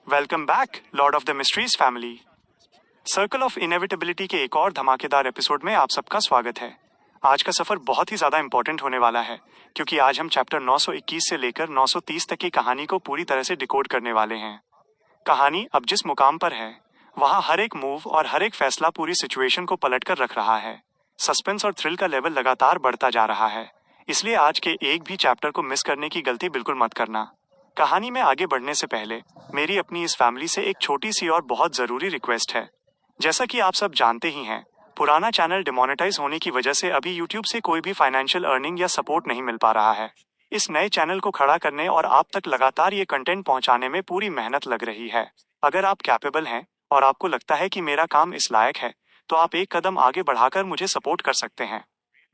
Welcome back Lord of the mysteries family. Circle of inevitability के एक और धमाकेदार एपिसोड में आप सबका स्वागत है। आज का सफर बहुत ही ज्यादा इंपॉर्टेंट होने वाला है क्योंकि आज हम चैप्टर 921 से लेकर 930 तक की कहानी को पूरी तरह से डिकोड करने वाले हैं। कहानी अब जिस मुकाम पर है वहां हर एक मूव और हर एक फैसला पूरी सिचुएशन को पलट कर रख रहा है। सस्पेंस और थ्रिल का लेवल लगातार बढ़ता जा रहा है, इसलिए आज के एक भी चैप्टर को मिस करने की गलती बिल्कुल मत करना। कहानी में आगे बढ़ने से पहले मेरी अपनी इस फैमिली से एक छोटी सी और बहुत जरूरी रिक्वेस्ट है। जैसा कि आप सब जानते ही हैं, पुराना चैनल डिमोनेटाइज होने की वजह से अभी यूट्यूब से कोई भी फाइनेंशियल अर्निंग या सपोर्ट नहीं मिल पा रहा है। इस नए चैनल को खड़ा करने और आप तक लगातार ये कंटेंट पहुंचाने में पूरी मेहनत लग रही है। अगर आप कैपेबल हैं और आपको लगता है कि मेरा काम इस लायक है तो आप एक कदम आगे बढ़ाकर मुझे सपोर्ट कर सकते हैं।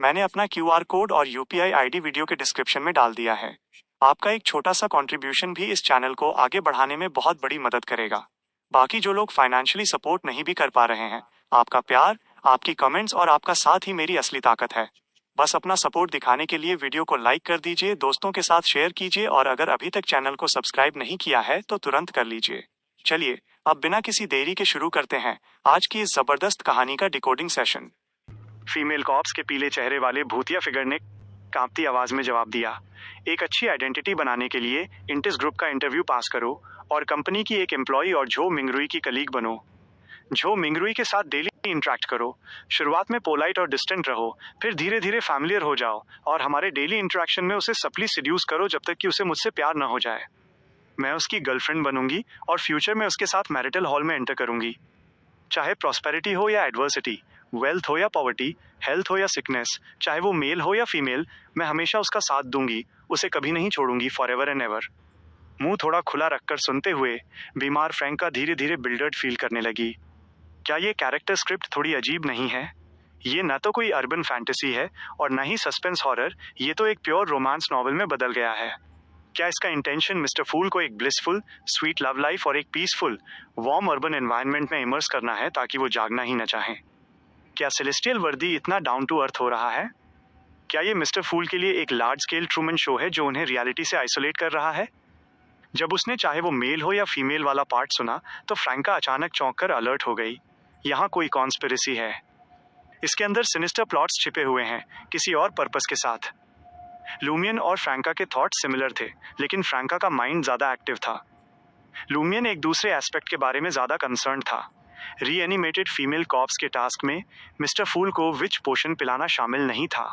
मैंने अपना QR कोड और UPI ID वीडियो के डिस्क्रिप्शन में डाल दिया है। आपका एक छोटा सा कंट्रीब्यूशन भी इस चैनल को आगे बढ़ाने में बहुत बड़ी मदद करेगा। बाकी जो लोग फाइनेंशियली सपोर्ट नहीं भी कर पा रहे हैं, आपका प्यार, आपकी कमेंट्स और आपका साथ ही मेरी असली ताकत है। बस अपना सपोर्ट दिखाने के लिए वीडियो को लाइक कर दीजिए, दोस्तों के साथ शेयर कीजिए और अगर अभी तक चैनल को सब्सक्राइब नहीं किया है तो तुरंत कर लीजिए। चलिए अब बिना किसी देरी के शुरू करते हैं आज की इस जबरदस्त कहानी का डिकोडिंग सेशन। फीमेल कॉप्स के पीले चेहरे वाले भूतिया फिगर ने कांपती आवाज में जवाब दिया, एक अच्छी आइडेंटिटी बनाने के लिए इंटिस ग्रुप का इंटरव्यू पास करो और कंपनी की एक एम्प्लॉय और झो मिंगरुई की कलीग बनो। झो मिंगरुई के साथ डेली इंटरेक्ट करो। शुरुआत में पोलाइट और डिस्टेंट रहो, फिर धीरे धीरे फैमिलियर हो जाओ और हमारे डेली इंटरेक्शन में उसे सप्ली सिड्यूस करो जब तक कि उसे मुझसे प्यार न हो जाए। मैं उसकी गर्लफ्रेंड बनूंगी और फ्यूचर में उसके साथ मैरिटल हॉल में एंटर करूंगी। चाहे प्रॉस्पेरिटी हो या एडवर्सिटी, वेल्थ हो या पॉवर्टी, हेल्थ हो या सिकनेस, चाहे वो मेल हो या फीमेल, मैं हमेशा उसका साथ दूंगी, उसे कभी नहीं छोड़ूंगी, फॉरएवर एंड एवर। मुंह थोड़ा खुला रखकर सुनते हुए बीमार फ्रैंका धीरे धीरे बिल्डर्ड फील करने लगी। क्या ये कैरेक्टर स्क्रिप्ट थोड़ी अजीब नहीं है? ये न तो कोई अर्बन फैंटेसी है और न ही सस्पेंस हॉरर, ये तो एक प्योर रोमांस नॉवल में बदल गया है। क्या इसका इंटेंशन मिस्टर फूल को एक ब्लिसफुल स्वीट लव लाइफ और एक पीसफुल वार्म अर्बन एनवायरनमेंट में इमर्स करना है ताकि वो जागना ही न चाहें? क्या सेलेस्टियल वर्दी इतना डाउन टू अर्थ हो रहा है? क्या ये मिस्टर फूल के लिए एक लार्ज स्केल ट्रूमन शो है जो उन्हें रियलिटी से आइसोलेट कर रहा है? जब उसने चाहे वो मेल हो या फीमेल वाला पार्ट सुना तो फ्रैंका अचानक चौंक कर अलर्ट हो गई। यहाँ कोई कॉन्स्पिरेसी है, इसके अंदर सिनिस्टर प्लॉट्स छिपे हुए हैं किसी और पर्पस के साथ। लूमियन और फ्रैंका के थॉट सिमिलर थे, लेकिन फ्रैंका का माइंड ज्यादा एक्टिव था। लूमियन एक दूसरे एस्पेक्ट के बारे में ज्यादा कंसर्न था। रीएनिमेटेड फीमेल कॉप्स के टास्क में मिस्टर फूल को विच पोशन पिलाना शामिल नहीं था।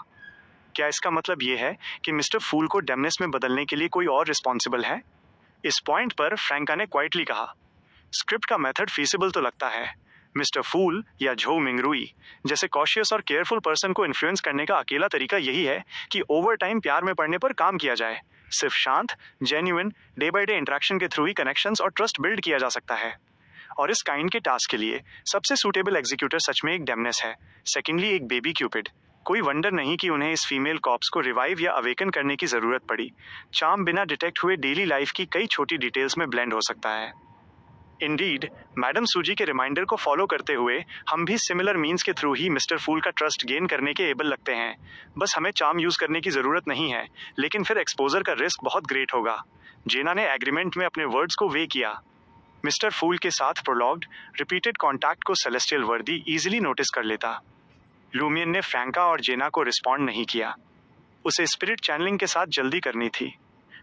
क्या इसका मतलब ये है कि मिस्टर फूल को डेमनेस में बदलने के लिए कोई और रिस्पॉन्सिबल है? इस पॉइंट पर फ्रैंका ने क्वाइटली कहा, स्क्रिप्ट का मेथड फीसिबल तो लगता है। मिस्टर फूल या झो मिंगरुई जैसे कॉशियस और केयरफुल पर्सन को इन्फ्लुएंस करने का अकेला तरीका यही है कि ओवर टाइम प्यार में पड़ने पर काम किया जाए। सिर्फ शांत, genuine, day by day interaction के थ्रू ही कनेक्शंस और ट्रस्ट बिल्ड किया जा सकता है। और इस काइंड के टास्क के लिए सबसे सूटेबल एग्जीक्यूटर सच में एक डेमनेस है, सेकेंडली एक बेबी क्यूपिड। कोई वंडर नहीं कि उन्हें इस फीमेल कॉप्स को रिवाइव या अवेकन करने की जरूरत पड़ी। चार्म बिना डिटेक्ट हुए डेली लाइफ की कई छोटी डिटेल्स में ब्लेंड हो सकता है। इंडीड, मैडम सूजी के रिमाइंडर को फॉलो करते हुए हम भी सिमिलर मीन्स के थ्रू ही मिस्टर फूल का ट्रस्ट गेन करने के एबल लगते हैं। बस हमें चार्म यूज करने की जरूरत नहीं है, लेकिन फिर एक्सपोजर का रिस्क बहुत ग्रेट होगा। जेना ने एग्रीमेंट में अपने वर्ड्स को वे किया। मिस्टर फूल के साथ प्रोलॉग्ड रिपीटेड कॉन्टैक्ट को सेलेस्टियल वर्दी इजीली नोटिस कर लेता। लूमियन ने फ्रैंका और जेना को रिस्पॉन्ड नहीं किया। उसे स्पिरिट चैनलिंग के साथ जल्दी करनी थी।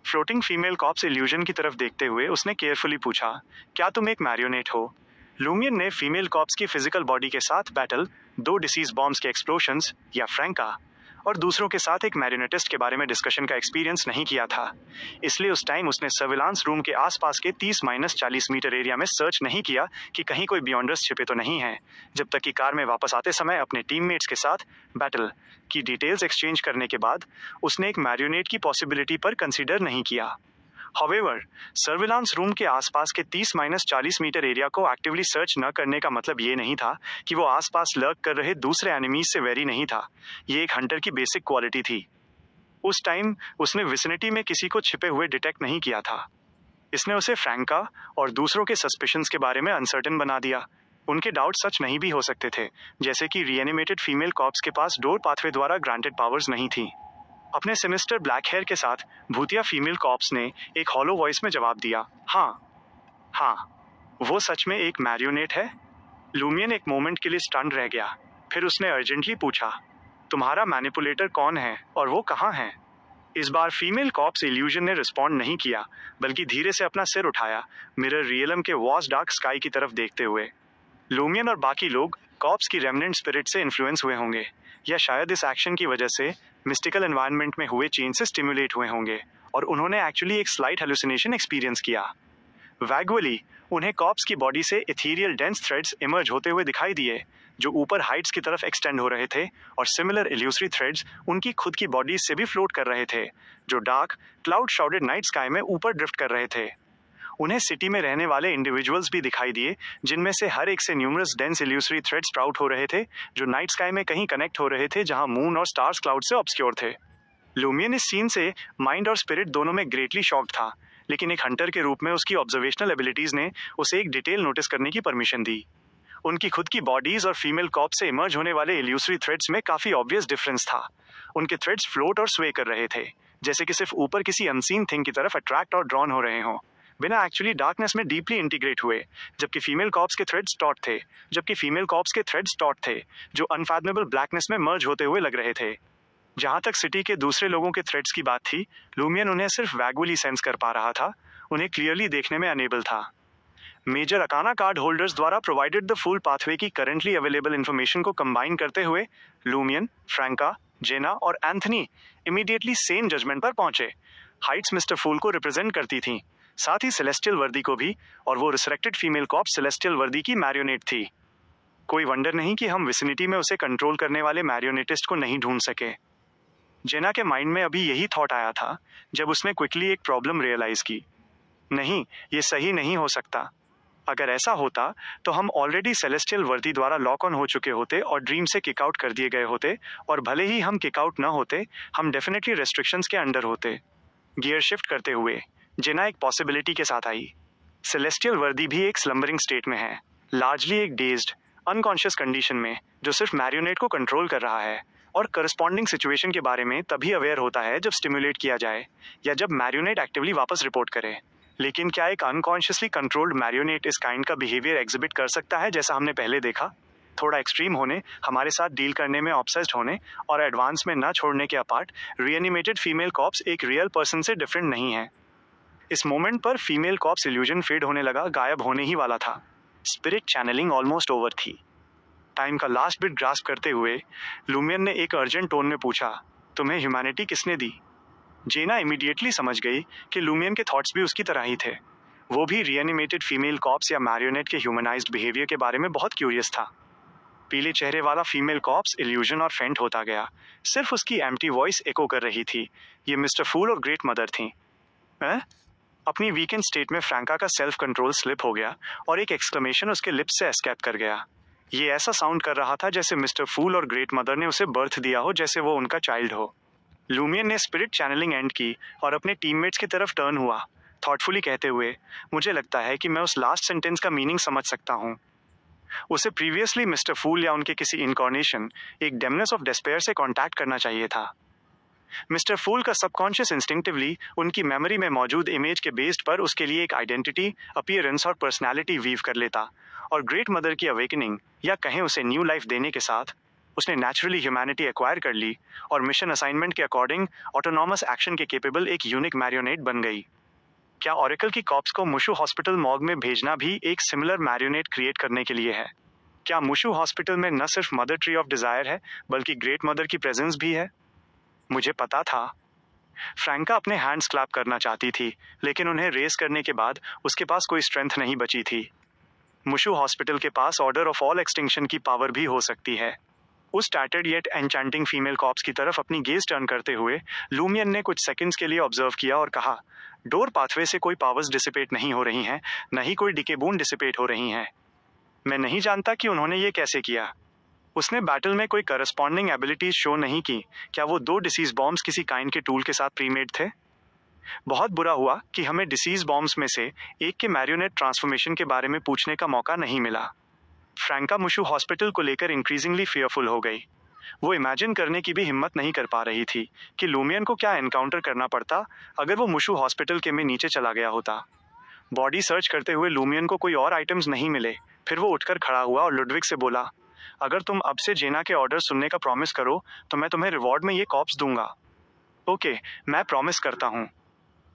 फ्लोटिंग फीमेल कॉप्स इल्यूजन की तरफ देखते हुए उसने केयरफुली पूछा, क्या तुम एक मैरियोनेट हो? लूमियन ने फीमेल कॉप्स की फिजिकल बॉडी के साथ बैटल, 2 डिसीज बॉम्ब्स के एक्सप्लोशंस या फ्रैंका और दूसरों के साथ एक मैरियोनेटिस्ट के बारे में डिस्कशन का एक्सपीरियंस नहीं किया था। इसलिए उस टाइम उसने सर्विलांस रूम के आसपास के 30-40 मीटर एरिया में सर्च नहीं किया कि कहीं कोई बियॉन्डर्स छिपे तो नहीं है, जब तक कि कार में वापस आते समय अपने टीममेट्स के साथ बैटल की डिटेल्स एक्सचेंज करने के बाद उसने एक मैरियोनेट की पॉसिबिलिटी पर कंसीडर नहीं किया। However, सर्विलांस रूम के आसपास के 30-40 मीटर एरिया को एक्टिवली सर्च न करने का मतलब ये नहीं था कि वो आसपास लर्क कर रहे दूसरे एनिमीज से वेरी नहीं था। ये एक हंटर की बेसिक क्वालिटी थी। उस टाइम उसने विसिनिटी में किसी को छिपे हुए डिटेक्ट नहीं किया था। इसने उसे फ्रैंका और दूसरों के सस्पिशंस के बारे में अनसर्टेन बना दिया। उनके डाउट सच नहीं भी हो सकते थे, जैसे कि रीएनिमेटेड फीमेल कॉप्स के पास डोर पाथवे द्वारा ग्रांटेड पावर्स नहीं थी। अपने सिनिस्टर ब्लैक हेयर के साथ भूतिया फीमेल कॉप्स ने एक हॉलो वॉइस में जवाब दिया, हाँ। हाँ, वो सच में एक मैरियोनेट है? लूमियन एक मोमेंट के लिए स्टन्ड रह गया। फिर उसने अर्जेंटली पूछा, तुम्हारा मैनिपुलेटर कौन है और वो कहाँ है? इस बार फीमेल कॉप्स इल्यूजन ने रिस्पॉन्ड नहीं किया, बल्कि धीरे से अपना सिर उठाया, मिरर रियलम के वॉस डार्क स्काई की तरफ देखते हुए। लूमियन और बाकी लोग कॉप्स की रेमनेंट स्पिरिट से इन्फ्लुएंस हुए होंगे, या शायद इस एक्शन की वजह से मिस्टिकल एनवायरनमेंट में हुए चेंज से स्टिमुलेट हुए होंगे और उन्होंने एक्चुअली एक स्लाइट हेलुसिनेशन एक्सपीरियंस किया। वैगुअली उन्हें कॉप्स की बॉडी से इथीरियल डेंस थ्रेड्स इमर्ज होते हुए दिखाई दिए, जो ऊपर हाइट्स की तरफ एक्सटेंड हो रहे थे, और सिमिलर इल्यूसरी थ्रेड्स उनकी खुद की बॉडीज से भी फ्लोट कर रहे थे, जो डार्क क्लाउड शाउडेड नाइट स्काई में ऊपर ड्रिफ्ट कर रहे थे। उन्हें सिटी में रहने वाले इंडिविजुअल्स भी दिखाई दिए, जिनमें से हर एक से numerous dense illusory threads sprout हो रहे थे, जो नाइट स्काई में कहीं कनेक्ट हो रहे थे जहां मून और स्टार्स क्लाउड से ऑब्सक्योर थे। लूमियन इस सीन से माइंड और स्पिरिट दोनों में ग्रेटली शॉक्ड था, लेकिन एक हंटर के रूप में उसकी ऑब्जर्वेशनल एबिलिटीज ने उसे एक डिटेल नोटिस करने की परमिशन दी। उनकी खुद की बॉडीज और फीमेल कॉप से इमर्ज होने वाले इल्यूसरी थ्रेड्स में काफी ऑब्वियस डिफरेंस था। उनके थ्रेड्स फ्लोट और स्वे कर रहे थे, जैसे कि सिर्फ ऊपर किसी अनसीन थिंग की तरफ अट्रैक्ट और ड्रॉन हो रहे हों, बिना एक्चुअली डार्कनेस में डीपली इंटीग्रेट हुए। जबकि फीमेल कॉप्स के थ्रेड्स टॉट थे, जो अनफैथमेबल ब्लैकनेस में मर्ज होते हुए लग रहे थे। जहां तक सिटी के दूसरे लोगों के थ्रेड्स की बात थी, लूमियन उन्हें सिर्फ वैगुअली सेंस कर पा रहा था, उन्हें क्लियरली देखने में अनेबल था। मेजर अकाना कार्ड होल्डर्स द्वारा प्रोवाइडेड द फुल पाथवे की करंटली अवेलेबल इन्फॉर्मेशन को कंबाइन करते हुए लूमियन, फ्रैंका, जेना और एंथनी इमीडिएटली सेम जजमेंट पर पहुंचे। हाइट्स मिस्टर फूल को रिप्रेजेंट करती थीं, साथ ही सेलेस्टियल वर्दी को भी, और वो रिसरेक्टेड फीमेल कॉप सेलेस्टियल वर्दी की मैरियोनेट थी। कोई वंडर नहीं कि हम विसिनिटी में उसे कंट्रोल करने वाले मैरियोनेटिस्ट को नहीं ढूंढ सके। जेना के माइंड में अभी यही थॉट आया था जब उसने क्विकली एक प्रॉब्लम रियलाइज की। नहीं, ये सही नहीं हो सकता। अगर ऐसा होता तो हम ऑलरेडी सेलेस्टियल वर्दी द्वारा लॉक ऑन हो चुके होते और ड्रीम से किक आउट कर दिए गए होते, और भले ही हम किक आउट न होते, हम डेफिनेटली रेस्ट्रिक्शंस के अंडर होते। गियर शिफ्ट करते हुए जेना एक पॉसिबिलिटी के साथ आई। सेलेस्टियल वर्दी भी एक स्लम्बरिंग स्टेट में है, लार्जली एक डेज्ड अनकॉन्शियस कंडीशन में, जो सिर्फ मैरियोनेट को कंट्रोल कर रहा है और करस्पॉन्डिंग सिचुएशन के बारे में तभी अवेयर होता है जब स्टिमुलेट किया जाए या जब मैरियोनेट एक्टिवली वापस रिपोर्ट करे। लेकिन क्या एक अनकॉन्शियसली कंट्रोल्ड मैरियोनेट इस काइंड का बिहेवियर एग्जिबिट कर सकता है जैसा हमने पहले देखा? थोड़ा एक्सट्रीम होने, हमारे साथ डील करने में ऑब्सेस्ड होने और एडवांस में न छोड़ने के अपार्ट, रिएनिमेटेड फीमेल कॉप्स एक रियल पर्सन से डिफरेंट नहीं है। इस मोमेंट पर फीमेल कॉप्स इल्यूजन फेड होने लगा, गायब होने ही वाला था। स्पिरिट चैनलिंग ऑलमोस्ट ओवर थी। टाइम का लास्ट बिट ग्रास्प करते हुए लूमियन ने एक अर्जेंट टोन में पूछा, तुम्हें ह्यूमैनिटी किसने दी? जेना इमीडिएटली समझ गई कि लूमियन के थॉट्स भी उसकी तरह ही थे। वो भी रिएनिमेटेड फीमेल कॉप्स या मैरियोनेट के ह्यूमनाइज्ड बिहेवियर के बारे में बहुत क्यूरियस था। पीले चेहरे वाला फीमेल कॉप्स इल्यूजन और फेंट होता गया, सिर्फ उसकी एम्प्टी वॉइस एको कर रही थी, ये मिस्टर फूल और ग्रेट मदर थी। अपनी वीकेंड स्टेट में फ्रैंका का सेल्फ कंट्रोल स्लिप हो गया और एक एक्सक्लेमेशन उसके लिप्स से एस्केप कर गया। ये ऐसा साउंड कर रहा था जैसे मिस्टर फूल और ग्रेट मदर ने उसे बर्थ दिया हो, जैसे वो उनका चाइल्ड हो। लूमियन ने स्पिरिट चैनलिंग एंड की और अपने टीममेट्स की तरफ टर्न हुआ, थॉटफुली कहते हुए, मुझे लगता है कि मैं उस लास्ट सेंटेंस का मीनिंग समझ सकता हूँ। उसे प्रीवियसली मिस्टर फूल या उनके किसी इनकॉर्नेशन, एक डेमनेस ऑफ डिस्पेयर से कांटेक्ट करना चाहिए था। मिस्टर फूल का सबकॉन्शियस इंस्टिंक्टिवली उनकी मेमोरी में मौजूद इमेज के बेस्ड पर उसके लिए एक आइडेंटिटी, अपीयरेंस और पर्सनैलिटी वीव कर लेता, और ग्रेट मदर की अवेकनिंग या कहें उसे न्यू लाइफ देने के साथ उसने नेचुरली ह्यूमैनिटी एक्वायर कर ली और मिशन असाइनमेंट के अकॉर्डिंग ऑटोनॉमस एक्शन के केपेबल एक यूनिक मैरियोनेट बन गई। क्या ऑरेकल की कॉप्स को मुशु हॉस्पिटल मॉर्ग में भेजना भी एक सिमिलर मैरियोनेट क्रिएट करने के लिए है? क्या मुशु हॉस्पिटल में न सिर्फ मदर ट्री ऑफ डिजायर है, बल्कि ग्रेट मदर की प्रेजेंस भी है? मुझे पता था। फ्रैंका अपने हैंड्स क्लैप करना चाहती थी, लेकिन उन्हें रेस करने के बाद उसके पास कोई स्ट्रेंथ नहीं बची थी। मुशु हॉस्पिटल के पास ऑर्डर ऑफ ऑल एक्सटिंक्शन की पावर भी हो सकती है। उस टैटर्ड येट एन्चैंटिंग फीमेल कॉप्स की तरफ अपनी गेज टर्न करते हुए लूमियन ने कुछ सेकंड्स के लिए ऑब्जर्व किया और कहा, डोर पाथवे से कोई पावर्स डिसिपेट नहीं हो रही हैं, न ही कोई डिकेबून डिसिपेट हो रही हैं। मैं नहीं जानता कि उन्होंने ये कैसे किया। उसने बैटल में कोई करस्पॉन्डिंग एबिलिटीज शो नहीं की। क्या वो 2 डिसीज बॉम्ब्स किसी काइंड के टूल के साथ प्रीमेड थे? बहुत बुरा हुआ कि हमें डिसीज बॉम्ब्स में से एक के मैरियोनेट ट्रांसफॉर्मेशन के बारे में पूछने का मौका नहीं मिला। फ्रैंका मुशु हॉस्पिटल को लेकर इंक्रीजिंगली फियरफुल हो गई। वो इमेजिन करने की भी हिम्मत नहीं कर पा रही थी कि लूमियन को क्या एनकाउंटर करना पड़ता अगर वो मुशु हॉस्पिटल के में नीचे चला गया होता। बॉडी सर्च करते हुए लूमियन को कोई और आइटम्स नहीं मिले। फिर वो उठकर खड़ा हुआ और लुडविग से बोला, अगर तुम अब से जेना के ऑर्डर सुनने का प्रॉमिस करो तो मैं तुम्हें रिवॉर्ड में ये कॉप्स दूंगा। ओके, मैं प्रॉमिस करता हूँ।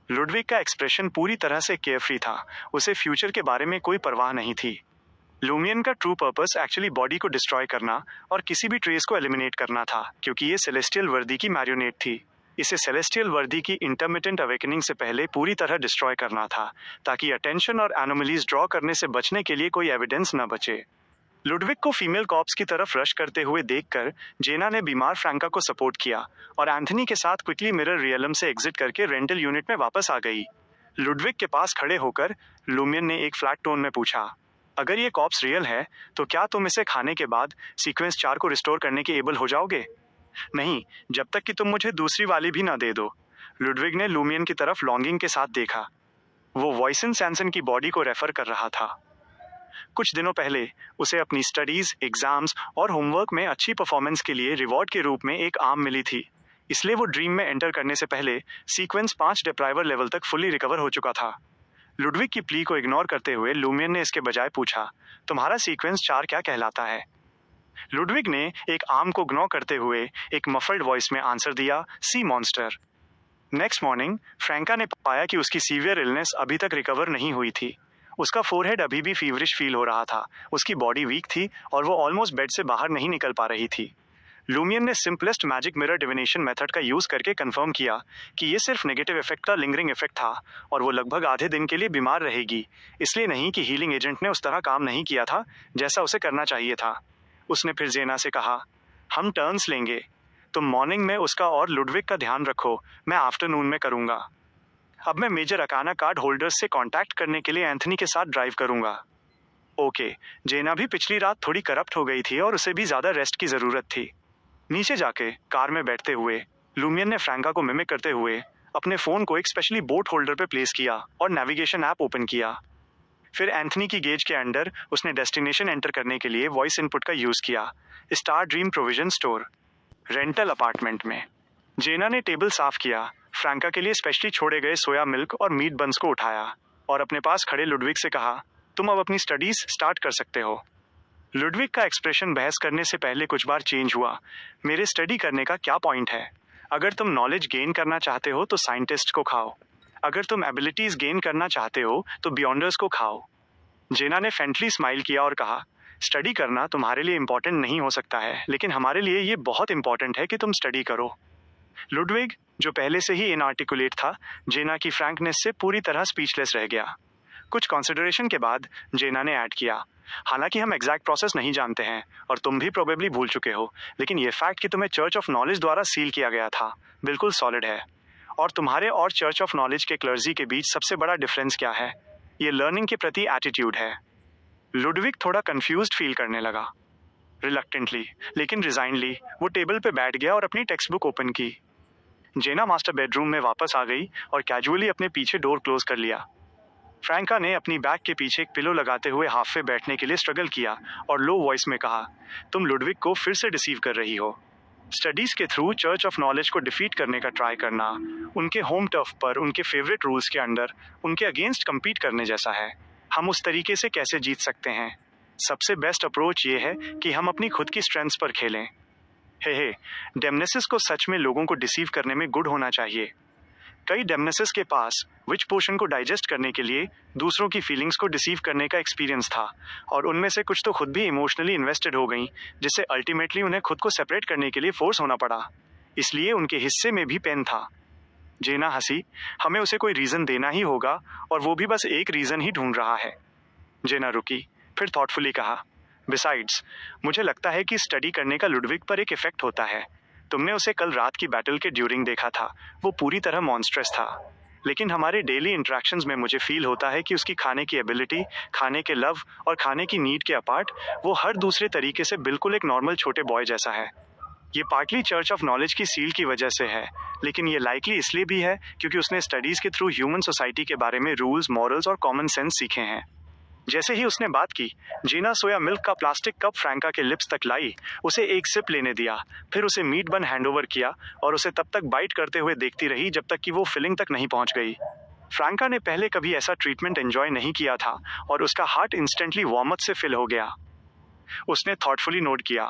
लुडविग का एक्सप्रेशन पूरी तरह से केयरफ्री था। उसे फ्यूचर के बारे में कोई परवाह नहीं थी। लूमियन का ट्रू पर्पस एक्चुअली बॉडी को डिस्ट्रॉय करना और किसी भी ट्रेस को एलिमिनेट करना था, क्योंकि ये सेलेस्टियल वर्दी की मैरियोनेट थी। इसे सेलेस्टियल वर्दी की इंटरमिटेंट अवेकनिंग से पहले पूरी तरह डिस्ट्रॉय करना था, ताकि अटेंशन और एनोमलीज ड्रॉ करने से बचने के लिए कोई एविडेंस न बचे। लुडविग को फीमेल कॉप्स की तरफ रश करते हुए देखकर जेना ने बीमार फ्रैंका को सपोर्ट किया और एंथनी के साथ क्विकली मिरर रियलम से एग्जिट करके रेंटल यूनिट में वापस आ गई। लुडविग के पास खड़े होकर लूमियन ने एक फ्लैट टोन में पूछा, अगर ये कॉप्स रियल है तो क्या तुम इसे खाने के बाद सीक्वेंस 4 को रिस्टोर करने के एबल हो जाओगे? नहीं, जब तक कि तुम मुझे दूसरी वाली भी ना दे दो। लुडविग ने लूमियन की तरफ लॉन्गिंग के साथ देखा। वो वॉइसन सैनसन की बॉडी को रेफर कर रहा था। कुछ दिनों पहले उसे अपनी स्टडीज, एग्जाम्स और होमवर्क में अच्छी परफॉर्मेंस के लिए रिवॉर्ड के रूप में एक आर्म मिली थी। इसलिए वो ड्रीम में एंटर करने से पहले सीक्वेंस 5 डिप्राइवर लेवल तक फुल्ली रिकवर हो चुका था। लुडविग की प्ली को इग्नोर करते हुए लूमियन ने इसके बजाय पूछा, तुम्हारा सीक्वेंस 4 क्या कहलाता है? लुडविग ने एक आर्म को इग्नोर करते हुए एक मफल्ड वॉइस में आंसर दिया, सी मॉन्स्टर। नेक्स्ट मॉर्निंग फ्रैंका ने पाया कि उसकी सीवियर इलनेस अभी तक रिकवर नहीं हुई थी। उसका फोरहेड अभी भी फीवरिश फील हो रहा था, उसकी बॉडी वीक थी और वो ऑलमोस्ट बेड से बाहर नहीं निकल पा रही थी। लूमियन ने simplest magic mirror divination method का यूज करके कंफर्म किया कि ये सिर्फ नेगेटिव इफेक्ट का लिंगरिंग इफेक्ट था और वो लगभग आधे दिन के लिए बीमार रहेगी, इसलिए नहीं कि हीलिंग एजेंट ने उस तरह काम नहीं किया था जैसा उसे करना चाहिए था। उसने फिर जेना से कहा, हम टर्न्स लेंगे, तुम मॉर्निंग में उसका और लुडविग का ध्यान रखो, मैं आफ्टरनून में करूंगा। अब मैं मेजर अकाना कार्ड होल्डर्स से कांटेक्ट करने के लिए एंथनी के साथ ड्राइव करूंगा। ओके, जेना भी पिछली रात थोड़ी करप्ट हो गई थी और उसे भी ज्यादा रेस्ट की जरूरत थी। नीचे जाके कार में बैठते हुए लूमियन ने फ्रैंका को मिमिक करते हुए अपने फोन को एक स्पेशली बोट होल्डर पे प्लेस किया और नेविगेशन ऐप ओपन किया। फिर एंथनी की गेज के अंडर उसने डेस्टिनेशन एंटर करने के लिए वॉइस इनपुट का यूज किया, star dream provision store, rental apartment में। जेना ने टेबल साफ किया, फ्रैंका के लिए स्पेशली छोड़े गए सोया मिल्क और मीट बंस को उठाया और अपने पास खड़े लुडविग से कहा, तुम अब अपनी स्टडीज स्टार्ट कर सकते हो। लुडविग का एक्सप्रेशन बहस करने से पहले कुछ बार चेंज हुआ। मेरे स्टडी करने का क्या पॉइंट है? अगर तुम नॉलेज गेन करना चाहते हो तो साइंटिस्ट को खाओ, अगर तुम एबिलिटीज गेन करना चाहते हो तो बियॉन्डर्स को खाओ। जेना ने फेंटली स्माइल किया और कहा, स्टडी करना तुम्हारे लिए इंपॉर्टेंट नहीं हो सकता है, लेकिन हमारे लिए ये बहुत इंपॉर्टेंट है कि तुम स्टडी करो। लुडविग, जो पहले से ही इनआर्टिकुलेट था, जेना की फ्रैंकनेस से पूरी तरह स्पीचलेस रह गया। कुछ कंसिडरेशन के बाद जेना ने ऐड किया, हालांकि हम एग्जैक्ट प्रोसेस नहीं जानते हैं और तुम भी प्रोबेबली भूल चुके हो, लेकिन ये फैक्ट कि तुम्हें चर्च ऑफ नॉलेज द्वारा सील किया गया था बिल्कुल सॉलिड है। और तुम्हारे और चर्च ऑफ नॉलेज के क्लर्जी के बीच सबसे बड़ा डिफरेंस क्या है? ये लर्निंग के प्रति एटीट्यूड है। लुडविग थोड़ा कंफ्यूज्ड फील करने लगा। रिलक्टेंटली लेकिन रिजाइनली वो टेबल पे बैठ गया और अपनी टेक्स्ट बुक ओपन की। जेना मास्टर बेडरूम में वापस आ गई और कैजुअली अपने पीछे डोर क्लोज कर लिया। फ्रैंका ने अपनी बैग के पीछे एक पिलो लगाते हुए हाफ पे बैठने के लिए स्ट्रगल किया और लो वॉइस में कहा, तुम लुडविग को फिर से डिसीव कर रही हो। स्टडीज के थ्रू चर्च ऑफ नॉलेज को डिफीट करने का ट्राई करना उनके होम टर्फ पर उनके फेवरेट रूल्स के अंडर उनके अगेंस्ट कम्पीट करने जैसा है। हम उस तरीके से कैसे जीत सकते हैं? सबसे बेस्ट अप्रोच ये है कि हम अपनी खुद की स्ट्रेंथ्स पर खेलें। हे डेमनेसिस को सच में लोगों को डिसीव करने में गुड होना चाहिए। कई डेमनेसिस के पास विच पोर्शन को डाइजेस्ट करने के लिए दूसरों की फीलिंग्स को डिसीव करने का एक्सपीरियंस था और उनमें से कुछ तो खुद भी इमोशनली इन्वेस्टेड हो गई, जिससे अल्टीमेटली उन्हें खुद को सेपरेट करने के लिए फोर्स होना पड़ा। इसलिए उनके हिस्से में भी पेन था। जेना हंसी, हमें उसे कोई रीजन देना ही होगा और वो भी बस एक रीजन ही ढूंढ रहा है। जेना रुकी, फिर थॉटफुली कहा, बिसाइड्स मुझे लगता है कि स्टडी करने का लुडविग पर एक इफेक्ट होता है। तुमने उसे कल रात की बैटल के ड्यूरिंग देखा था, वो पूरी तरह मॉन्स्ट्रस था, लेकिन हमारे डेली इंटरेक्शंस में मुझे फील होता है कि उसकी खाने की एबिलिटी, खाने के लव और खाने की नीड के अपार्ट वो हर दूसरे तरीके से बिल्कुल एक नॉर्मल छोटे बॉय जैसा है। ये पार्टली चर्च ऑफ नॉलेज की सील की वजह से है, लेकिन ये लाइकली इसलिए भी है क्योंकि उसने स्टडीज के थ्रू ह्यूमन सोसाइटी के बारे में रूल्स, मॉरल्स और कॉमन सेंस सीखे हैं। जैसे ही उसने बात की, जीना सोया मिल्क का प्लास्टिक कप फ्रैंका के लिप्स तक लाई, उसे एक सिप लेने दिया, फिर उसे मीट बन हैंडओवर किया और उसे तब तक बाइट करते हुए देखती रही जब तक कि वो फिलिंग तक नहीं पहुंच गई। फ्रैंका ने पहले कभी ऐसा ट्रीटमेंट एंजॉय नहीं किया था और उसका हार्ट इंस्टेंटली वार्मथ से फिल हो गया। उसने थॉटफुली नोट किया,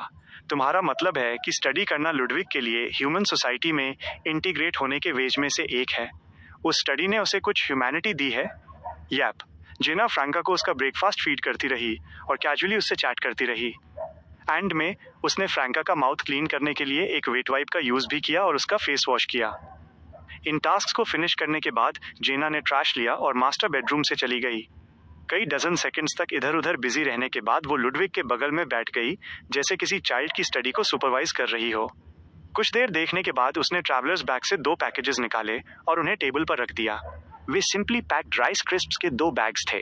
तुम्हारा मतलब है कि स्टडी करना लुडविग के लिए ह्यूमन सोसाइटी में इंटीग्रेट होने के वेज में से एक है। उस स्टडी ने उसे कुछ ह्यूमैनिटी दी है। यप। जेना फ्रैंका को उसका ब्रेकफास्ट फीड करती रही और कैजुअली उससे चैट करती रही। एंड में उसने फ्रैंका का माउथ क्लीन करने के लिए एक वेट वाइप का यूज भी किया और उसका फेस वॉश किया। इन टास्क को फिनिश करने के बाद जेना ने ट्रैश लिया और मास्टर बेडरूम से चली गई। कई डजन सेकंड्स तक इधर उधर बिजी रहने के बाद वो लुडविग के बगल में बैठ गई, जैसे किसी चाइल्ड की स्टडी को सुपरवाइज कर रही हो। कुछ देर देखने के बाद उसने ट्रैवलर्स बैग से 2 पैकेजेस निकाले और उन्हें टेबल पर रख दिया। वे सिंपली पैक्ड राइस क्रिस्प्स के 2 बैग्स थे।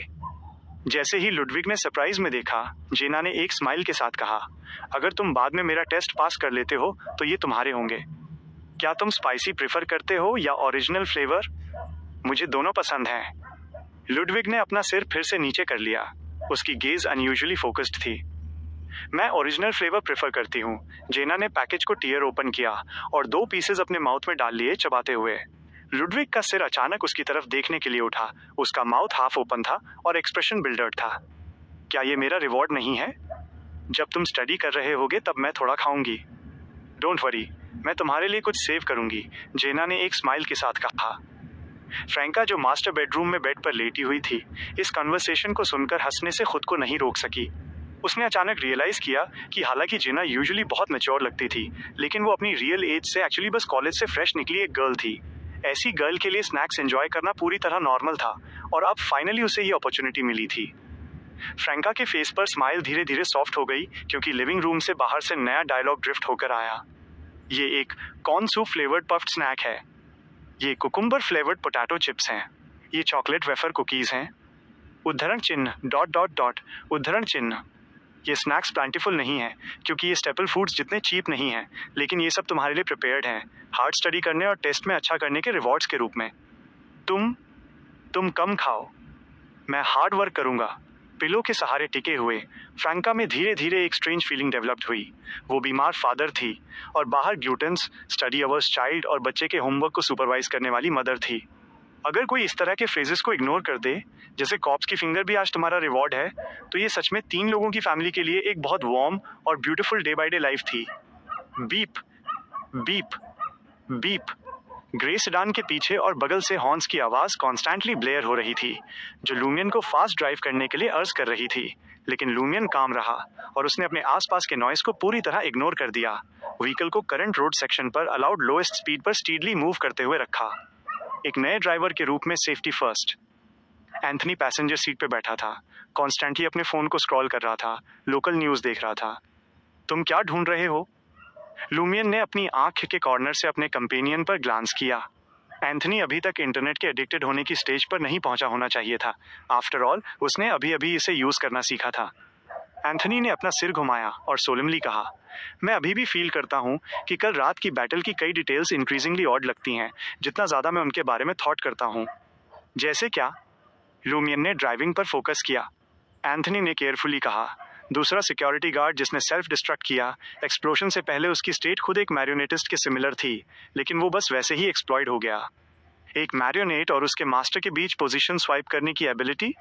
जैसे ही लुडविग ने सरप्राइज में देखा, जेना ने एक स्माइल के साथ कहा, अगर तुम बाद में मेरा टेस्ट पास कर लेते हो तो ये तुम्हारे होंगे। क्या तुम स्पाइसी प्रेफर करते हो या ओरिजिनल फ्लेवर? मुझे दोनों पसंद हैं। लुडविग ने अपना सिर फिर से नीचे कर लिया। उसकी गेज अनयूजुअली फोकस्ड थी। मैं ओरिजिनल फ्लेवर प्रेफर करती हूँ। जेना ने पैकेज को टीयर ओपन किया और 2 पीसेस अपने माउथ में डाल लिए चबाते हुए। लुडविग का सिर अचानक उसकी तरफ देखने के लिए उठा। उसका माउथ हाफ ओपन था और एक्सप्रेशन बिल्डर्ड था। क्या ये मेरा रिवॉर्ड नहीं है? जब तुम स्टडी कर रहे होगे तब मैं थोड़ा खाऊंगी। डोंट वरी, मैं तुम्हारे लिए कुछ सेव करूंगी, जेना ने एक स्माइल के साथ कहा। फ्रैंका जो मास्टर बेडरूम में बेड पर लेटी हुई थी, इस कन्वर्सेशन को सुनकर हंसने से खुद को नहीं रोक सकी। उसने अचानक रियलाइज किया कि हालांकि जेना यूजुअली बहुत मैच्योर लगती थी, लेकिन वो अपनी रियल एज से एक्चुअली बस कॉलेज से फ्रेश निकली एक गर्ल थी। ऐसी गर्ल के लिए स्नैक्स एंजॉय करना पूरी तरह नॉर्मल था और अब फाइनली उसे ये अपॉर्चुनिटी मिली थी। फ्रैंका के फेस पर स्माइल धीरे धीरे सॉफ्ट हो गई, क्योंकि लिविंग रूम से बाहर से नया डायलॉग ड्रिफ्ट होकर आया। ये एक corn soup flavoured puffed snack है। ये कुकुम्बर फ्लेवर्ड पोटैटो चिप्स हैं। ये चॉकलेट वेफर कुकीज हैं। उद्धरण चिन्ह ... उद्धरण चिन्ह। ये स्नैक्स प्लांटिफुल नहीं है, क्योंकि ये स्टेपल फूड्स जितने चीप नहीं हैं, लेकिन ये सब तुम्हारे लिए प्रिपेयर्ड हैं, हार्ड स्टडी करने और टेस्ट में अच्छा करने के रिवॉर्ड्स के रूप में। तुम कम खाओ, मैं हार्ड वर्क करूंगा। पिलो के सहारे टिके हुए फ्रैंका में धीरे धीरे एक स्ट्रेंज फीलिंग डेवलप्ड हुई। वो बीमार फादर थी और बाहर ग्लूटेंस, स्टडी अवर्स चाइल्ड और बच्चे के होमवर्क को सुपरवाइज करने वाली मदर थी। अगर कोई इस तरह के फ्रेजेस को इग्नोर कर दे, जैसे कॉप्स की फिंगर भी आज तुम्हारा रिवॉर्ड है, तो ये सच में 3 लोगों की फैमिली के लिए एक बहुत वार्म और beautiful day by day life थी। Beep beep beep. Grey sedan के पीछे और बगल से हॉर्न्स की आवाज कॉन्स्टेंटली ब्लेयर हो रही थी, जो लूमियन को फास्ट ड्राइव करने के लिए अर्ज कर रही थी। लेकिन लूमियन काम रहा और उसने अपने आसपास के नॉइस को पूरी तरह इग्नोर कर दिया। व्हीकल को करंट रोड सेक्शन पर अलाउड लोएस्ट स्पीड पर स्टीडली मूव करते हुए रखा। एक नए ड्राइवर के रूप में safety first. Anthony passenger seat पे बैठा था, कॉन्स्टेंटली अपने फोन को स्क्रॉल कर रहा था, लोकल न्यूज देख रहा था। तुम क्या ढूंढ रहे हो? लूमियन ने अपनी आंख के कॉर्नर से अपने कंपेनियन पर ग्लांस किया। एंथनी अभी तक इंटरनेट के एडिक्टेड होने की स्टेज पर नहीं पहुंचा होना चाहिए था। आफ्टर ऑल, उसने अभी अभी इसे यूज करना सीखा था। एंथनी ने अपना सिर घुमाया और सोलमली कहा, मैं अभी भी फील करता हूँ कि कल रात की बैटल की कई डिटेल्स इंक्रीजिंगली ऑड लगती हैं, जितना ज़्यादा मैं उनके बारे में थॉट करता हूँ। जैसे क्या? लूमियन ने ड्राइविंग पर फोकस किया। एंथनी ने केयरफुली कहा, दूसरा सिक्योरिटी गार्ड जिसने सेल्फ डिस्ट्रक्ट किया, एक्सप्लोजन से पहले उसकी स्टेट खुद एक मैरियोनेटिस्ट के सिमिलर थी, लेकिन वो बस वैसे ही एक्सप्लॉइड हो गया। एक मैरियोनेट और उसके मास्टर के बीच पोजीशन स्वाइप करने की एबिलिटी?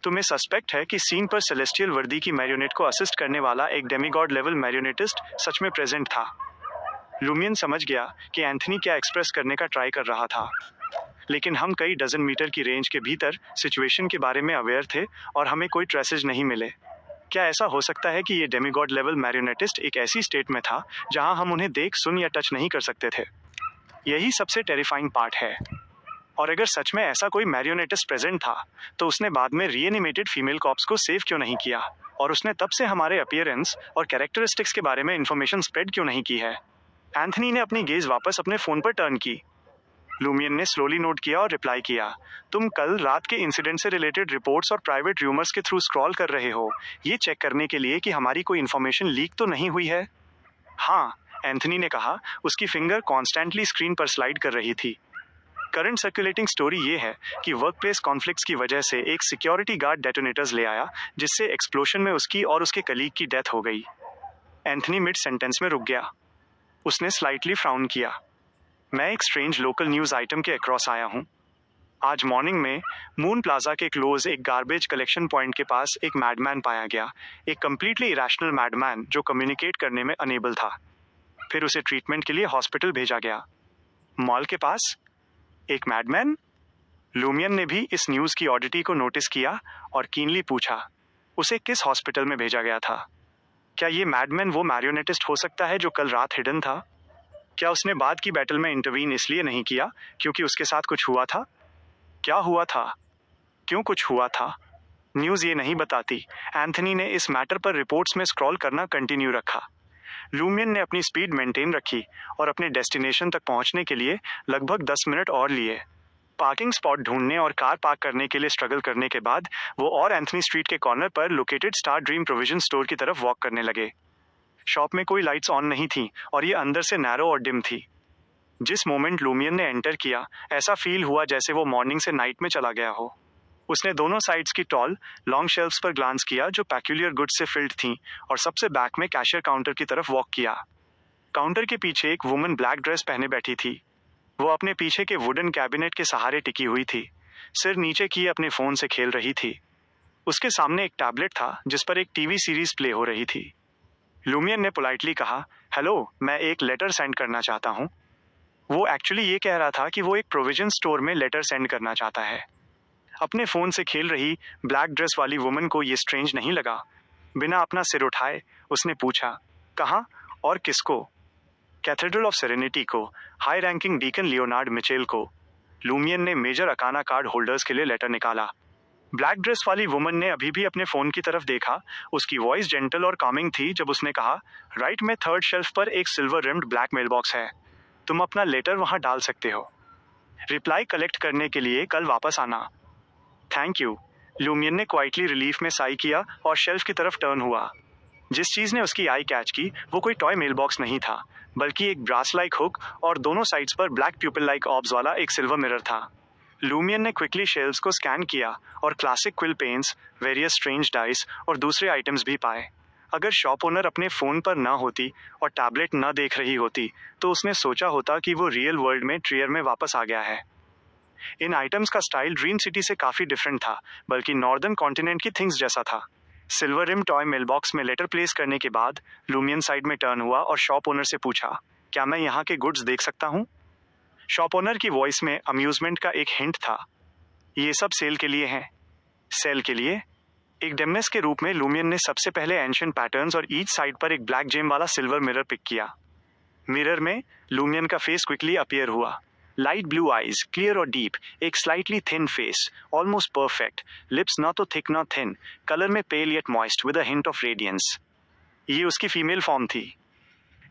तुम्हें सस्पेक्ट है कि सीन पर सेलेस्टियल वर्दी की मैरियोनेट को असिस्ट करने वाला एक डेमीगॉड लेवल मैरियोनेटिस्ट सच में प्रेजेंट था। लूमियन समझ गया कि एंथनी क्या एक्सप्रेस करने का ट्राई कर रहा था, लेकिन हम कई डजन मीटर की रेंज के भीतर सिचुएशन के बारे में अवेयर थे और हमें कोई ट्रेसेज नहीं मिले। क्या ऐसा हो सकता है कि ये डेमीगॉड लेवल मैरियोनेटिस्ट एक ऐसी स्टेट में था जहां हम उन्हें देख, सुन या टच नहीं कर सकते थे? यही सबसे टेरिफाइंग पार्ट है। और अगर सच में ऐसा कोई मैरियोनेटिस्ट प्रेजेंट था, तो उसने बाद में रीएनिमेटेड फीमेल कॉप्स को सेव क्यों नहीं किया, और उसने तब से हमारे अपीयरेंस और कैरेक्टरिस्टिक्स के बारे में इंफॉर्मेशन स्प्रेड क्यों नहीं की है? एंथनी ने अपनी गेज वापस अपने फोन पर टर्न की। लूमियन ने स्लोली नोट किया और रिप्लाई किया, तुम कल रात के इंसिडेंट से रिलेटेड रिपोर्ट्स और प्राइवेट र्यूमर्स के थ्रू स्क्रॉल कर रहे हो, ये चेक करने के लिए कि हमारी कोई इन्फॉर्मेशन लीक तो नहीं हुई है? हाँ, एंथनी ने कहा, उसकी फिंगर कॉन्स्टेंटली स्क्रीन पर स्लाइड कर रही थी। करंट सर्कुलेटिंग स्टोरी ये है कि वर्कप्लेस कॉन्फ्लिक्ट्स की वजह से एक सिक्योरिटी गार्ड डेटोनेटर्स ले आया, जिससे एक्सप्लोजन में उसकी और उसके कलीग की डेथ हो गई। एंथनी मिड सेंटेंस में रुक गया। उसने स्लाइटली फ्राउन किया। मैं एक स्ट्रेंज लोकल न्यूज़ आइटम के अक्रॉस आया हूँ। आज मॉर्निंग में मून प्लाजा के क्लोज एक गार्बेज कलेक्शन पॉइंट के पास एक मैडमैन पाया गया, एक कंप्लीटली इरेशनल मैडमैन जो कम्युनिकेट करने में अनेबल था। फिर उसे ट्रीटमेंट के लिए हॉस्पिटल भेजा गया। मॉल के पास एक मैडमैन? लूमियन ने भी इस न्यूज की ऑडिटी को नोटिस किया और कीनली पूछा, उसे किस हॉस्पिटल में भेजा गया था? क्या ये मैडमैन वो मैरियोनेटिस्ट हो सकता है जो कल रात हिडन था? क्या उसने बाद की बैटल में इंटरवीन इसलिए नहीं किया क्योंकि उसके साथ कुछ हुआ था? क्या हुआ था? क्यों कुछ हुआ था? न्यूज ये नहीं बताती। एंथनी ने इस मैटर पर रिपोर्ट्स में स्क्रॉल करना कंटिन्यू रखा। लूमियन ने अपनी स्पीड मेंटेन रखी और अपने डेस्टिनेशन तक पहुंचने के लिए लगभग 10 मिनट और लिए। पार्किंग स्पॉट ढूंढने और कार पार्क करने के लिए स्ट्रगल करने के बाद वो और एंथनी स्ट्रीट के कॉर्नर पर located star dream provision store की तरफ वॉक करने लगे। शॉप में कोई लाइट्स ऑन नहीं थी और ये अंदर से नैरो और डिम थी। जिस मोमेंट लूमियन ने एंटर किया, ऐसा फील हुआ जैसे वो मॉर्निंग से नाइट में चला गया हो। उसने दोनों साइड्स की टॉल लॉन्ग शेल्फ्स पर ग्लांस किया जो पैक्यूलियर गुड्स से फिल्ड थीं और सबसे बैक में कैशियर काउंटर की तरफ वॉक किया। काउंटर के पीछे एक वुमन ब्लैक ड्रेस पहने बैठी थी। वो अपने पीछे के वुडन कैबिनेट के सहारे टिकी हुई थी, सिर नीचे किए अपने फोन से खेल रही थी। उसके सामने एक टैबलेट था जिस पर एक टीवी सीरीज प्ले हो रही थी। लूमियन ने पोलाइटली कहा, हेलो, मैं एक लेटर सेंड करना चाहता हूँ। वो एक्चुअली ये कह रहा था कि वो एक प्रोविजन स्टोर में लेटर सेंड करना चाहता है। अपने फोन से खेल रही ब्लैक ड्रेस वाली वुमन को ये स्ट्रेंज नहीं लगा। बिना अपना सिर उठाए उसने पूछा, कहाँ और किसको? कैथेड्रल ऑफ सेरेनिटी को, high ranking deacon Leonard Mitchell को। लूमियन ने मेजर अकाना कार्ड होल्डर्स के लिए लेटर निकाला। ब्लैक ड्रेस वाली वुमन ने अभी भी अपने फोन की तरफ देखा। उसकी वॉइस जेंटल और कामिंग थी जब उसने कहा, राइट में थर्ड शेल्फ पर एक silver rimmed black mail box है, तुम अपना लेटर वहां डाल सकते हो। रिप्लाई कलेक्ट करने के लिए कल वापस आना। Thank you. लूमियन ने क्वाइटली रिलीफ में साई किया और शेल्फ की तरफ टर्न हुआ। जिस चीज ने उसकी आई कैच की वो कोई टॉय मेल बॉक्स नहीं था, बल्कि एक ब्रास लाइक हुक और दोनों साइड्स पर ब्लैक प्यूपिल लाइक ऑब्स वाला एक सिल्वर मिरर था। लूमियन ने क्विकली शेल्फ्स को स्कैन किया और classic quill pens, various strange dice और दूसरे आइटम्स भी पाए। अगर शॉप ओनर अपने फोन पर न होती और टैबलेट न देख रही होती तो उसने सोचा होता कि वो रियल वर्ल्ड में ट्रियर में वापस आ गया है। इन आइटम्स का स्टाइल ड्रीम सिटी से काफी डिफरेंट था, बल्कि नॉर्दर्न कॉन्टिनेंट की थिंग्स जैसा था। Silver rim toy mail box में लेटर प्लेस करने के बाद लूमियन साइड में टर्न हुआ और शॉप ओनर से पूछा, क्या मैं यहाँ के गुड्स देख सकता हूँ? शॉप ओनर की वॉइस में अम्यूजमेंट का एक हिंट था। ये सब सेल के लिए हैं। सेल के लिए? एक डेमनेस के रूप में लूमियन ने सबसे पहले एंशिएंट पैटर्न्स और ईच साइड पर एक ब्लैक जेम वाला सिल्वर मिरर पिक किया। मिरर में लूमियन का फेस क्विकली अपीयर हुआ। लाइट ब्लू आईज, क्लियर और डीप, एक slightly thin face, almost perfect, lips ना तो थिक ना थिन, कलर में pale yet moist with a hint of radiance. ये उसकी फीमेल फॉर्म थी।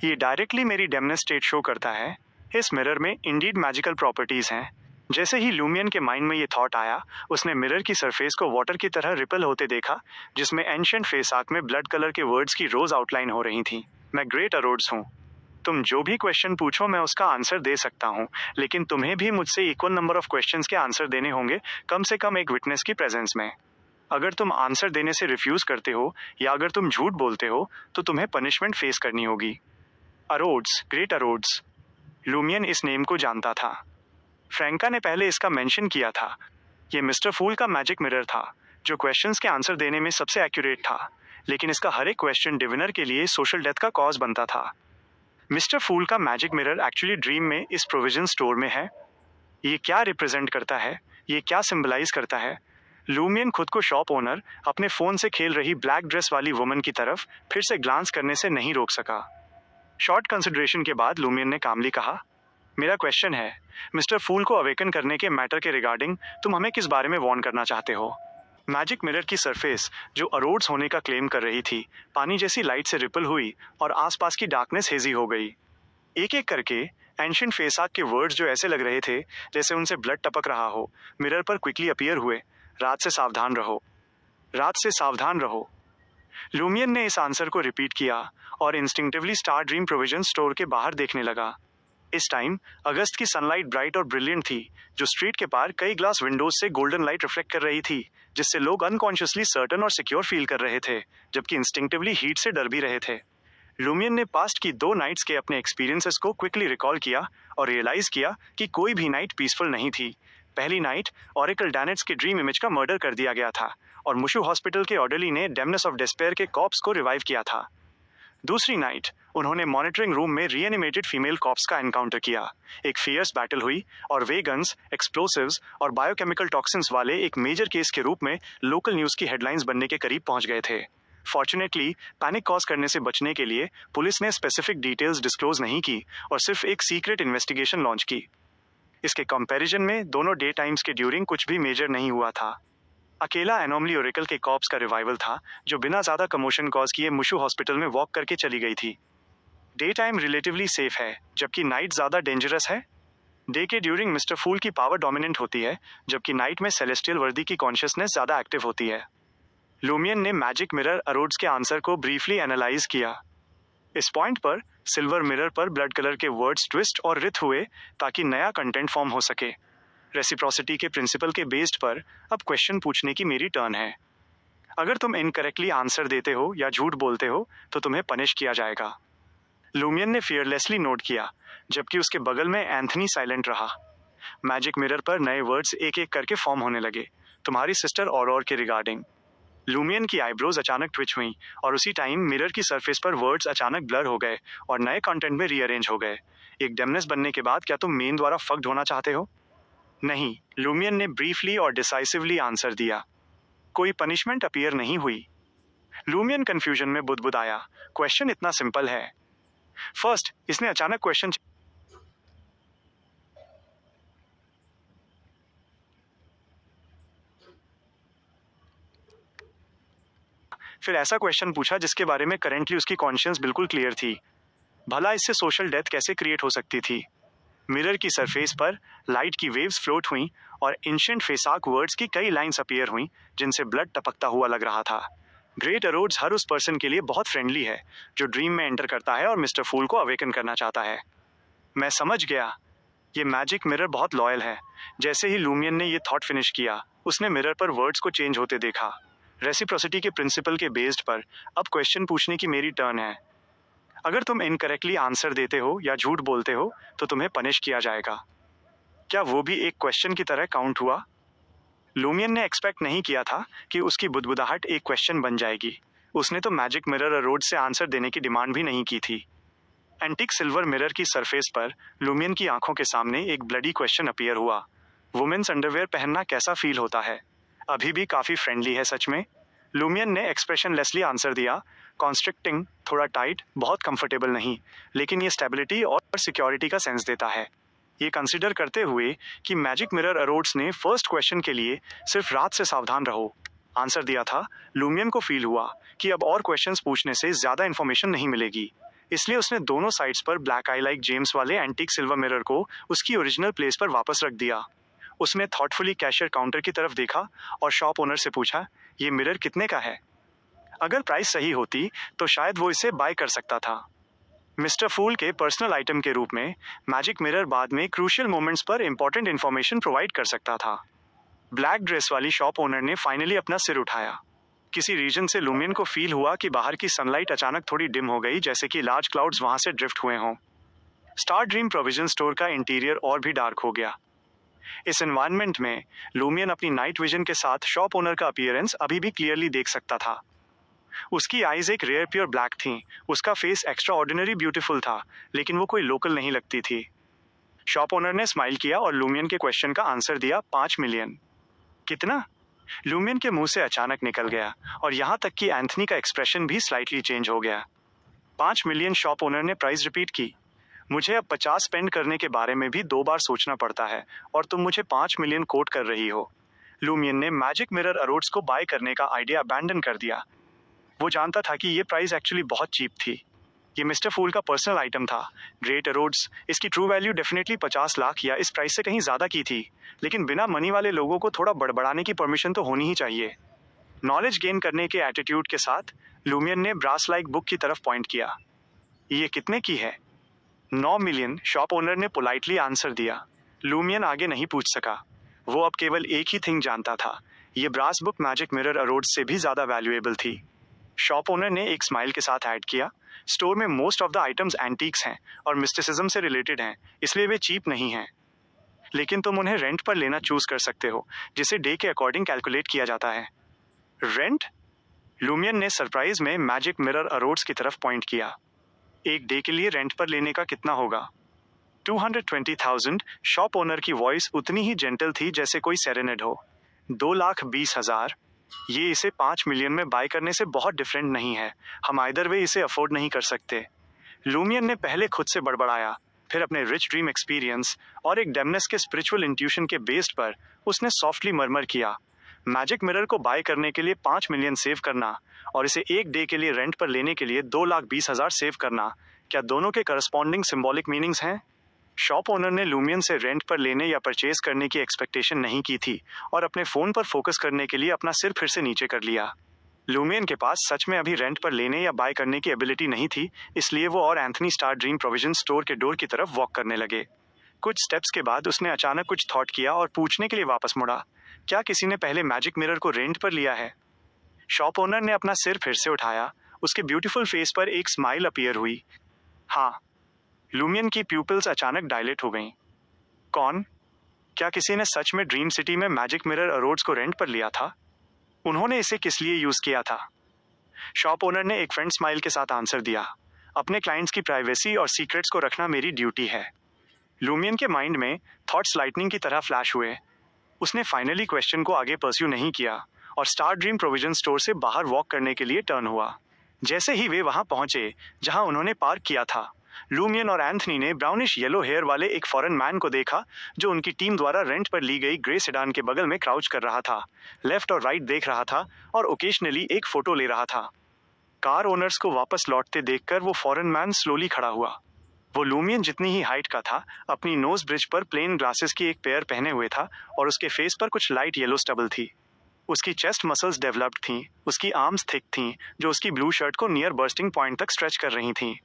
ये डायरेक्टली मेरी डेमनेस स्टेट शो करता है। इस मिरर में इंडीड मैजिकल प्रॉपर्टीज हैं। जैसे ही लूमियन के माइंड में ये थॉट आया, उसने मिरर की सरफेस को वाटर की तरह रिपल होते देखा, जिसमें एंशिएंट फेस आर्क में ब्लड कलर के वर्ड्स की रोज आउटलाइन हो रही थी। मैं ग्रेट अरोड्स हूँ। तुम जो भी क्वेश्चन पूछो मैं उसका आंसर दे सकता हूँ, लेकिन तुम्हें भी मुझसे इक्वल नंबर ऑफ क्वेश्चंस के आंसर देने होंगे, कम से कम एक विटनेस की प्रेजेंस में। अगर तुम आंसर देने से रिफ्यूज करते हो या अगर तुम झूठ बोलते हो तो तुम्हें पनिशमेंट फेस करनी होगी। अरोड्स, ग्रेट अरोड्स। लूमियन इस नेम को जानता था। फ्रैंका ने पहले इसका मेंशन किया था। ये मिस्टर फूल का मैजिक मिरर था जो क्वेश्चंस के आंसर देने में सबसे एक्यूरेट था, लेकिन इसका हर एक क्वेश्चन डिविनर के लिए सोशल डेथ का कॉज बनता था। मिस्टर फूल का मैजिक मिरर एक्चुअली ड्रीम में इस प्रोविजन स्टोर में है। ये क्या रिप्रेजेंट करता है? ये क्या सिंबलाइज करता है? लूमियन खुद को शॉप ओनर अपने फोन से खेल रही ब्लैक ड्रेस वाली वुमन की तरफ फिर से ग्लांस करने से नहीं रोक सका। शॉर्ट कंसिडरेशन के बाद लूमियन ने कामली कहा, मेरा क्वेश्चन है, मिस्टर फूल को अवेकन करने के मैटर के रिगार्डिंग तुम हमें किस बारे में वार्न करना चाहते हो? मैजिक मिरर की सरफेस जो अरोड्स होने का क्लेम कर रही थी, पानी जैसी लाइट से रिपल हुई और आसपास की डार्कनेस हेजी हो गई। एक एक करके एंशिएंट फेस आर्क के वर्ड्स जो ऐसे लग रहे थे जैसे उनसे ब्लड टपक रहा हो, मिरर पर क्विकली अपीयर हुए। रात से सावधान रहो, रात से सावधान रहो। लूमियन ने इस आंसर को रिपीट किया और instinctively star dream provision store के बाहर देखने लगा। इस टाइम अगस्त की सनलाइट ब्राइट और ब्रिलियंट थी, जो स्ट्रीट के पार कई ग्लास विंडोज से गोल्डन लाइट रिफ्लेक्ट कर रही थी, जिससे लोग अनकॉन्शियसली सर्टन और सिक्योर फील कर रहे थे, जबकि इंस्टिंक्टिवली हीट से डर भी रहे थे। लूमियन ने पास्ट की 2 नाइट्स के अपने एक्सपीरियंसेस को क्विकली रिकॉल किया और रियलाइज किया कि कोई भी नाइट पीसफुल नहीं थी। पहली नाइट ऑरेकल डैनेट्स के ड्रीम इमेज का मर्डर कर दिया गया था और मुशु हॉस्पिटल के ऑर्डरली ने डेमनेस ऑफ डिस्पेयर के कॉप्स को रिवाइव किया था। दूसरी नाइट उन्होंने मॉनिटरिंग रूम में रीएनिमेटेड फीमेल कॉप्स का एनकाउंटर किया। एक फियर्स बैटल हुई और वे गन्स, एक्सप्लोसिव्स और बायोकेमिकल टॉक्सिन्स वाले एक मेजर केस के रूप में लोकल न्यूज की हेडलाइंस बनने के करीब पहुंच गए थे। फॉर्चुनेटली पैनिक कॉज करने से बचने के लिए पुलिस ने स्पेसिफिक डिटेल्स डिस्क्लोज नहीं की और सिर्फ एक सीक्रेट इन्वेस्टिगेशन लॉन्च की। इसके कंपैरिजन में दोनों डे टाइम्स के ड्यूरिंग कुछ भी मेजर नहीं हुआ था। अकेला एनोमली ओरेकल के कॉप्स का रिवाइवल था जो बिना ज्यादा कमोशन कॉज किए मुशु हॉस्पिटल में वॉक करके चली गई थी। डे टाइम रिलेटिवली सेफ है जबकि नाइट ज्यादा डेंजरस है। डे के ड्यूरिंग मिस्टर फूल की पावर डोमिनेंट होती है जबकि नाइट में सेलेस्टियल वर्दी की कॉन्शियसनेस ज्यादा एक्टिव होती है। लूमियन ने मैजिक मिरर अरोड्स के आंसर को ब्रीफली एनालाइज किया। इस पॉइंट पर सिल्वर मिरर पर ब्लड कलर के वर्ड्स ट्विस्ट और रिथ हुए ताकि नया कंटेंट फॉर्म हो सके। रेसिप्रोसिटी के प्रिंसिपल के बेस्ड पर अब क्वेश्चन पूछने की मेरी टर्न है। अगर तुम इनकरेक्टली आंसर देते हो या झूठ बोलते हो तो तुम्हें पनिश किया जाएगा। लूमियन ने फियरलेसली नोट किया जबकि उसके बगल में एंथनी साइलेंट रहा। मैजिक मिरर पर नए वर्ड्स एक एक करके फॉर्म होने लगे, तुम्हारी सिस्टर और के रिगार्डिंग। लूमियन की आईब्रोज अचानक ट्विच हुई और उसी टाइम मिरर की सरफेस पर वर्ड्स अचानक ब्लर हो गए और नए कंटेंट में रीअरेंज हो गए। एक डेमनेस बनने के बाद क्या तुम मेन द्वारा फक्ड होना चाहते हो? नहीं, लूमियन ने ब्रीफली और डिसाइसिवली आंसर दिया। कोई पनिशमेंट अपीयर नहीं हुई। लूमियन कंफ्यूजन में बुदबुदाया, क्वेश्चन इतना सिंपल है। फर्स्ट, इसने अचानक क्वेश्चन फिर ऐसा क्वेश्चन पूछा जिसके बारे में करेंटली उसकी कॉन्शियस बिल्कुल क्लियर थी। भला इससे सोशल डेथ कैसे क्रिएट हो सकती थी? मिरर की सरफेस पर लाइट की वेव्स फ्लोट हुई और एंशिएंट फेसाक वर्ड्स की कई लाइंस अपीयर हुई जिनसे ब्लड टपकता हुआ लग रहा था। ग्रेट अरोड्स हर उस पर्सन के लिए बहुत फ्रेंडली है जो ड्रीम में एंटर करता है और मिस्टर फूल को अवेकन करना चाहता है। मैं समझ गया, ये मैजिक मिरर बहुत लॉयल है। जैसे ही लूमियन ने ये थॉट फिनिश किया उसने मिरर पर वर्ड्स को चेंज होते देखा। रेसिप्रोसिटी के प्रिंसिपल के बेस्ड पर अब क्वेश्चन पूछने की मेरी टर्न है। अगर तुम इनकरेक्टली आंसर देते हो या झूठ बोलते हो तो तुम्हें पनिश किया जाएगा। क्या वो भी एक क्वेश्चन की तरह काउंट हुआ? लूमियन ने एक्सपेक्ट नहीं किया था कि उसकी बुदबुदाहट एक क्वेश्चन बन जाएगी। उसने तो मैजिक मिरर अरोड से आंसर देने की डिमांड भी नहीं की थी। एंटीक सिल्वर मिरर की सरफेस पर लूमियन की आंखों के सामने एक ब्लडी क्वेश्चन अपीयर हुआ। वुमेन्स अंडरवेयर पहनना कैसा फील होता है? अभी भी काफी फ्रेंडली है सच में। लूमियन ने एक्सप्रेशनलेसली आंसर दिया, कॉन्स्ट्रिक्टिंग, थोड़ा टाइट, बहुत कंफर्टेबल नहीं, लेकिन ये स्टेबिलिटी और सिक्योरिटी का सेंस देता है। ये कंसिडर करते हुए कि मैजिक मिरर अरोड्स ने फर्स्ट क्वेश्चन के लिए सिर्फ रात से सावधान रहो आंसर दिया था, लूमियन को फील हुआ कि अब और क्वेश्चंस पूछने से ज्यादा इंफॉर्मेशन नहीं मिलेगी। इसलिए उसने दोनों साइड्स पर ब्लैक आई लाइक जेम्स वाले एंटीक सिल्वर मिरर को उसकी ओरिजिनल प्लेस पर वापस रख दिया। उसने थॉटफुली कैशियर काउंटर की तरफ देखा और शॉप ओनर से पूछा, ये मिरर कितने का है? अगर प्राइस सही होती तो शायद वो इसे बाय कर सकता था। मिस्टर फूल के पर्सनल आइटम के रूप में मैजिक मिरर बाद में क्रूशियल मोमेंट्स पर इंपॉर्टेंट इंफॉर्मेशन प्रोवाइड कर सकता था। ब्लैक ड्रेस वाली शॉप ओनर ने फाइनली अपना सिर उठाया। किसी रीजन से लूमियन को फील हुआ कि बाहर की सनलाइट अचानक थोड़ी डिम हो गई, जैसे कि लार्ज क्लाउड्स वहां से ड्रिफ्ट हुए हों। स्टार ड्रीम प्रोविजन स्टोर का इंटीरियर और भी डार्क हो गया। इस एनवायरनमेंट में लूमियन अपनी नाइट विजन के साथ शॉप ओनर का अपीयरेंस अभी भी क्लियरली देख सकता था। उसकी आईज एक रेयर प्योर ब्लैक थी, उसका फेस एक्स्ट्रा ऑर्डिनरी ब्यूटीफुल था, लेकिन वो कोई लोकल नहीं लगती थी। शॉप ओनर ने स्माइल किया और लूमियन के क्वेश्चन का आंसर दिया, 5 मिलियन। कितना? लूमियन के मुंह से अचानक निकल गया और यहाँ तक कि एंथनी का एक्सप्रेशन भी स्लाइटली चेंज हो गया। 5 मिलियन। शॉप ओनर ने प्राइस रिपीट की। मुझे अब 50 स्पेंड करने के बारे में भी 2 बार सोचना पड़ता है और तुम मुझे 5 मिलियन कोट कर रही हो। लूमियन ने मैजिक मिरर अरोड्स को बाय करने का आइडिया अबैंडन कर दिया। वो जानता था कि ये प्राइस एक्चुअली बहुत चीप थी। ये मिस्टर फूल का पर्सनल आइटम था। ग्रेट अरोड्स, इसकी ट्रू वैल्यू डेफिनेटली 50 लाख या इस प्राइस से कहीं ज्यादा की थी, लेकिन बिना मनी वाले लोगों को थोड़ा बड़बड़ाने की परमिशन तो होनी ही चाहिए। नॉलेज गेन करने के एटीट्यूड के साथ लूमियन ने ब्रास लाइक बुक की तरफ पॉइंट किया। ये कितने की है? 9 मिलियन। शॉप ओनर ने पोलाइटली आंसर दिया। लूमियन आगे नहीं पूछ सका। वो अब केवल एक ही थिंग जानता था, ये ब्रास बुक मैजिक मिरर अरोड्स से भी ज्यादा वैल्यूएबल थी। शॉप ओनर ने एक स्माइल के साथ ऐड किया, स्टोर में most of the items antiques हैं और मिस्टिसिज्म से रिलेटेड हैं, इसलिए वे चीप नहीं हैं। लेकिन तुम उन्हें रेंट पर लेना चूज कर सकते हो, जिसे डे के अकॉर्डिंग कैलकुलेट किया जाता है। रेंट? लूमियन ने सरप्राइज में मैजिक मिरर अरोड्स की तरफ पॉइंट किया। एक डे के लिए रेंट पर लेने का कितना होगा? 220,000। शॉप ओनर की वॉइस उतनी ही जेंटल थी जैसे कोई सेरेनेड हो। 2,20,000? ये इसे 5 मिलियन में बाय करने से बहुत डिफरेंट नहीं है। हम आइदर वे इसे अफोर्ड नहीं कर सकते। लूमियन ने पहले खुद से बड़बड़ाया, फिर अपने रिच ड्रीम एक्सपीरियंस और एक डेमनेस के स्पिरिचुअल इंट्यूशन के बेस्ड पर उसने सॉफ्टली मरमर किया, मैजिक मिरर को बाय करने के लिए 5 मिलियन सेव करना और इसे एक डे के लिए रेंट पर लेने के लिए 2,20,000 सेव करना, क्या दोनों के करस्पॉन्डिंग सिंबॉलिक मीनिंग्स हैं? शॉप ओनर ने लूमियन से रेंट पर लेने या परचेज करने की एक्सपेक्टेशन नहीं की थी और अपने फोन पर फोकस करने के लिए अपना सिर फिर से नीचे कर लिया। लूमियन के पास सच में अभी रेंट पर लेने या बाय करने की एबिलिटी नहीं थी, इसलिए वो और Anthony star dream provision store के डोर की तरफ वॉक करने लगे। कुछ स्टेप्स के बाद उसने अचानक कुछ थॉट किया और पूछने के लिए वापस मुड़ा, क्या किसी ने पहले मैजिक मिरर को रेंट पर लिया है? शॉप ओनर ने अपना सिर फिर से उठाया, उसके ब्यूटीफुल फेस पर एक स्माइल अपीयर हुई। हाँ। लूमियन की प्यूपिल्स अचानक डायलेट हो गईं। कौन? क्या किसी ने सच में ड्रीम सिटी में मैजिक मिरर अरोड्स को रेंट पर लिया था? उन्होंने इसे किस लिए यूज किया था? शॉप ओनर ने एक फ्रेंड स्माइल के साथ आंसर दिया, अपने क्लाइंट्स की प्राइवेसी और सीक्रेट्स को रखना मेरी ड्यूटी है। लूमियन के माइंड में थॉट्स लाइटनिंग की तरह फ्लैश हुए। उसने फाइनली क्वेश्चन को आगे परस्यू नहीं किया और स्टार ड्रीम प्रोविजन स्टोर से बाहर वॉक करने के लिए टर्न हुआ। जैसे ही वे वहां पहुंचे जहां उन्होंने पार्क किया था, लूमियन और एंथनी ने ब्राउनिश येलो हेयर वाले एक फॉरेन मैन को देखा जो उनकी टीम द्वारा रेंट पर ली गई ग्रे सेडान के बगल में क्राउच कर रहा था, लेफ्ट और राइट देख रहा था और ओकेजनली एक फोटो ले रहा था। कार ओनर्स को वापस लौटते देखकर वो फॉरेन मैन स्लोली खड़ा हुआ। वो लूमियन जितनी ही हाइट का था, अपनी नोज ब्रिज पर प्लेन ग्लासेस की एक पेयर पहने हुए था और उसके फेस पर कुछ लाइट येलो स्टबल थी। उसकी चेस्ट मसल्स डेवलप्ड थीं, उसकी आर्म्स थिक थीं जो उसकी ब्लू शर्ट को नियर बर्स्टिंग पॉइंट तक स्ट्रेच कर रही थीं।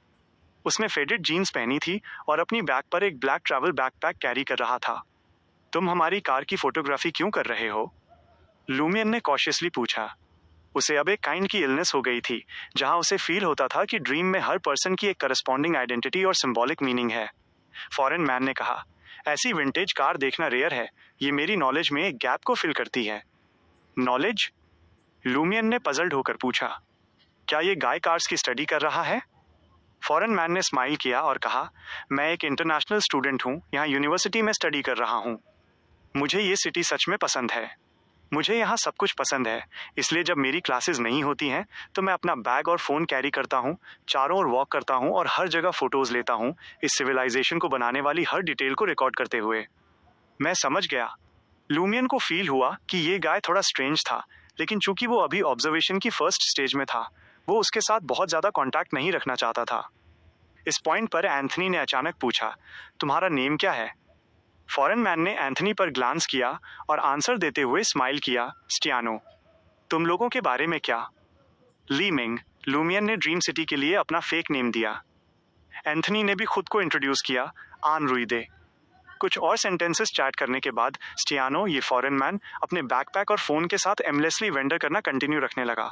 उसने फेडेड जीन्स पहनी थी और अपनी बैक पर एक ब्लैक ट्रैवल बैकपैक कैरी कर रहा था। तुम हमारी कार की फोटोग्राफी क्यों कर रहे हो? लूमियन ने कॉशियसली पूछा। उसे अब एक काइंड की इलनेस हो गई थी, जहां उसे फील होता था कि ड्रीम में हर पर्सन की एक करस्पॉन्डिंग आइडेंटिटी और सिंबॉलिक मीनिंग है। फॉरेन मैन ने कहा, ऐसी विंटेज कार देखना रेयर है, ये मेरी नॉलेज में एक गैप को फिल करती है। नॉलेज? लूमियन ने पजल्ड होकर पूछा, क्या ये गाय कार्स की स्टडी कर रहा है? फॉरेन मैन ने स्माइल किया और कहा, मैं एक इंटरनेशनल स्टूडेंट हूँ, यहाँ यूनिवर्सिटी में स्टडी कर रहा हूँ। मुझे ये सिटी सच में पसंद है। मुझे यहाँ सब कुछ पसंद है, इसलिए जब मेरी क्लासेस नहीं होती हैं तो मैं अपना बैग और फ़ोन कैरी करता हूँ, चारों ओर वॉक करता हूँ और हर जगह फ़ोटोज़ लेता हूँ, इस सिविलाइजेशन को बनाने वाली हर डिटेल को रिकॉर्ड करते हुए। मैं समझ गया। लूमियन को फील हुआ कि ये गाय थोड़ा स्ट्रेंज था, लेकिन चूंकि वो अभी ऑब्जर्वेशन की फर्स्ट स्टेज में था, वो उसके साथ बहुत ज़्यादा कॉन्टैक्ट नहीं रखना चाहता था। इस पॉइंट पर एंथनी ने अचानक पूछा, तुम्हारा नेम क्या है? फॉरेन मैन ने एंथनी पर ग्लांस किया और आंसर देते हुए स्माइल किया, स्टियानो। तुम लोगों के बारे में क्या? लीमिंग। लूमियन ने ड्रीम सिटी के लिए अपना फेक नेम दिया। एंथनी ने भी खुद को इंट्रोड्यूस किया, आन रुइदे। कुछ और सेंटेंसेस चैट करने के बाद स्टियानो, ये फॉरेन मैन, अपने बैकपैक और फोन के साथ एमलेसली वेंडर करना कंटिन्यू रखने लगा।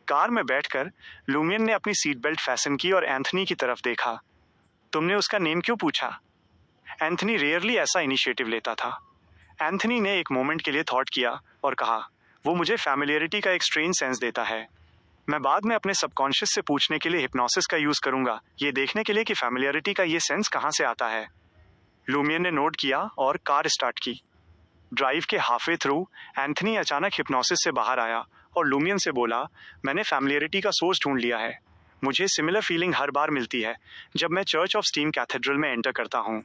कार में बैठकर लूमियन ने अपनी सीट बेल्ट फैसन की और एंथनी की तरफ देखा। तुमने उसका नेम क्यों पूछा? एंथनी रेयरली ऐसा इनिशिएटिव लेता था। एंथनी ने एक मोमेंट के लिए थॉट किया और कहा, वो मुझे फैमिलियरिटी का एक स्ट्रेंज सेंस देता है। मैं बाद में अपने सबकॉन्शियस से पूछने के लिए हिप्नोसिस का यूज करूंगा, ये देखने के लिए कि फैमिलियरिटी का ये सेंस कहाँ से आता है। लूमियन ने नोट किया और कार स्टार्ट की। ड्राइव के हाफवे थ्रू एंथनी अचानक हिप्नोसिस से बाहर आया और लूमियन से बोला, मैंने फैमिलियरिटी का सोर्स ढूंढ लिया है। मुझे सिमिलर फीलिंग हर बार मिलती है जब मैं चर्च ऑफ स्टीम कैथेड्रल में एंटर करता हूँ।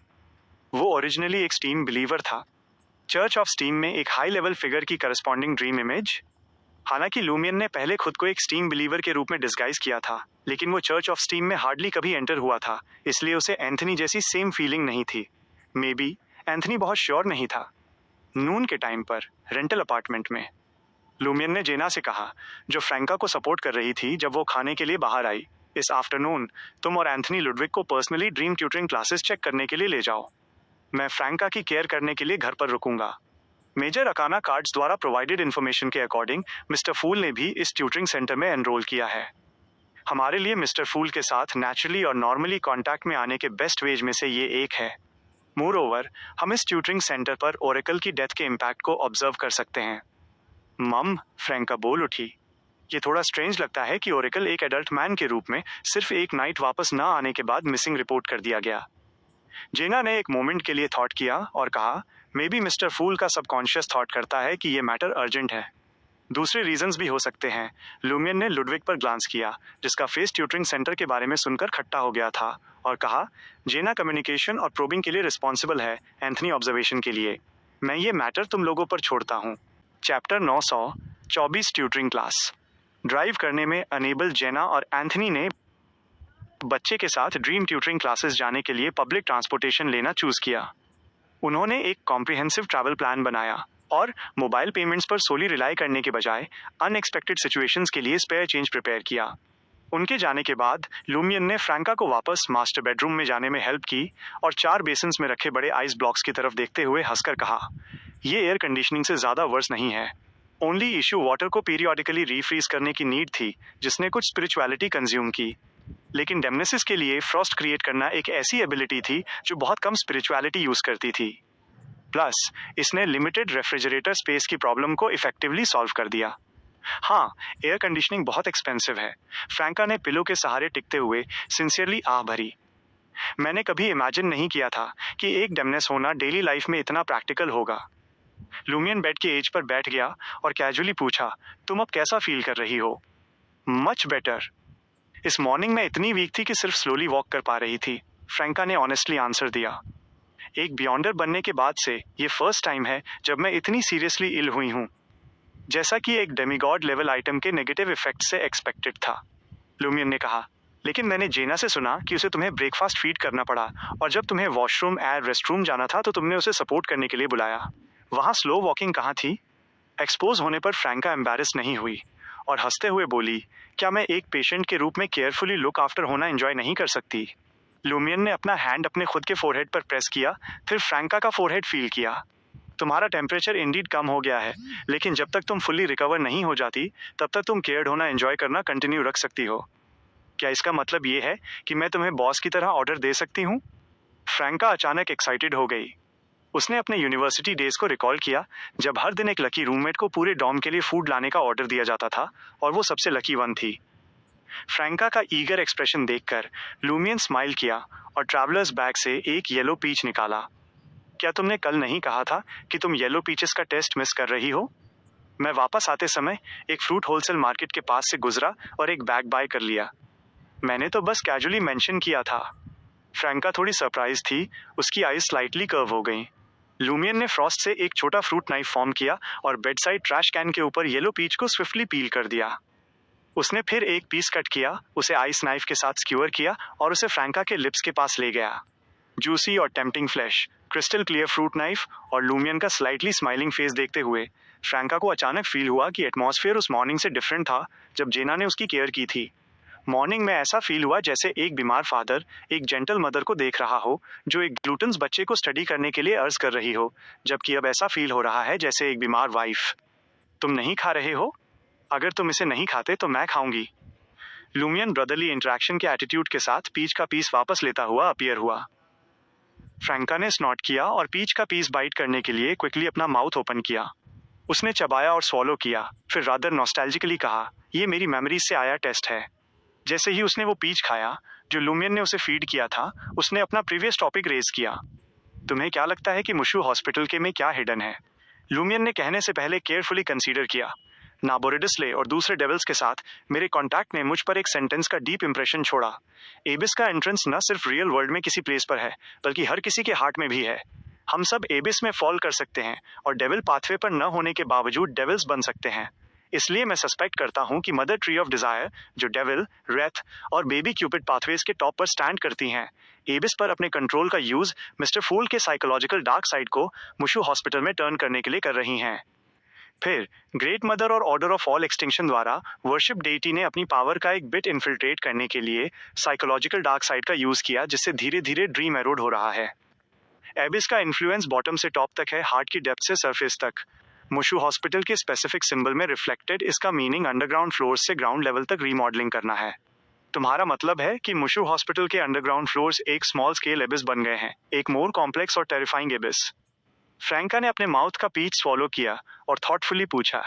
वो ओरिजिनली एक स्टीम बिलीवर था। चर्च ऑफ स्टीम में एक हाई लेवल फिगर की करस्पॉन्डिंग ड्रीम इमेज। हालांकि लूमियन ने पहले खुद को एक स्टीम बिलीवर के रूप में डिस्गाइज किया था, लेकिन वो चर्च ऑफ स्टीम में हार्डली कभी एंटर हुआ था, इसलिए उसे एंथनी जैसी सेम फीलिंग नहीं थी। मे बी एंथनी बहुत श्योर नहीं था। नून के टाइम पर रेंटल अपार्टमेंट में लूमियन ने जेना से कहा, जो फ्रैंका को सपोर्ट कर रही थी जब वो खाने के लिए बाहर आई, इस आफ्टरनून तुम और एंथनी लुडविक को personally dream tutoring classes check करने के लिए ले जाओ। मैं फ्रैंका की केयर करने के लिए घर पर रुकूंगा। मेजर अकाना कार्ड्स द्वारा प्रोवाइडेड इन्फॉर्मेशन के अकॉर्डिंग मिस्टर फूल ने भी इस ट्यूटरिंग सेंटर में एनरोल किया है। हमारे लिए मिस्टर फूल के साथ नेचुरली और नॉर्मली कांटेक्ट में आने के बेस्ट वेज में से ये एक है। मोर ओवर, हम इस ट्यूटरिंग सेंटर पर ओरेकल की डेथ के इम्पैक्ट को ऑब्जर्व कर सकते हैं। मम, फ्रैंका बोल उठी, ये थोड़ा स्ट्रेंज लगता है कि ओरेकल एक एडल्ट मैन के रूप में सिर्फ एक नाइट वापस न आने के बाद मिसिंग रिपोर्ट कर दिया गया। जेना ने एक मोमेंट के लिए थॉट किया और कहा, मे बी मिस्टर फूल का सबकॉन्शियस थॉट करता है कि ये मैटर अर्जेंट है। दूसरे रीजंस भी हो सकते हैं। लूमियन ने लुडविग पर ग्लांस किया, जिसका फेस ट्यूटरिंग सेंटर के बारे में सुनकर खट्टा हो गया था, और कहा, जेना कम्युनिकेशन और प्रोबिंग के लिए रिस्पॉन्सिबल है, एंथनी ऑब्जर्वेशन के लिए। मैं ये मैटर तुम लोगों पर छोड़ता हूँ। Chapter 924 tutoring class. ड्राइव करने में अनेबल जेना और एंथनी ने बच्चे के साथ ड्रीम ट्यूटरिंग क्लासेस जाने के लिए पब्लिक ट्रांसपोर्टेशन लेना चूज किया। उन्होंने एक कॉम्प्रिहेंसिव ट्रैवल प्लान बनाया और मोबाइल पेमेंट्स पर सोली रिलाई करने के बजाय अनएक्सपेक्टेड सिचुएशंस के लिए स्पेयर चेंज प्रिपेयर किया। उनके जाने के बाद लूमियन ने फ्रैंका को वापस मास्टर बेडरूम में जाने में हेल्प की और 4 बेसिन्स में रखे बड़े आइस ब्लॉक्स की तरफ देखते हुए हंसकर कहा, ये एयर कंडीशनिंग से ज़्यादा वर्स नहीं है। ओनली इशू वाटर को पीरियोडिकली रीफ्रीज करने की नीड थी, जिसने कुछ स्पिरिचुअलिटी कंज्यूम की। लेकिन डेमनेसिस के लिए फ्रॉस्ट क्रिएट करना एक ऐसी एबिलिटी थी जो बहुत कम स्पिरिचुअलिटी यूज़ करती थी। प्लस इसने लिमिटेड रेफ्रिजरेटर स्पेस की प्रॉब्लम को इफेक्टिवली सॉल्व कर दिया। हाँ, एयर कंडीशनिंग बहुत एक्सपेंसिव है। फ्रैंका ने पिलो के सहारे टिकते हुए सिंसियरली आह भरी। मैंने कभी इमेजिन नहीं किया था कि एक डेमनेस होना डेली लाइफ में इतना प्रैक्टिकल होगा। लूमियन बेड के एज पर बैठ गया और कैजुअली पूछा, तुम अब कैसा फील कर रही हो? Much better. इस मॉर्निंग में इतनी वीक थी कि सिर्फ स्लोली वॉक कर पा रही थी, फ्रैंका ने ऑनेस्टली आंसर दिया। एक बियॉन्डर बनने के बाद से ये फर्स्ट टाइम है जब मैं इतनी सीरियसली इल हुई हूँ, जैसा कि एक डेमीगॉड लेवल आइटम के नेगेटिव इफेक्ट से एक्सपेक्टेड था। लूमियन ने कहा, लेकिन मैंने जेना से सुना कि उसे तुम्हें ब्रेकफास्ट फीड करना पड़ा और जब तुम्हें वॉशरूम या रेस्टरूम जाना था तो तुमने उसे सपोर्ट करने के लिए बुलाया। वहाँ स्लो वॉकिंग कहाँ थी? एक्सपोज होने पर फ्रैंका एम्बैरेस नहीं हुई और हंसते हुए बोली, क्या मैं एक पेशेंट के रूप में केयरफुली लुक आफ्टर होना एंजॉय नहीं कर सकती? लूमियन ने अपना हैंड अपने खुद के फोरहेड पर प्रेस किया, फिर फ्रैंका का फोरहेड फील किया। तुम्हारा टेम्परेचर इंडीड कम हो गया है, लेकिन जब तक तुम फुल्ली रिकवर नहीं हो जाती तब तक तुम केयर्ड होना एंजॉय करना कंटिन्यू रख सकती हो। क्या इसका मतलब ये है कि मैं तुम्हें बॉस की तरह ऑर्डर दे सकती हूँ? फ्रैंका अचानक एक्साइटेड हो गई। उसने अपने यूनिवर्सिटी डेज को रिकॉल किया, जब हर दिन एक लकी रूममेट को पूरे डॉर्म के लिए फूड लाने का ऑर्डर दिया जाता था और वो सबसे लकी वन थी। फ्रैंका का ईगर एक्सप्रेशन देखकर लूमियन स्माइल किया और ट्रैवलर्स बैग से एक येलो पीच निकाला। क्या तुमने कल नहीं कहा था कि तुम येलो पीचेस का टेस्ट मिस कर रही हो? मैं वापस आते समय एक फ्रूट होलसेल मार्केट के पास से गुजरा और एक बैग बाय कर लिया। मैंने तो बस कैजुअली मेंशन किया था। फ्रैंका थोड़ी सरप्राइज थी, उसकी आईज स्लाइटली कर्व हो गई। लूमियन ने फ्रॉस्ट से एक छोटा फ्रूट नाइफ फॉर्म किया और बेडसाइड ट्रैश कैन के ऊपर येलो पीच को स्विफ्टली पील कर दिया। उसने फिर एक पीस कट किया, उसे आइस नाइफ के साथ स्क्यूअर किया और उसे फ्रैंका के लिप्स के पास ले गया। जूसी और tempting flash, crystal clear fruit knife और लूमियन का स्लाइटली स्माइलिंग फेस देखते हुए फ्रैंका को अचानक फील हुआ कि एटमॉस्फेयर उस मॉर्निंग से डिफरेंट था जब जेना ने उसकी केयर की थी। मॉर्निंग में ऐसा फील हुआ जैसे एक बीमार फादर एक जेंटल मदर को देख रहा हो जो एक ग्लूटेंस बच्चे को स्टडी करने के लिए अर्ज कर रही हो, जबकि अब ऐसा फील हो रहा है जैसे एक बीमार वाइफ। तुम नहीं खा रहे हो? अगर तुम इसे नहीं खाते तो मैं खाऊंगी। लूमियन ब्रदरली इंटरेक्शन के एटीट्यूड के साथ पीच का पीस वापस लेता हुआ अपीयर हुआ। फ्रैंका ने स्नॉट किया और पीच का पीस बाइट करने के लिए क्विकली अपना माउथ ओपन किया। उसने चबाया और स्वॉलो किया, फिर रादर नॉस्टैल्जिकली कहा, ये मेरी मेमोरीज से आया टेस्ट है। जैसे ही उसने वो पीच खाया जो लूमियन ने उसे फीड किया था, उसने अपना प्रीवियस टॉपिक रेज किया। तुम्हें क्या लगता है कि मुशु हॉस्पिटल के में क्या हिडन है? लूमियन ने कहने से पहले केयरफुली कंसीडर किया। नाबोरिडिसले और दूसरे डेविल्स के साथ मेरे कॉन्टैक्ट ने मुझ पर एक सेंटेंस का डीप इंप्रेशन छोड़ा। एबिस का एंट्रेंस न सिर्फ रियल वर्ल्ड में किसी प्लेस पर है, बल्कि हर किसी के हार्ट में भी है। हम सब एबिस में फॉल कर सकते हैं और डेविल पाथवे पर न होने के बावजूद डेविल्स बन सकते हैं। इसलिए मैं सस्पेक्ट करता हूँ कि मदर ट्री ऑफ डिजायर, जो डेविल, रेथ और बेबी क्यूपिड पाथवेज के टॉप पर स्टैंड करती हैं, एबिस पर अपने कंट्रोल का यूज मिस्टर फूल के साइकोलॉजिकल डार्क साइड को मुशु हॉस्पिटल में टर्न करने के लिए कर रही हैं। फिर ग्रेट मदर और ऑर्डर ऑफ ऑल एक्सटिंक्शन द्वारा वर्शिप डेटी ने अपनी पावर का एक बिट इन्फिल्ट्रेट करने के लिए साइकोलॉजिकल डार्क साइड का यूज किया, जिससे धीरे धीरे ड्रीम एरोड हो रहा है। एबिस का इन्फ्लुएंस बॉटम से टॉप तक है, हार्ट की डेप्थ से सरफेस तक। मुशु हॉस्पिटल के स्पेसिफिक सिंबल में रिफ्लेक्टेड इसका मीनिंग अंडरग्राउंड फ्लोर से ग्राउंड लेवल तक रीमॉडलिंग करना है। तुम्हारा मतलब है कि मुशु हॉस्पिटल के अंडरग्राउंड फ्लोर्स एक स्मॉल स्केल एबिस बन गए हैं, एक मोर कॉम्प्लेक्स और टेरिफाइंग एबिस। फ्रैंका ने अपने माउथ का पीच स्वॉलो किया और थॉटफुली पूछा।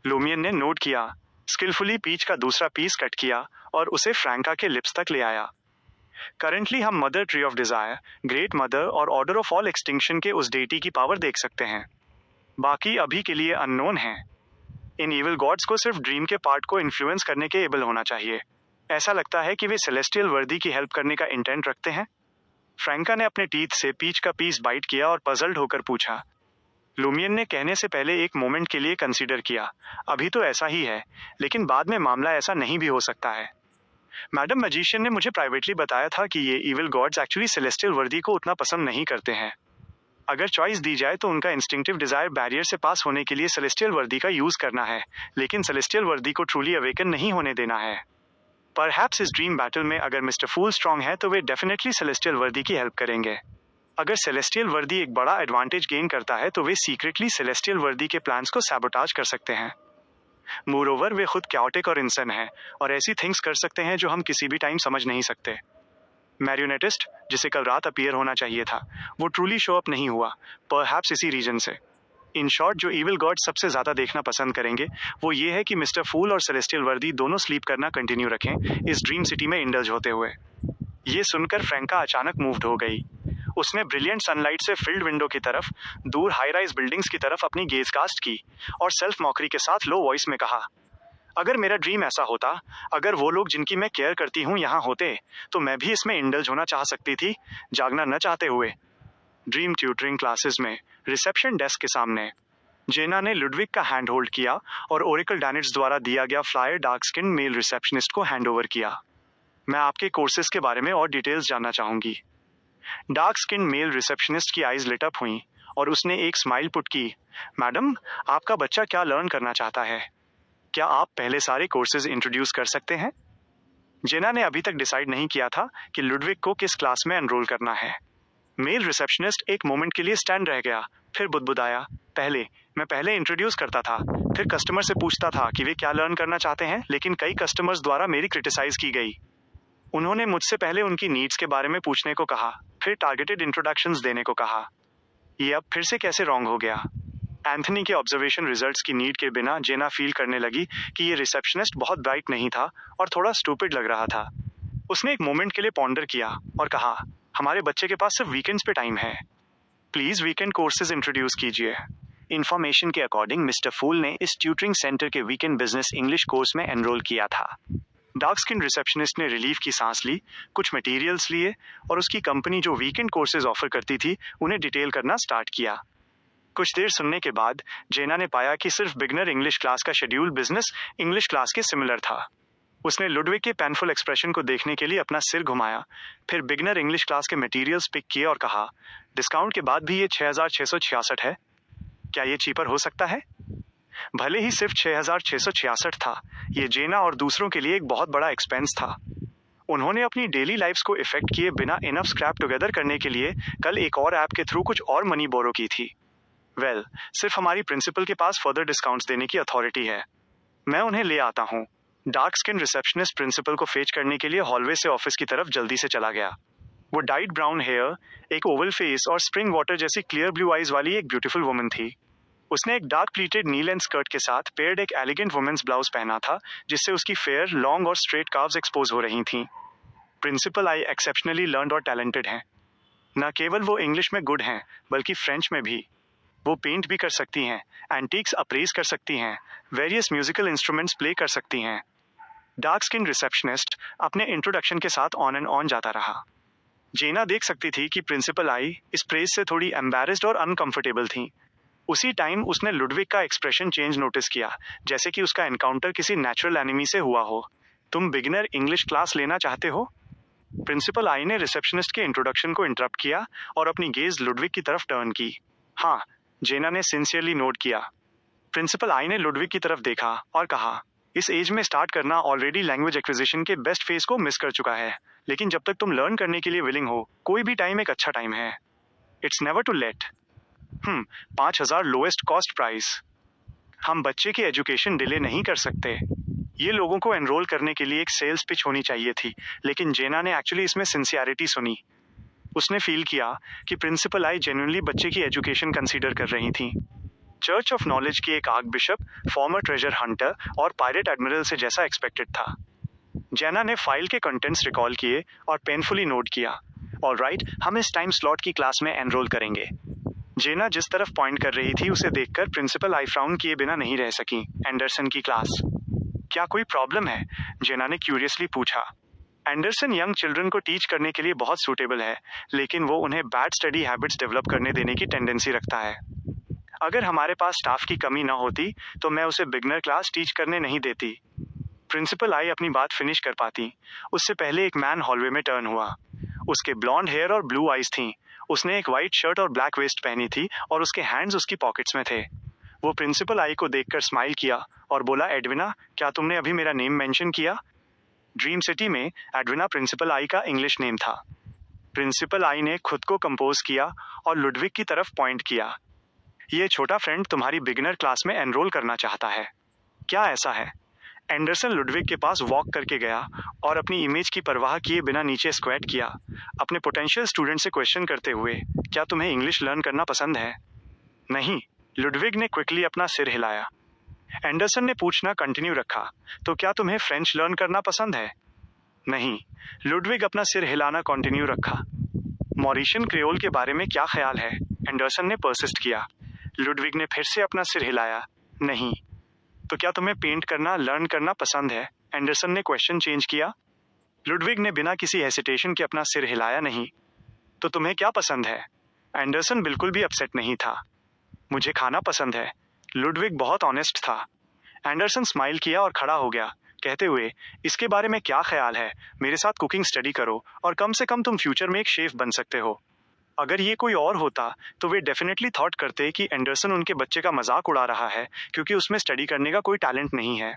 लुमियन ने नोट किया, स्किलफुली पीच का दूसरा पीस कट किया और उसे फ्रैंका के लिप्स तक ले आया। करंटली हम mother tree of desire, great mother और ऑर्डर ऑफ ऑल एक्सटिंक्शन के उस डेटी की पावर देख सकते हैं। बाकी अभी के लिए अननोन है। इन इविल गॉड्स को सिर्फ ड्रीम के पार्ट को इन्फ्लुएंस करने के एबल होना चाहिए। ऐसा लगता है कि वे सेलेस्टियल वर्दी की हेल्प करने का इंटेंट रखते हैं। फ्रैंका ने अपने टीथ से पीच का पीस बाइट किया और पजल्ड होकर पूछा। लुमियन ने कहने से पहले एक मोमेंट के लिए कंसीडर किया। अभी तो ऐसा ही है, लेकिन बाद में मामला ऐसा नहीं भी हो सकता है। मैडम मैजिशियन ने मुझे प्राइवेटली बताया था कि ये इविल गॉड्स एक्चुअली सेलेस्टियल वर्दी को उतना पसंद नहीं करते हैं। अगर चॉइस दी जाए तो उनका इंस्टिंक्टिव डिजायर बैरियर से पास होने के लिए सेलेस्टियल वर्दी का यूज करना है, लेकिन सेलेस्टियल वर्दी को ट्रूली अवेकन नहीं होने देना है। परहैप्स इस ड्रीम बैटल में अगर मिस्टर फूल स्ट्रांग है तो वे डेफिनेटली सेलेस्टियल वर्दी की हेल्प करेंगे। अगर सेलेस्टियल वर्दी एक बड़ा एडवांटेज गेन करता है तो वे सीक्रेटली सेलेस्टियल वर्दी के प्लान्स को सैबोटाज कर सकते हैं। मोरओवर वे खुद कैओटिक और इंसन हैं और ऐसी थिंग्स कर सकते हैं जो हम किसी भी टाइम समझ नहीं सकते। मैरियोनेटिस्ट, जिसे कल रात अपीयर होना चाहिए था, वो ट्रूली शो अप नहीं हुआ, परहैप्स इसी रीजन से। इन शॉर्ट, जो इविल गॉड सबसे ज्यादा देखना पसंद करेंगे वो ये है कि मिस्टर फूल और सेलेस्टियल वर्दी दोनों स्लीप करना कंटिन्यू रखें इस ड्रीम सिटी में इंडल्ज होते हुए। ये सुनकर फ्रैंका अचानक मूव्ड हो गई। उसने ब्रिलियंट सनलाइट से फिल्ड विंडो की तरफ, दूर हाई राइज बिल्डिंग्स की तरफ अपनी गेज कास्ट की और सेल्फ मॉकरी के साथ लो वॉइस में कहा, अगर मेरा ड्रीम ऐसा होता, अगर वो लोग जिनकी मैं केयर करती हूँ यहाँ होते, तो मैं भी इसमें इंडल्ज होना चाह सकती थी, जागना न चाहते हुए। ड्रीम ट्यूटरिंग क्लासेस में रिसेप्शन डेस्क के सामने जेना ने लुडविग का हैंड होल्ड किया और ओरेकल डैनिट्स द्वारा दिया गया flyer dark skin male receptionist को हैंड ओवर किया। मैं आपके कोर्सेज के बारे में और डिटेल्स जानना चाहूंगी। डार्क स्किन मेल रिसेप्शनिस्ट की आईज लिट अप हुई और उसने एक स्माइल पुट की। मैडम, आपका बच्चा क्या लर्न करना चाहता है? क्या आप पहले सारे कोर्सेज इंट्रोड्यूस कर सकते हैं? जेना ने अभी तक डिसाइड नहीं किया था कि लुडविग को किस क्लास में एनरोल करना है। मेल रिसेप्शनिस्ट एक मोमेंट के लिए स्टैंड रह गया, फिर बुदबुदाया, मैं पहले इंट्रोड्यूस करता था, फिर कस्टमर से पूछता था कि वे क्या लर्न करना चाहते हैं, लेकिन कई कस्टमर्स द्वारा मेरी क्रिटिसाइज की गई। उन्होंने मुझसे पहले उनकी नीड्स के बारे में पूछने को कहा, फिर टारगेटेड इंट्रोडक्शंस देने को कहा। ये अब फिर से कैसे रॉन्ग हो गया? एंथनी के ऑब्जर्वेशन रिजल्ट्स की नीड के बिना जेना फील करने लगी कि ये रिसेप्शनिस्ट बहुत ब्राइट नहीं था और थोड़ा स्टूपिड लग रहा था। उसने एक मोमेंट के लिए पॉन्डर किया और कहा, हमारे बच्चे के पास सिर्फ वीकेंड्स पे टाइम है, प्लीज वीकेंड कोर्सेज इंट्रोड्यूस कीजिए। इन्फॉर्मेशन के अकॉर्डिंग मिस्टर फूल ने इस ट्यूटरिंग सेंटर के वीकेंड बिजनेस इंग्लिश कोर्स में एनरोल किया था। डार्क स्किन रिसेप्शनिस्ट ने रिलीफ की सांस ली, कुछ मटेरियल्स लिए और उसकी कंपनी जो वीकेंड कोर्सेज ऑफर करती थी उन्हें डिटेल करना स्टार्ट किया। कुछ देर सुनने के बाद जेना ने पाया कि सिर्फ बिगनर इंग्लिश क्लास का शेड्यूल बिजनेस इंग्लिश क्लास के सिमिलर था। उसने लुडविग के पेनफुल एक्सप्रेशन को देखने के लिए अपना सिर घुमाया, फिर बिगनर इंग्लिश क्लास के मटेरियल्स पिक किए और कहा, डिस्काउंट के बाद भी ये 6,666 है, क्या ये चीपर हो सकता है? भले ही सिर्फ 6,666 था, ये जेना और दूसरों के लिए एक बहुत बड़ा एक्सपेंस था। उन्होंने अपनी डेली लाइफ्स को इफेक्ट किए बिना इनफ स्क्रैप टुगेदर करने के लिए कल एक और ऐप के थ्रू कुछ और मनी बोरो की थी। सिर्फ हमारी प्रिंसिपल के पास फर्दर डिस्काउंट्स देने की अथॉरिटी है। मैं उन्हें ले आता हूँ। डार्क स्किन रिसेप्शनिस्ट प्रिंसिपल को फेच करने के लिए हॉलवे से ऑफिस की तरफ जल्दी से चला गया। वो डाइट ब्राउन हेयर, एक ओवल फेस और स्प्रिंग वाटर जैसी क्लियर ब्लू आईज वाली एक ब्यूटीफुल वुमन थी। उसने एक डार्क प्लीटेड नी लेंथ स्कर्ट के साथ पेयर्ड एक एलिगेंट वुमेन्स ब्लाउज पहना था, जिससे उसकी फेयर, लॉन्ग और स्ट्रेट काव्स एक्सपोज हो रही थीं। प्रिंसिपल आई एक्सेप्शनली लर्नड और टैलेंटेड हैं। न केवल वो इंग्लिश में गुड हैं, बल्कि फ्रेंच में भी। वो पेंट भी कर सकती हैं, एंटीक्स अप्रेज कर सकती हैं, वेरियस म्यूजिकल इंस्ट्रूमेंट्स प्ले कर सकती हैं। डार्क स्किन रिसेप्शनिस्ट अपने इंट्रोडक्शन के साथ ऑन एंड ऑन जाता रहा। जेना देख सकती थी कि प्रिंसिपल आई इस प्रेज से थोड़ी एम्बैरेस्ड और अनकंफर्टेबल थी। उसी टाइम उसने लुडविग का एक्सप्रेशन चेंज नोटिस किया, जैसे कि उसका एनकाउंटर किसी नेचुरल एनिमी से हुआ हो। तुम बिगिनर इंग्लिश क्लास लेना चाहते हो? प्रिंसिपल आई ने रिसेप्शनिस्ट के इंट्रोडक्शन को इंटरप्ट किया और अपनी गेज लुडविग की तरफ टर्न की। हाँ, जेना ने सिंसियरली नोट किया। प्रिंसिपल आई ने लुडविग की तरफ देखा और कहा, इस एज में स्टार्ट करना ऑलरेडी लैंग्वेज एक्विजिशन के बेस्ट फेज को मिस कर चुका है, लेकिन जब तक तुम लर्न करने के लिए विलिंग हो, कोई भी टाइम एक अच्छा टाइम है। It's never too late. 5,000 lowest cost price. हम बच्चे की एजुकेशन डिले नहीं कर सकते। ये लोगों को एनरोल करने के लिए एक सेल्स पिच होनी चाहिए थी, लेकिन जेना ने एक्चुअली इसमें सिंसियरिटी सुनी। उसने फील किया कि प्रिंसिपल आई जेन्युइनली बच्चे की एजुकेशन कंसीडर कर रही थी। चर्च ऑफ नॉलेज की एक arc bishop, farmer treasure Hunter और पायरेट एडमिरल से जैसा एक्सपेक्टेड था। जेना ने फाइल के कंटेंट्स रिकॉल किए और पेनफुली नोट किया। ऑलराइट, हम इस टाइम स्लॉट की क्लास में एनरोल करेंगे। जेना जिस तरफ पॉइंट कर रही थी उसे देखकर प्रिंसिपल आई फ्राउन किए बिना नहीं रह सकी। एंडरसन की क्लास। क्या कोई प्रॉब्लम है? जेना ने क्यूरियसली पूछा। एंडरसन यंग चिल्ड्रन को टीच करने के लिए बहुत सूटेबल है, लेकिन वो उन्हें बैड स्टडी हैबिट्स डेवलप करने देने की टेंडेंसी रखता है। अगर हमारे पास स्टाफ की कमी ना होती तो मैं उसे बिगनर क्लास टीच करने नहीं देती। प्रिंसिपल आई अपनी बात फिनिश कर पाती उससे पहले एक मैन हॉलवे में टर्न हुआ। उसके ब्लॉन्ड हेयर और ब्लू आईज थीं। उसने एक वाइट शर्ट और ब्लैक वेस्ट पहनी थी और उसके हैंड्स उसकी पॉकेट्स में थे। वो प्रिंसिपल आई को देखकर स्माइल किया और बोला, एडविना, क्या तुमने अभी मेरा नेम मेंशन किया? ड्रीम सिटी में एडविना प्रिंसिपल आई का इंग्लिश नेम था। प्रिंसिपल आई ने खुद को कंपोज किया और लुडविग की तरफ पॉइंट किया। ये छोटा फ्रेंड तुम्हारी बिगिनर क्लास में एनरोल करना चाहता है। क्या ऐसा है? एंडरसन लुडविग के पास वॉक करके गया और अपनी इमेज की परवाह किए बिना नीचे स्क्वैट किया, अपने पोटेंशियल स्टूडेंट से क्वेश्चन करते हुए, क्या तुम्हें इंग्लिश लर्न करना पसंद है? नहीं। लुडविग ने क्विकली अपना सिर हिलाया। एंडरसन ने पूछना कंटिन्यू रखा, तो क्या तुम्हें फ्रेंच लर्न करना पसंद है? नहीं। लुडविग अपना सिर हिलाना कंटिन्यू रखा। मॉरिशियन क्रियोल के बारे में क्या ख्याल है? एंडरसन ने परसिस्ट किया। लुडविग ने फिर से अपना सिर हिलाया। नहीं। तो क्या तुम्हें पेंट करना लर्न करना पसंद है? एंडरसन ने क्वेश्चन चेंज किया। लुडविग ने बिना किसी हेसिटेशन के अपना सिर हिलाया। नहीं। तो तुम्हें क्या पसंद है? एंडरसन बिल्कुल भी अपसेट नहीं था। मुझे खाना पसंद है। लुडविग बहुत ऑनेस्ट था। एंडरसन स्माइल किया और खड़ा हो गया, कहते हुए, इसके बारे में क्या ख्याल है? मेरे साथ कुकिंग स्टडी करो और कम से कम तुम फ्यूचर में एक शेफ बन सकते हो। अगर ये कोई और होता तो वे डेफिनेटली थॉट करते कि एंडरसन उनके बच्चे का मजाक उड़ा रहा है क्योंकि उसमें स्टडी करने का कोई टैलेंट नहीं है।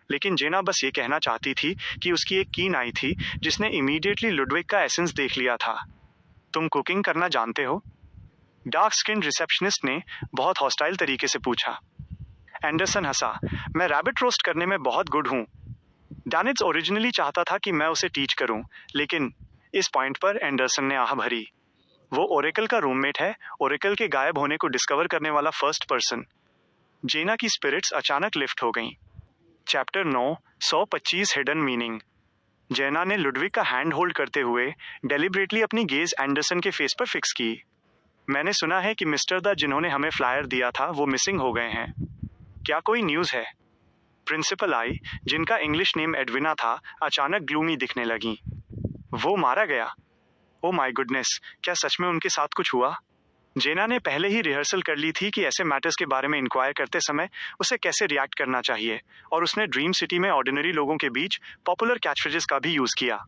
लेकिन जेना बस ये कहना चाहती थी कि उसकी एक कीन आई थी जिसने इमीडिएटली लुडविग का एसेंस देख लिया था। तुम कुकिंग करना जानते हो? डार्क स्किन रिसेप्शनिस्ट ने बहुत हॉस्टाइल तरीके से पूछा। एंडरसन हंसा। मैं रैबिट रोस्ट करने में बहुत गुड हूँ। डैनिट्स ओरिजिनली चाहता था कि मैं उसे टीच करूं, लेकिन इस पॉइंट पर एंडरसन ने आह भरी। वो ओरेकल का रूममेट है, ओरेकल के गायब होने को डिस्कवर करने वाला फर्स्ट पर्सन। जेना की स्पिरिट्स अचानक लिफ्ट हो गईं। Chapter 9, 125 hidden meaning. जेना ने लुडविग का हैंड होल्ड करते हुए डेलिब्रेटली अपनी गेज एंडरसन के फेस पर फिक्स की। मैंने सुना है कि मिस्टर दा जिन्होंने हमें फ्लायर दिया था वो मिसिंग हो गए हैं। क्या कोई न्यूज़ है? प्रिंसिपल आई, जिनका इंग्लिश नेम एडविना था, अचानक ग्लूमी दिखने लगी। वो मारा गया? ओ माय गुडनेस, क्या सच में उनके साथ कुछ हुआ? जेना ने पहले ही रिहर्सल कर ली थी कि ऐसे मैटर्स के बारे में इंक्वायर करते समय उसे कैसे रिएक्ट करना चाहिए, और उसने ड्रीम सिटी में ऑर्डिनरी लोगों के बीच पॉपुलर कैचफ्रेजेस का भी यूज किया।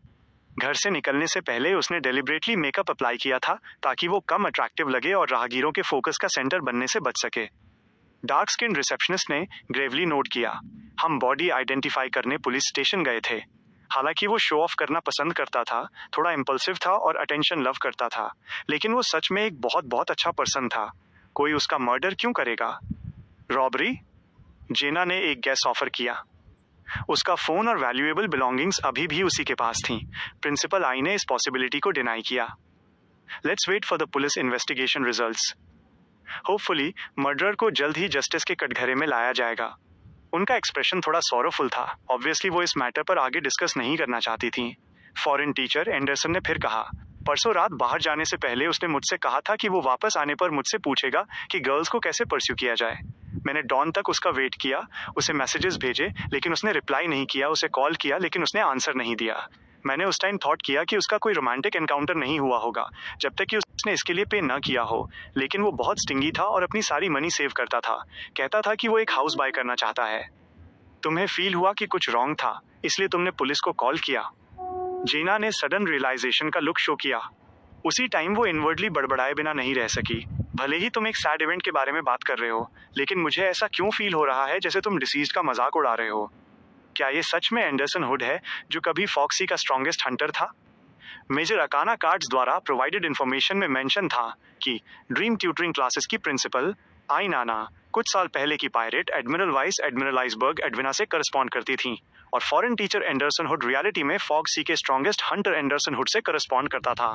घर से निकलने से पहले उसने डेलिब्रेटली मेकअप अप्लाई किया था ताकि वो कम अट्रैक्टिव लगे और राहगीरों के फोकस का सेंटर बनने से बच सके। डार्क स्किन रिसेप्शनिस्ट ने ग्रेवली नोट किया, हम बॉडी आइडेंटिफाई करने पुलिस स्टेशन गए थे। हालांकि वो शो ऑफ करना पसंद करता था, थोड़ा इम्पल्सिव था और अटेंशन लव करता था, लेकिन वो सच में एक बहुत बहुत अच्छा पर्सन था। कोई उसका मर्डर क्यों करेगा? रॉबरी? जेना ने एक गैस ऑफर किया। उसका फोन और वैल्यूएबल बिलोंगिंग्स अभी भी उसी के पास थीं। प्रिंसिपल आई ने इस पॉसिबिलिटी को डिनाई किया। Let's wait for the police investigation results. Hopefully murderer को जल्द ही जस्टिस के कटघरे में लाया जाएगा। उनका एक्सप्रेशन थोड़ा सॉरोफुल था। ऑब्वियसली वो इस मैटर पर आगे डिस्कस नहीं करना चाहती थी। फॉरेन टीचर, एंडरसन ने फिर कहा, परसों रात बाहर जाने से पहले उसने मुझसे कहा था कि वो वापस आने पर मुझसे पूछेगा कि गर्ल्स को कैसे परस्यू किया जाए। मैंने डॉन तक उसका वेट किया, उसे मैसेजेस भेजे, लेकिन उसने रिप्लाई नहीं किया, उसे कॉल किया लेकिन उसने आंसर नहीं दिया। मैंने उस टाइम थॉट किया कि उसका कोई रोमांटिक एनकाउंटर नहीं हुआ होगा जब तक कि उसने इसके लिए पे न किया हो, लेकिन वो बहुत स्टिंगी था और अपनी सारी मनी सेव करता था। कहता था कि वो एक हाउस बाय करना चाहता है। तुम्हें फील हुआ कि कुछ रॉन्ग था, इसलिए तुमने पुलिस को कॉल किया? जेना ने सडन रियलाइजेशन का लुक शो किया। उसी टाइम वो इनवर्डली बड़बड़ाए बिना नहीं रह सकी। भले ही तुम एक सैड इवेंट के बारे में बात कर रहे हो, लेकिन मुझे ऐसा क्यों फील हो रहा है जैसे तुम डिसीज्ड का मजाक उड़ा रहे हो। क्या ये सच में एंडरसन हुड है जो कभी फॉक्सी का स्ट्रॉन्गेस्ट हंटर था? मेजर अकाना कार्ड्स द्वारा प्रोवाइडेड इंफॉर्मेशन में मेंशन था कि ड्रीम ट्यूटरिंग क्लासेस की प्रिंसिपल आई नाना कुछ साल पहले की pirate admiral vice admiral iceberg Edwina से करस्पॉन्ड करती थी और foreign teacher Anderson hood reality में फॉग सी के स्ट्रॉन्गेस्ट हंटर एंडरसन हुड से करस्पॉन्ड करता था।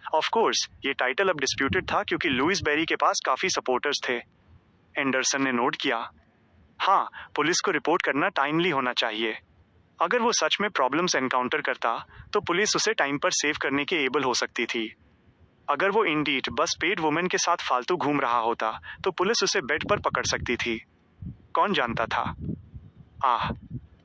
ऑफ कोर्स ये टाइटल अब डिस्प्यूटेड था क्योंकि लुइस बेरी के पास काफी सपोर्टर्स थे। एंडरसन ने नोट किया, हाँ, पुलिस को रिपोर्ट करना टाइमली होना चाहिए। अगर वो सच में प्रॉब्लम्स एनकाउंटर करता तो पुलिस उसे टाइम पर सेव करने के एबल हो सकती थी। अगर वो इंडीड बस पेड वुमेन के साथ फालतू घूम रहा होता तो पुलिस उसे बेड पर पकड़ सकती थी। कौन जानता था?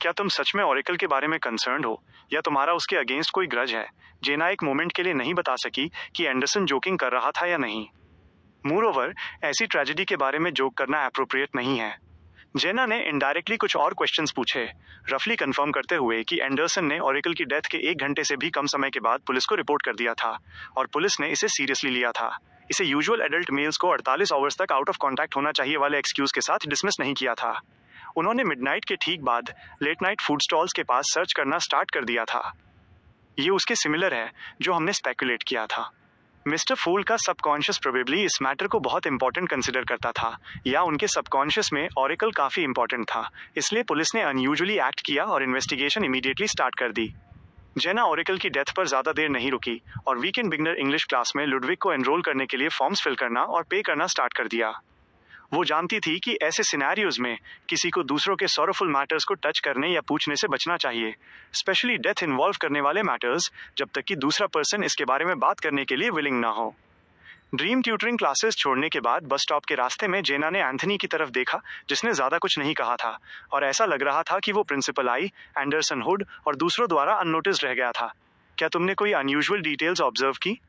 क्या तुम सच में ओरेकल के बारे में कंसर्न्ड हो या तुम्हारा उसके अगेंस्ट कोई ग्रज है? जेना एक मोमेंट के लिए नहीं बता सकी कि एंडरसन जोकिंग कर रहा था या नहीं। मोरओवर, ऐसी ट्रेजेडी के बारे में जोक करना एप्रोप्रिएट नहीं है। जेना ने इनडायरेक्टली कुछ और क्वेश्चंस पूछे, रफली कंफर्म करते हुए कि एंडरसन ने ओरेकल की डेथ के 1 घंटे से भी कम समय के बाद पुलिस को रिपोर्ट कर दिया था और पुलिस ने इसे सीरियसली लिया था। इसे यूजुअल एडल्ट मेल्स को 48 आवर्स तक आउट ऑफ कॉन्टैक्ट होना चाहिए वाले एक्सक्यूज के साथ डिसमिस नहीं किया था। उन्होंने मिडनाइट के ठीक बाद लेट नाइट फूड स्टॉल्स के पास सर्च करना स्टार्ट कर दिया था। ये उसके सिमिलर है जो हमने स्पेकुलेट किया था। मिस्टर फूल का सबकॉन्शियस प्रोबेबली इस मैटर को बहुत इंपॉर्टेंट कंसिडर करता था, या उनके सबकॉन्शियस में ओरेकल काफी इंपॉर्टेंट था, इसलिए पुलिस ने अनयूजुअली एक्ट किया और इन्वेस्टिगेशन इमीडिएटली स्टार्ट कर दी। जेना ओरेकल की डेथ पर ज्यादा देर नहीं रुकी और वीकेंड बिगनर इंग्लिश क्लास में लुडविग को एनरोल करने के लिए फॉर्म्स फिल करना और पे करना स्टार्ट कर दिया। वो जानती थी कि ऐसे सिनेरियोज में किसी को दूसरों के सॉरोफुल मैटर्स को टच करने या पूछने से बचना चाहिए, स्पेशली डेथ इन्वॉल्व करने वाले मैटर्स, जब तक कि दूसरा पर्सन इसके बारे में बात करने के लिए विलिंग ना हो। ड्रीम ट्यूटरिंग क्लासेस छोड़ने के बाद बस स्टॉप के रास्ते में जेना ने एंथनी की तरफ देखा, जिसने ज्यादा कुछ नहीं कहा था और ऐसा लग रहा था कि वो प्रिंसिपल आई, एंडरसन हुड और दूसरों द्वारा अननोटिस रह गया था। क्या तुमने कोई अनयूजुअल डिटेल्स ऑब्जर्व की?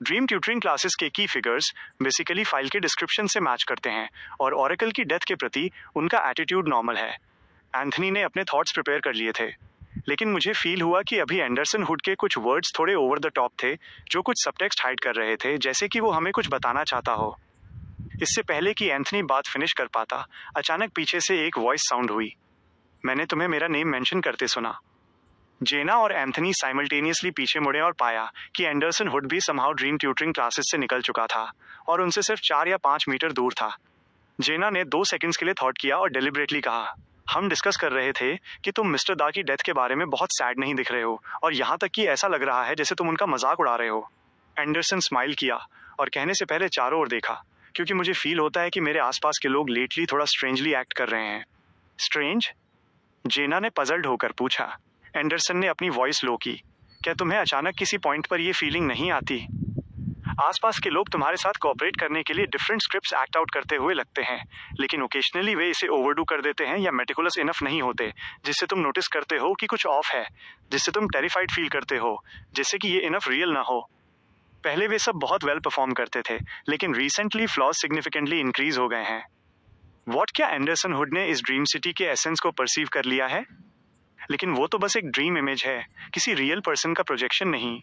ड्रीम ट्यूटरिंग क्लासेस के की फिगर्स बेसिकली फाइल के डिस्क्रिप्शन से मैच करते हैं और ओरेकल की डेथ के प्रति उनका एटीट्यूड नॉर्मल है। एंथनी ने अपने थॉट्स प्रिपेयर कर लिए थे, लेकिन मुझे फील हुआ कि अभी एंडरसन हुड के कुछ वर्ड्स थोड़े ओवर द टॉप थे, जो कुछ सबटेक्स्ट हाइड कर रहे थे, जैसे कि वो हमें कुछ बताना चाहता हो। इससे पहले कि एंथनी बात फिनिश कर पाता, अचानक पीछे से एक वॉइस साउंड हुई, मैंने तुम्हें मेरा नेम मेंशन करते सुना। जेना और एंथनी साइमल्टेनियसली पीछे मुड़े और पाया कि एंडरसन हुड भी समहाउ ड्रीम ट्यूटरिंग क्लासेस से निकल चुका था और उनसे सिर्फ 4 या 5 मीटर दूर था। जेना ने 2 सेकंड्स के लिए थॉट किया और डेलिबरेटली कहा, हम डिस्कस कर रहे थे कि तुम मिस्टर दा की डेथ के बारे में बहुत सैड नहीं दिख रहे हो और यहाँ तक कि ऐसा लग रहा है जैसे तुम उनका मजाक उड़ा रहे हो। एंडरसन स्माइल किया और कहने से पहले चारों ओर देखा, क्योंकि मुझे फील होता है कि मेरे आसपास के लोग लेटली थोड़ा स्ट्रेंजली एक्ट कर रहे हैं। स्ट्रेंज? जेना ने पजल्ड होकर पूछा। एंडरसन ने अपनी वॉइस लो की, क्या तुम्हें अचानक किसी पॉइंट पर यह फीलिंग नहीं आती? आसपास के लोग तुम्हारे साथ कोऑपरेट करने के लिए डिफरेंट स्क्रिप्ट्स एक्ट आउट करते हुए लगते हैं, लेकिन ओकेजनली वे इसे ओवरडू कर देते हैं या मेटिकुलस इनफ नहीं होते, जिससे तुम नोटिस करते हो कि कुछ ऑफ है, जिससे तुम टेरिफाइड फील करते हो, जिससे कि ये इनफ रियल ना हो। पहले वे सब बहुत वेल परफॉर्म करते थे, लेकिन रिसेंटली फ्लॉज सिग्निफिकेंटली इंक्रीज हो गए हैं। क्या एंडरसन हुड ने इस ड्रीम सिटी के एसेंस को परसीव कर लिया है? लेकिन वो तो बस एक ड्रीम इमेज है, किसी रियल पर्सन का प्रोजेक्शन नहीं।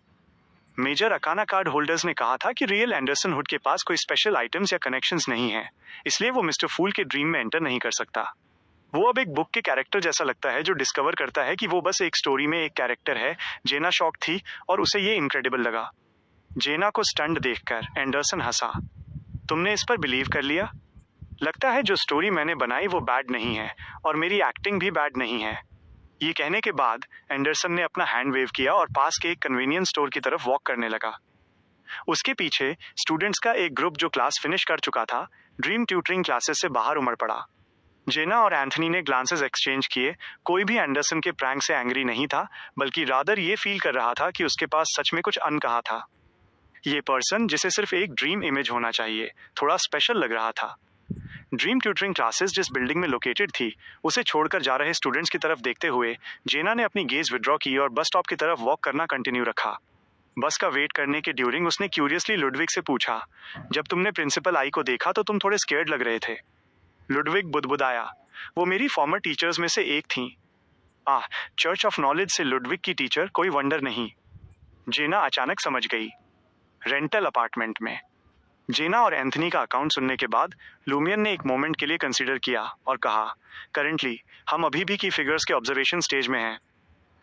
मेजर अकाना कार्ड होल्डर्स ने कहा था कि रियल एंडरसन हुड के पास कोई स्पेशल आइटम्स या कनेक्शंस नहीं है, इसलिए वो मिस्टर फूल के ड्रीम में एंटर नहीं कर सकता। वो अब एक बुक के कैरेक्टर जैसा लगता है जो डिस्कवर करता है कि वो बस एक स्टोरी में एक कैरेक्टर है। जेना शॉक थी और उसे ये इनक्रेडिबल लगा। जेना को स्टंड देखकर एंडरसन हंसा, तुमने इस पर बिलीव कर लिया? लगता है जो स्टोरी मैंने बनाई वो बैड नहीं है और मेरी एक्टिंग भी बैड नहीं है। ये कहने के बाद एंडरसन ने अपना हैंड वेव किया और पास के एक कन्वीनियंस स्टोर की तरफ वॉक करने लगा। उसके पीछे स्टूडेंट्स का एक ग्रुप जो क्लास फिनिश कर चुका था, ड्रीम ट्यूटरिंग क्लासेस से बाहर उमड़ पड़ा। जेना और एंथनी ने ग्लांसेस एक्सचेंज किए। कोई भी एंडरसन के प्रैंक से एंग्री नहीं था, बल्कि रादर ये फील कर रहा था कि उसके पास सच में कुछ अनकहा था। ये पर्सन, जिसे सिर्फ एक ड्रीम इमेज होना चाहिए, थोड़ा स्पेशल लग रहा था। ड्रीम ट्यूटरिंग क्लासेस जिस बिल्डिंग में लोकेटेड थी, उसे छोड़कर जा रहे स्टूडेंट्स की तरफ देखते हुए जेना ने अपनी गेज विड्रॉ की और बस स्टॉप की तरफ वॉक करना कंटिन्यू रखा। बस का वेट करने के ड्यूरिंग उसने क्यूरियसली लुडविग से पूछा, जब तुमने प्रिंसिपल आई को देखा तो तुम थोड़े स्केर्ड लग रहे थे। लुडविग बुदबुदाया, वो मेरी फॉर्मर टीचर्स में से एक थी। चर्च ऑफ नॉलेज से लुडविग की टीचर, कोई वंडर नहीं। जेना अचानक समझ गई। रेंटल अपार्टमेंट में। जेना और एंथनी का अकाउंट सुनने के बाद लूमियन ने एक मोमेंट के लिए कंसीडर किया और कहा, करेंटली हम अभी भी की फिगर्स के ऑब्जर्वेशन स्टेज में हैं।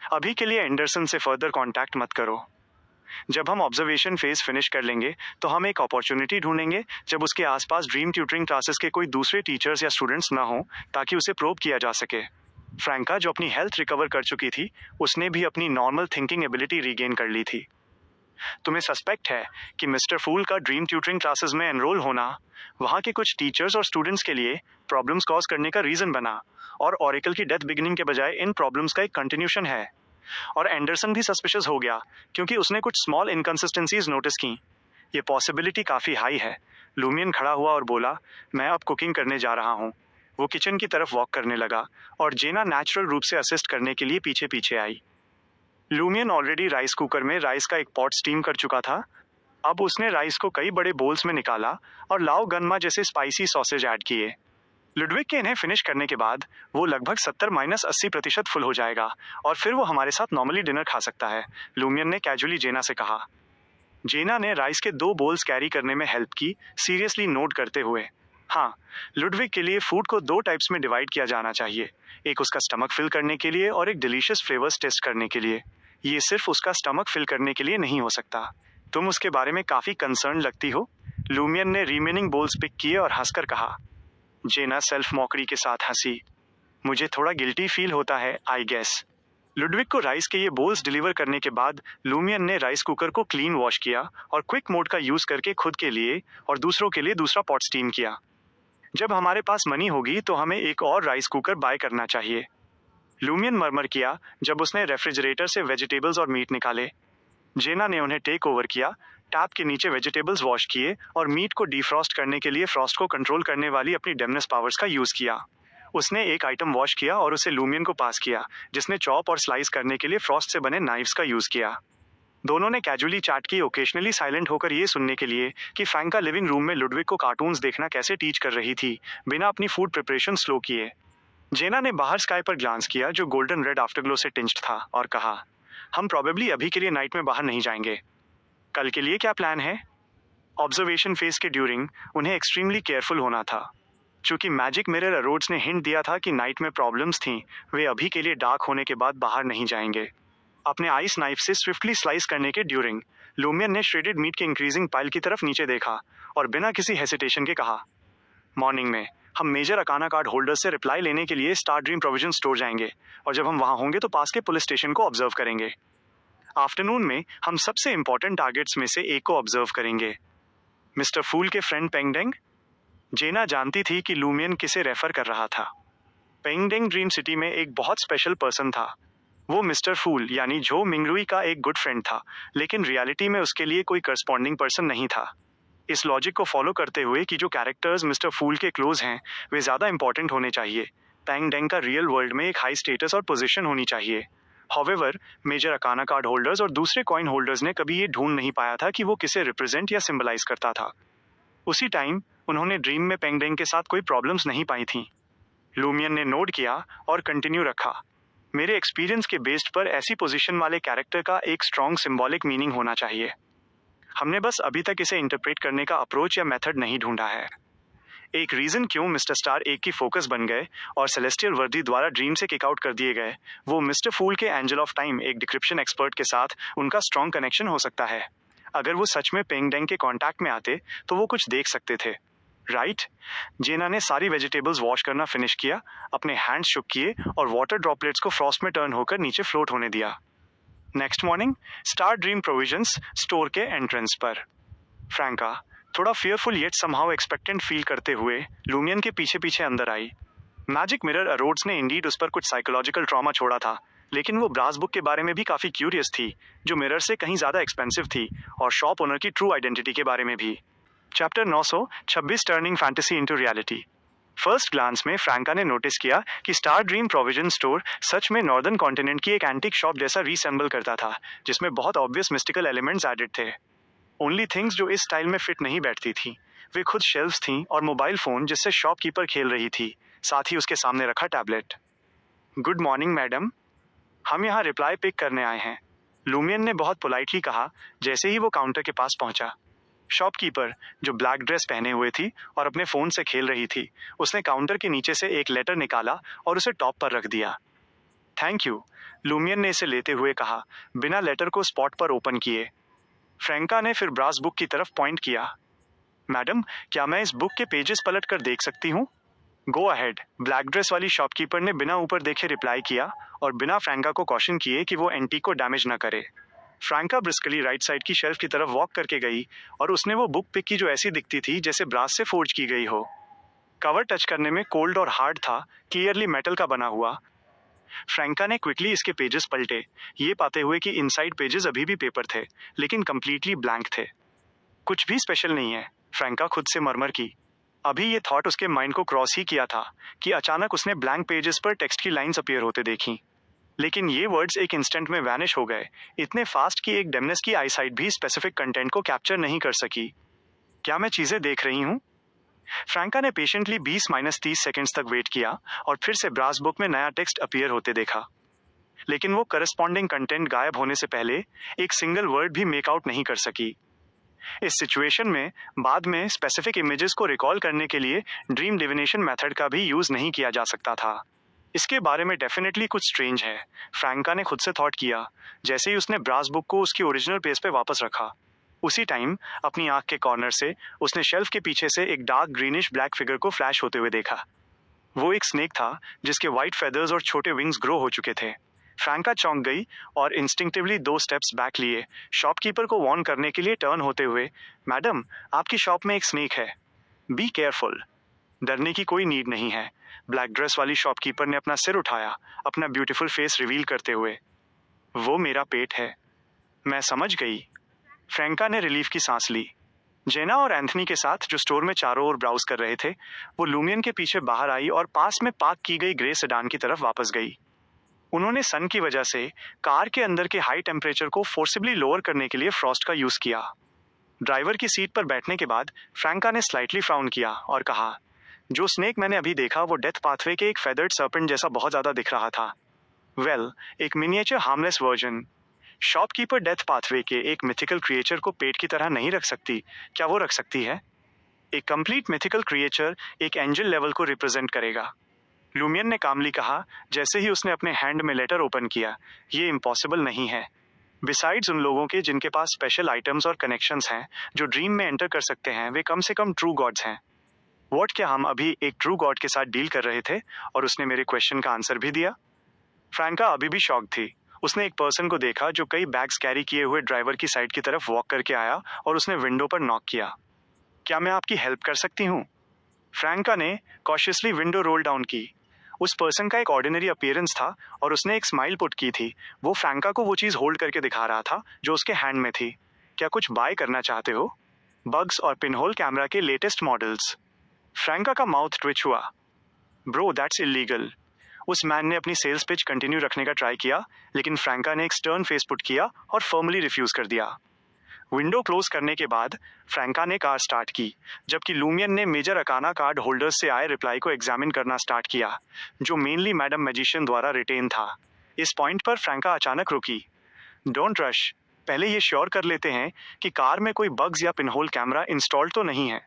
अभी के लिए एंडरसन से फर्दर कांटेक्ट मत करो। जब हम ऑब्जर्वेशन फेज फिनिश कर लेंगे तो हम एक अपॉर्चुनिटी ढूंढेंगे जब उसके आसपास ड्रीम ट्यूटरिंग क्लासेस के कोई दूसरे टीचर्स या स्टूडेंट्स ना हो, ताकि उसे प्रोब किया जा सके। फ्रैंका, जो अपनी हेल्थ रिकवर कर चुकी थी, उसने भी अपनी नॉर्मल थिंकिंग एबिलिटी रीगेन कर ली थी। तुम्हें सस्पेक्ट है कि मिस्टर फूल का ड्रीम ट्यूटरिंग क्लासेस में एनरोल होना वहाँ के कुछ टीचर्स और स्टूडेंट्स के लिए प्रॉब्लम्स कॉज करने का रीजन बना, और ऑरेकल की डेथ बिगिनिंग के बजाय इन प्रॉब्लम्स का एक कंटिन्यूशन है। और एंडरसन भी सस्पिशियस हो गया क्योंकि उसने कुछ स्मॉल इनकंसिस्टेंसीज नोटिस की। ये पॉसिबिलिटी काफ़ी हाई है। लूमियन खड़ा हुआ और बोला, मैं अब कुकिंग करने जा रहा हूँ। वो किचन की तरफ वॉक करने लगा और जेना नेचुरल रूप से असिस्ट करने के लिए पीछे पीछे आई। लूमियन ऑलरेडी राइस कुकर में राइस का एक पॉट स्टीम कर चुका था। अब उसने राइस को कई बड़े बोल्स में निकाला और लाओ गनमा जैसे स्पाइसी सॉसेज ऐड किए। लुडविक के इन्हें फिनिश करने के बाद वो लगभग 70-80% फुल हो जाएगा और फिर वो हमारे साथ नॉर्मली डिनर खा सकता है, लूमियन ने कैजुअली जेना से कहा। जेना ने राइस के 2 बोल्स कैरी करने में हेल्प की, सीरियसली नोट करते हुए। हाँ, लुडविक के लिए फूड को 2 टाइप्स में डिवाइड किया जाना चाहिए, एक उसका स्टमक फिल करने के लिए और एक डिलीशियस फ्लेवर्स टेस्ट करने के लिए। ये सिर्फ उसका स्टमक फिल करने के लिए नहीं हो सकता। तुम उसके बारे में काफी कंसर्न लगती हो। लूमियन ने रिमेनिंग बोल्स पिक किए और हंसकर कहा। जेना सेल्फ मॉकरी के साथ हंसी। मुझे थोड़ा गिल्टी फील होता है, आई गेस। लुडविक को राइस के ये बोल्स डिलीवर करने के बाद लूमियन ने राइस कुकर को क्लीन वॉश किया और क्विक मोड का यूज करके खुद के लिए और दूसरों के लिए दूसरा पॉट स्टीम किया। जब हमारे पास मनी होगी तो हमें एक और राइस कुकर बाय करना चाहिए, लूमियन मरमर किया जब उसने रेफ्रिजरेटर से वेजिटेबल्स और मीट निकाले। जेना ने उन्हें टेक ओवर किया, टैप के नीचे वेजिटेबल्स वॉश किए और मीट को डिफ्रॉस्ट करने के लिए फ्रॉस्ट को कंट्रोल करने वाली अपनी डेमनेस पावर्स का यूज किया। उसने एक आइटम वॉश किया और उसे लूमियन को पास किया, जिसने चॉप और स्लाइस करने के लिए फ्रॉस्ट से बने नाइफ्स का यूज किया। दोनों ने कैजुअली चैट की, ओकेशनली साइलेंट होकर ये सुनने के लिए कि फ्रैंका लिविंग रूम में लुडविक को कार्टून्स देखना कैसे टीच कर रही थी, बिना अपनी फूड प्रिपरेशन स्लो किए। जेना ने बाहर स्काई पर ग्लांस किया जो गोल्डन रेड आफ्टरग्लो से टिंच्ड था, और कहा, हम प्रोबेबली अभी के लिए नाइट में बाहर नहीं जाएंगे। कल के लिए क्या प्लान है? ऑब्जर्वेशन फेज के ड्यूरिंग उन्हें एक्सट्रीमली केयरफुल होना था। चूंकि मैजिक मिरर अरोड्स ने हिंट दिया था कि नाइट में प्रॉब्लम्स थीं, वे अभी के लिए डार्क होने के बाद बाहर नहीं जाएंगे। अपने आइस नाइफ से स्विफ्टली स्लाइस करने के ड्यूरिंग लूमियन ने श्रेडेड मीट के इंक्रीजिंग पाइल की तरफ नीचे देखा और बिना किसी हेसिटेशन के कहा, मॉर्निंग में हम मेजर अकाना कार्ड होल्डर से रिप्लाई लेने के लिए स्टार ड्रीम प्रोविजन स्टोर जाएंगे, और जब हम वहां होंगे तो पास के पुलिस स्टेशन को ऑब्जर्व करेंगे। आफ्टरनून में हम सबसे इंपॉर्टेंट टारगेट्स में से एक को ऑब्जर्व करेंगे, मिस्टर फूल के फ्रेंड पेंगडेंग। जेना जानती थी कि लूमियन किसे रेफर कर रहा था। पेंगडेंग ड्रीम सिटी में एक बहुत स्पेशल पर्सन था। वो मिस्टर फूल यानी जो मिंगरुई का एक गुड फ्रेंड था, लेकिन रियलिटी में उसके लिए कोई करस्पॉन्डिंग पर्सन नहीं था। इस लॉजिक को फॉलो करते हुए कि जो कैरेक्टर्स मिस्टर फूल के क्लोज हैं वे ज़्यादा इंपॉर्टेंट होने चाहिए, पेंगडेंग का रियल वर्ल्ड में एक हाई स्टेटस और पोजीशन होनी चाहिए। However, major arcana card holders और दूसरे कॉइन होल्डर्स ने कभी ये ढूंढ नहीं पाया था कि वो किसे रिप्रेजेंट या सिंबलाइज करता था। उसी टाइम उन्होंने ड्रीम में पेंगडेंग के साथ कोई प्रॉब्लम्स नहीं पाई थी। लूमियन ने नोट किया और कंटिन्यू रखा, मेरे एक्सपीरियंस के बेस्ड पर ऐसी पोजीशन वाले कैरेक्टर का एक स्ट्रॉन्ग सिंबॉलिक मीनिंग होना चाहिए। हमने बस अभी तक इसे इंटरप्रेट करने का अप्रोच या मेथड नहीं ढूंढा है। एक रीजन क्यों मिस्टर स्टार एक की फोकस बन गए और सेलेस्टियल वर्दी द्वारा ड्रीम से किक आउट कर दिए गए, वो मिस्टर फूल के एंजल ऑफ टाइम एक डिक्रिप्शन एक्सपर्ट के साथ उनका स्ट्रॉन्ग कनेक्शन हो सकता है। अगर वो सच में पेंगडेंग के कांटेक्ट में आते तो वो कुछ देख सकते थे, राइट? जेना ने सारी वेजिटेबल्स वॉश करना फिनिश किया, अपने हैंड्स शुक किए और वाटर ड्रॉपलेट्स को फ्रॉस्ट में टर्न होकर नीचे फ्लोट होने दिया। Next morning star dream provisions store के एंट्रेंस पर फ्रैंका, थोड़ा fearful yet somehow expectant feel करते हुए, लूमियन के पीछे पीछे अंदर आई। मैजिक मिरर अरोड्स ने इंडीड उस पर कुछ साइकोलॉजिकल ट्रॉमा छोड़ा था, लेकिन वो ब्रास बुक के बारे में भी काफी क्यूरियस थी, जो मिरर से कहीं ज्यादा एक्सपेंसिव थी, और शॉप ओनर की ट्रू आइडेंटिटी के बारे में भी। Chapter 926 turning fantasy into reality. First glance में फ्रैंका ने नोटिस किया कि स्टार ड्रीम प्रोविजन स्टोर सच में नॉर्दर्न कॉन्टिनेंट की एक एंटीक शॉप जैसा रीसेंबल करता था, जिसमें बहुत ऑब्वियस मिस्टिकल एलिमेंट्स एडेड थे। ओनली थिंग्स जो इस स्टाइल में फिट नहीं बैठती थी वे खुद शेल्फ्स थीं और मोबाइल फोन जिससे शॉपकीपर खेल रही थी, साथ ही उसके सामने रखा टैबलेट। गुड मॉर्निंग मैडम, हम यहाँ रिप्लाई पिक करने आए हैं, लूमियन ने बहुत पोलाइटली कहा जैसे ही वो काउंटर के पास पहुंचा। शॉपकीपर, जो ब्लैक ड्रेस पहने हुए थी और अपने फोन से खेल रही थी, उसने काउंटर के नीचे से एक लेटर निकाला और उसे टॉप पर रख दिया। थैंक यू, लूमियन ने इसे लेते हुए कहा, बिना लेटर को स्पॉट पर ओपन किए। फ्रैंका ने फिर ब्रास बुक की तरफ पॉइंट किया। मैडम, क्या मैं इस बुक के पेजेस पलट कर देख सकती हूँ? गो अहेड, ब्लैक ड्रेस वाली शॉपकीपर ने बिना ऊपर देखे रिप्लाई किया और बिना फ्रैंका को कॉशन किए कि वो एंटीक को डैमेज न करे। फ्रैंका ब्रिस्कली राइट साइड की शेल्फ की तरफ वॉक करके गई और उसने वो बुक पिक की जो ऐसी दिखती थी जैसे ब्रास से फोर्ज की गई हो। कवर टच करने में कोल्ड और हार्ड था, क्लियरली मेटल का बना हुआ। फ्रैंका ने क्विकली इसके पेजेस पलटे, ये पाते हुए कि इनसाइड पेजेस अभी भी पेपर थे, लेकिन कंप्लीटली ब्लैंक थे। कुछ भी स्पेशल नहीं है, फ्रैंका खुद से मरमर की। अभी ये थॉट उसके माइंड को क्रॉस ही किया था कि अचानक उसने ब्लैंक पेजेस पर टेक्स्ट की लाइंस अपीयर होते देखी। लेकिन ये वर्ड्स एक इंस्टेंट में वैनिश हो गए, इतने फास्ट कि एक डेमनेस की आईसाइट भी स्पेसिफिक कंटेंट को कैप्चर नहीं कर सकी। क्या मैं चीजें देख रही हूँ? फ्रैंका ने पेशेंटली 20-30 सेकंड्स तक वेट किया और फिर से ब्रास बुक में नया टेक्स्ट अपीयर होते देखा। लेकिन वो करस्पॉन्डिंग कंटेंट गायब होने से पहले एक सिंगल वर्ड भी मेक आउट नहीं कर सकी। इस सिचुएशन में बाद में स्पेसिफिक इमेजेस को रिकॉल करने के लिए ड्रीम डिविनेशन मेथड का भी यूज नहीं किया जा सकता था। इसके बारे में डेफिनेटली कुछ स्ट्रेंज है, फ्रैंका ने खुद से थॉट किया, जैसे ही उसने ब्रास बुक को उसकी ओरिजिनल पेज पे वापस रखा। उसी टाइम अपनी आंख के कॉर्नर से उसने शेल्फ के पीछे से एक डार्क ग्रीनिश ब्लैक फिगर को फ्लैश होते हुए देखा। वो एक स्नेक था जिसके व्हाइट फेदर्स और छोटे विंग्स ग्रो हो चुके थे। फ्रैंका चौंक गई और इंस्टिंक्टिवली 2 स्टेप्स बैक लिए, शॉपकीपर को वार्न करने के लिए टर्न होते हुए, मैडम, आपकी शॉप में एक स्नेक है, बी केयरफुल। डरने की कोई नीड नहीं है, ब्लैक ड्रेस वाली शॉपकीपर ने अपना सिर उठाया, अपना ब्यूटीफुल फेस रिवील करते हुए। वो मेरा पेट है। मैं समझ गई। फ्रैंका ने रिलीफ की सांस ली। जेना और एंथनी के साथ जो स्टोर में चारों ओर ब्राउज कर रहे थे, वो लूमियन के पीछे बाहर आई और पास में पार्क की गई ग्रे सेडान की तरफ वापस गई। उन्होंने सन की वजह से कार के अंदर के हाई टेम्परेचर को फोर्सिबली लोअर करने के लिए फ्रॉस्ट का यूज किया। ड्राइवर की सीट पर बैठने के बाद फ्रैंका ने स्लाइटली फ्राउन किया और कहा, जो स्नेक मैंने अभी देखा वो डेथ पाथवे के एक फेदर्ड सर्पेंट जैसा बहुत ज्यादा दिख रहा था। वेल, एक miniature harmless version. Shopkeeper death pathway के एक मिथिकल क्रिएचर को पेट की तरह नहीं रख सकती, क्या वो रख सकती है? एक कंप्लीट मिथिकल क्रिएचर एक एंजल लेवल को रिप्रेजेंट करेगा। लूमियन ने कामली कहा, जैसे ही उसने अपने हैंड में लेटर ओपन किया, ये इम्पॉसिबल नहीं है। बिसाइड्स उन लोगों के जिनके पास स्पेशल आइटम्स और कनेक्शंस हैं जो ड्रीम में एंटर कर सकते हैं, वे कम से कम ट्रू गॉड्स हैं। व्हाट, क्या हम अभी एक ट्रू गॉड के साथ डील कर रहे थे और उसने मेरे क्वेश्चन का आंसर भी दिया? फ्रैंका अभी भी शॉक थी। उसने एक पर्सन को देखा जो कई बैग्स कैरी किए हुए ड्राइवर की साइड की तरफ वॉक करके आया और उसने विंडो पर नॉक किया। क्या मैं आपकी हेल्प कर सकती हूँ? फ्रैंका ने कॉशियसली विंडो रोल डाउन की। उस पर्सन का एक ऑर्डिनरी अपीयरेंस था और उसने एक स्माइल पुट की थी। वो फ्रैंका को वो चीज़ होल्ड करके दिखा रहा था जो उसके हैंड में थी। क्या कुछ बाय करना चाहते हो? बग्स और पिनहोल कैमरा के लेटेस्ट मॉडल्स। फ्रैंका का माउथ ट्विच हुआ। Bro, that's illegal. उस मैन ने अपनी सेल्स पिच कंटिन्यू रखने का ट्राई किया, लेकिन फ्रैंका ने एक स्टर्न फेस पुट किया और फर्मली रिफ्यूज कर दिया। विंडो क्लोज करने के बाद फ्रैंका ने कार स्टार्ट की, जबकि लूमियन ने मेजर अकाना कार्ड होल्डर्स से आए रिप्लाई को एग्जामिन करना स्टार्ट किया, जो मेनली मैडम मैजिशियन द्वारा रिटेन था। इस पॉइंट पर फ्रैंका अचानक रुकी। डोंट रश, पहले ये श्योर कर लेते हैं कि कार में कोई बग्स या पिनहोल कैमरा इंस्टॉल्ड तो नहीं है।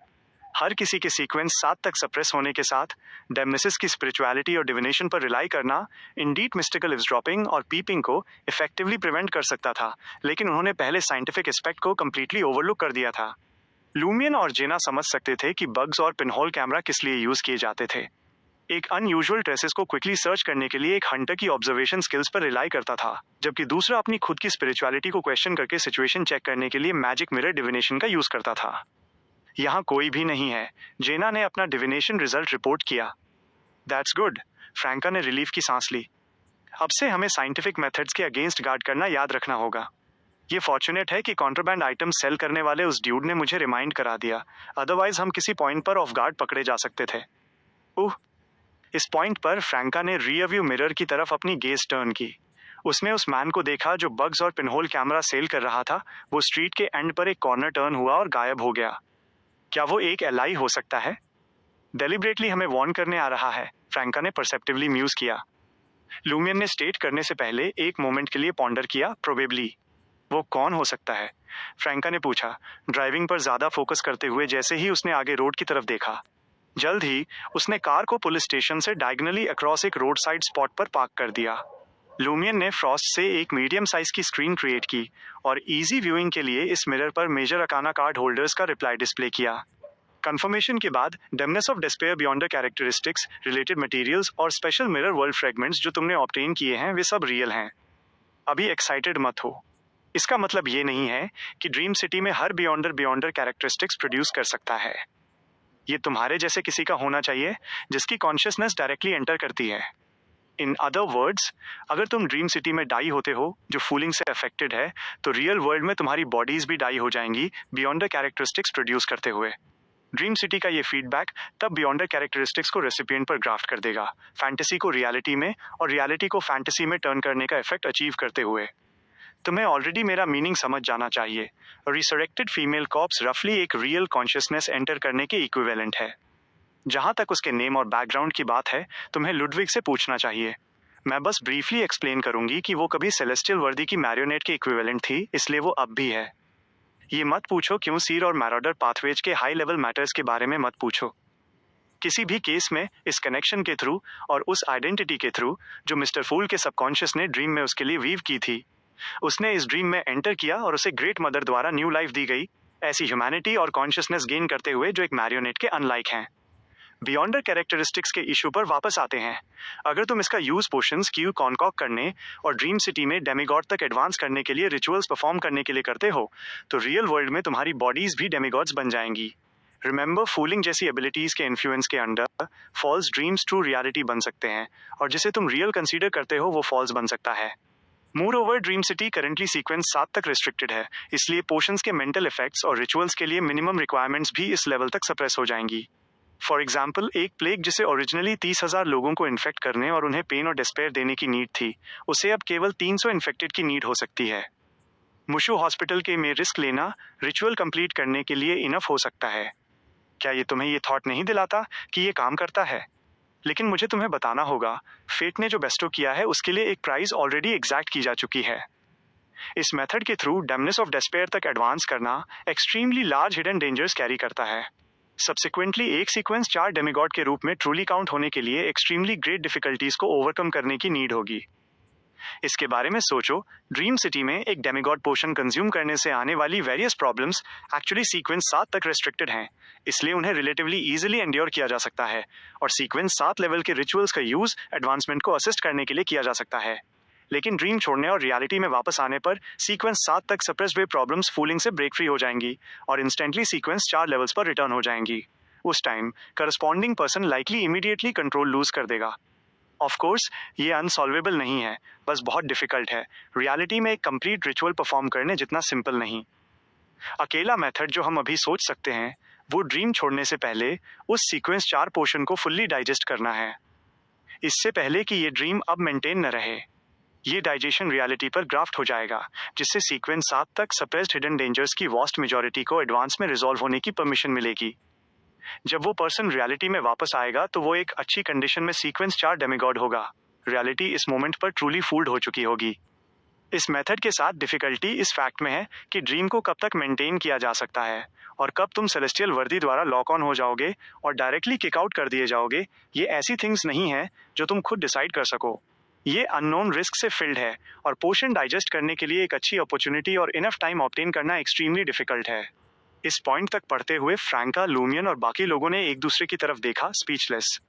हर किसी के सीक्वेंस 7 तक सप्रेस होने के साथ डेमनेसिस की स्पिरिचुअलिटी और डिविनेशन पर रिलाई करना इंडीड मिस्टिकल इव्सड्रॉपिंग और पीपिंग को इफेक्टिवली प्रिवेंट कर सकता था, लेकिन उन्होंने पहले साइंटिफिक एस्पेक्ट को कंप्लीटली ओवरलुक कर दिया था। लूमियन और जेना समझ सकते थे कि बग्स और पिनहोल कैमरा किस लिए यूज किए जाते थे। एक अनयूजुअल ट्रेसेस को क्विकली सर्च करने के लिए एक हंटर की ऑब्जर्वेशन स्किल्स पर रिलाई करता था, जबकि दूसरा अपनी खुद की स्पिरिचुअलिटी को क्वेश्चन करके सिचुएशन चेक करने के लिए मैजिक मिरर डिविनेशन का यूज करता था। यहाँ कोई भी नहीं है, जेना ने अपना डिविनेशन रिजल्ट रिपोर्ट किया। दैट्स गुड, फ्रैंका ने रिलीफ की सांस ली। अब से हमें साइंटिफिक मेथड्स के अगेंस्ट गार्ड करना याद रखना होगा। ये फॉर्चुनेट है कि कॉन्ट्राबैंड आइटम सेल करने वाले उस ड्यूड ने मुझे रिमाइंड करा दिया, अदरवाइज हम किसी पॉइंट पर ऑफ गार्ड पकड़े जा सकते थे। इस पॉइंट पर फ्रैंका ने रियर व्यू मिरर की तरफ अपनी गेज टर्न की। उसने उस मैन को देखा जो बग्स और पिनहोल कैमरा सेल कर रहा था। वो स्ट्रीट के एंड पर एक कॉर्नर टर्न हुआ और गायब हो गया। क्या वो एक एलाई हो सकता है? डेलिब्रेटली हमें वार्न करने आ रहा है, फ्रैंका ने परसेप्टिवली म्यूज किया। लूमियन ने स्टेट करने से पहले एक मोमेंट के लिए पॉन्डर किया, प्रोबेबली। वो कौन हो सकता है? फ्रैंका ने पूछा, ड्राइविंग पर ज्यादा फोकस करते हुए जैसे ही उसने आगे रोड की तरफ देखा। जल्द ही उसने कार को पुलिस स्टेशन से डायगनली अक्रॉस एक रोड साइड स्पॉट पर पार्क कर दिया। लूमियन ने फ्रॉस्ट से एक मीडियम साइज की स्क्रीन क्रिएट की और इजी व्यूइंग के लिए इस मिरर पर मेजर अकाना कार्ड होल्डर्स का रिप्लाई डिस्प्ले किया। कंफर्मेशन के बाद demoness of despair beyond characteristics, related materials और स्पेशल मिरर वर्ल्ड फ्रेगमेंट्स जो तुमने ऑब्टेन किए हैं वे सब रियल हैं। अभी एक्साइटेड मत हो। इसका मतलब ये नहीं है कि ड्रीम सिटी में हर बियॉन्डर कैरेक्टरिस्टिक्स प्रोड्यूस कर सकता है। ये तुम्हारे जैसे किसी का होना चाहिए जिसकी कॉन्शियसनेस डायरेक्टली एंटर करती है। इन अदर वर्ड्स, अगर तुम ड्रीम सिटी में डाई होते हो जो फूलिंग से अफेक्टेड है, तो रियल वर्ल्ड में तुम्हारी बॉडीज भी डाई हो जाएंगी बियॉन्डर कैरेक्टरिस्टिक्स प्रोड्यूस करते हुए। ड्रीम सिटी का ये फीडबैक तब बियॉन्डर कैरेक्टरिस्टिक्स को रेसिपिएंट पर ग्राफ्ट कर देगा, फैंटेसी को रियलिटी में और रियलिटी को फैंटेसी में टर्न करने का इफेक्ट अचीव करते हुए। तुम्हें ऑलरेडी मेरा मीनिंग समझ जाना चाहिए। रिसरेक्टेड फीमेल कॉर्प्स रफली एक रियल कॉन्शियसनेस एंटर करने के इक्विवेलेंट है। जहां तक उसके नेम और बैकग्राउंड की बात है, तुम्हें लुडविग से पूछना चाहिए। मैं बस ब्रीफली एक्सप्लेन करूंगी कि वो कभी सेलेस्टियल वर्दी की मैरियोनेट के इक्विवेलेंट थी, इसलिए वो अब भी है। ये मत पूछो क्यों सीर और मैरोडर पाथवेज के हाई लेवल मैटर्स के बारे में मत पूछो। किसी भी केस में इस कनेक्शन के थ्रू और उस आइडेंटिटी के थ्रू जो मिस्टर फूल के सबकॉन्शियस ने ड्रीम में उसके लिए वीव की थी, उसने इस ड्रीम में एंटर किया और उसे ग्रेट मदर द्वारा न्यू लाइफ दी गई, ऐसी ह्यूमैनिटी और कॉन्शियसनेस गेन करते हुए जो एक मैरियोनेट के अनलाइक हैं। बियॉन्डर कैरेक्टरिस्टिक्स के इशू पर वापस आते हैं। अगर तुम इसका यूज पोशंस क्यू कॉन्कॉक करने और ड्रीम सिटी में डेमिगॉड तक एडवांस करने के लिए रिचुअल्स परफॉर्म करने के लिए करते हो, तो रियल वर्ल्ड में तुम्हारी बॉडीज भी डेमिगॉड्स बन जाएंगी। रिमेंबर, फूलिंग जैसी एबिलिटीज के इन्फ्लुएंस के under false dreams true reality बन सकते हैं, और जिसे तुम रियल कंसीडर करते हो वो फॉल्स बन सकता है। More over, dream city currently sequence 7 तक रिस्ट्रिक्टेड है, इसलिए पोशंस के मेंटल इफेक्ट्स और रिचुअल्स के लिए मिनिमम रिक्वायरमेंट्स भी इस लेवल तक सप्रेस हो जाएंगी। फॉर एग्जाम्पल, एक प्लेग जिसे ओरिजिनली 30,000 लोगों को इन्फेक्ट करने और उन्हें पेन और डिस्पेयर देने की नीड थी, उसे अब केवल 300 इन्फेक्टेड की नीड हो सकती है। मुशु हॉस्पिटल के में रिस्क लेना रिचुअल कंप्लीट करने के लिए इनफ हो सकता है। क्या ये तुम्हें ये थॉट नहीं दिलाता कि ये काम करता है? लेकिन मुझे तुम्हें बताना होगा, फेट ने जो बेस्टो किया है उसके लिए एक प्राइस ऑलरेडी एग्जैक्ट की जा चुकी है। इस मेथड के थ्रू डेमनेस ऑफ डिस्पेयर तक एडवांस करना extremely large hidden dangers carry करता है। सब्सिक्वेंटली एक सीक्वेंस 4 डेमिगॉड के रूप में ट्रूली काउंट होने के लिए एक्सट्रीमली ग्रेट डिफिकल्टीज को ओवरकम करने की नीड होगी। इसके बारे में सोचो, ड्रीम सिटी में एक डेमिगॉड पोशन कंज्यूम करने से आने वाली वेरियस प्रॉब्लम्स एक्चुअली सीक्वेंस 7 तक रेस्ट्रिक्टेड हैं, इसलिए उन्हें रिलेटिवली इजीली एंड्योर किया जा सकता है, और सीक्वेंस 7 लेवल के रिचुअल्स का यूज एडवांसमेंट को असिस्ट करने के लिए किया जा सकता है। लेकिन ड्रीम छोड़ने और रियलिटी में वापस आने पर सीक्वेंस 7 तक सप्रेस्ड हुए प्रॉब्लम्स फूलिंग से ब्रेक फ्री हो जाएंगी और इंस्टेंटली सीक्वेंस 4 लेवल्स पर रिटर्न हो जाएंगी। उस time corresponding person likely immediately control lose कर देगा। ऑफ कोर्स ये अनसॉल्वेबल नहीं है, बस बहुत डिफिकल्ट है। रियलिटी में एक कंप्लीट रिचुअल परफॉर्म करने जितना सिंपल नहीं। अकेला मेथड जो हम अभी सोच सकते हैं वो ड्रीम छोड़ने से पहले उस सीक्वेंस 4 पोर्शन को फुल्ली डाइजेस्ट करना है, इससे पहले कि ये ड्रीम अब मेंटेन न रहे। ये डाइजेशन रियलिटी पर ग्राफ्ट हो जाएगा, जिससे सीक्वेंस 7 तक सप्रेस्ड हिडन डेंजर्स की वास्ट मेजॉरिटी को एडवांस में रिजॉल्व होने की परमिशन मिलेगी। जब वो पर्सन रियलिटी में वापस आएगा तो वो एक अच्छी कंडीशन में सीक्वेंस 4 डेमिगॉड होगा। रियलिटी इस मोमेंट पर ट्रूली फूल्ड हो चुकी होगी। इस मेथड के साथ डिफिकल्टी इस फैक्ट में है कि ड्रीम को कब तक मेंटेन किया जा सकता है और कब तुम सेलेस्टियल वर्दी द्वारा लॉक ऑन हो जाओगे और डायरेक्टली किक आउट कर दिए जाओगे। ये ऐसी थिंग्स नहीं है जो तुम खुद डिसाइड कर सको। ये अननोन रिस्क से फिल्ड है और पोर्शन डाइजेस्ट करने के लिए एक अच्छी अपॉर्चुनिटी और इनफ टाइम ऑब्टेन करना एक्सट्रीमली डिफिकल्ट है। इस पॉइंट तक पढ़ते हुए फ्रैंका, लूमियन और बाकी लोगों ने एक दूसरे की तरफ देखा, स्पीचलेस।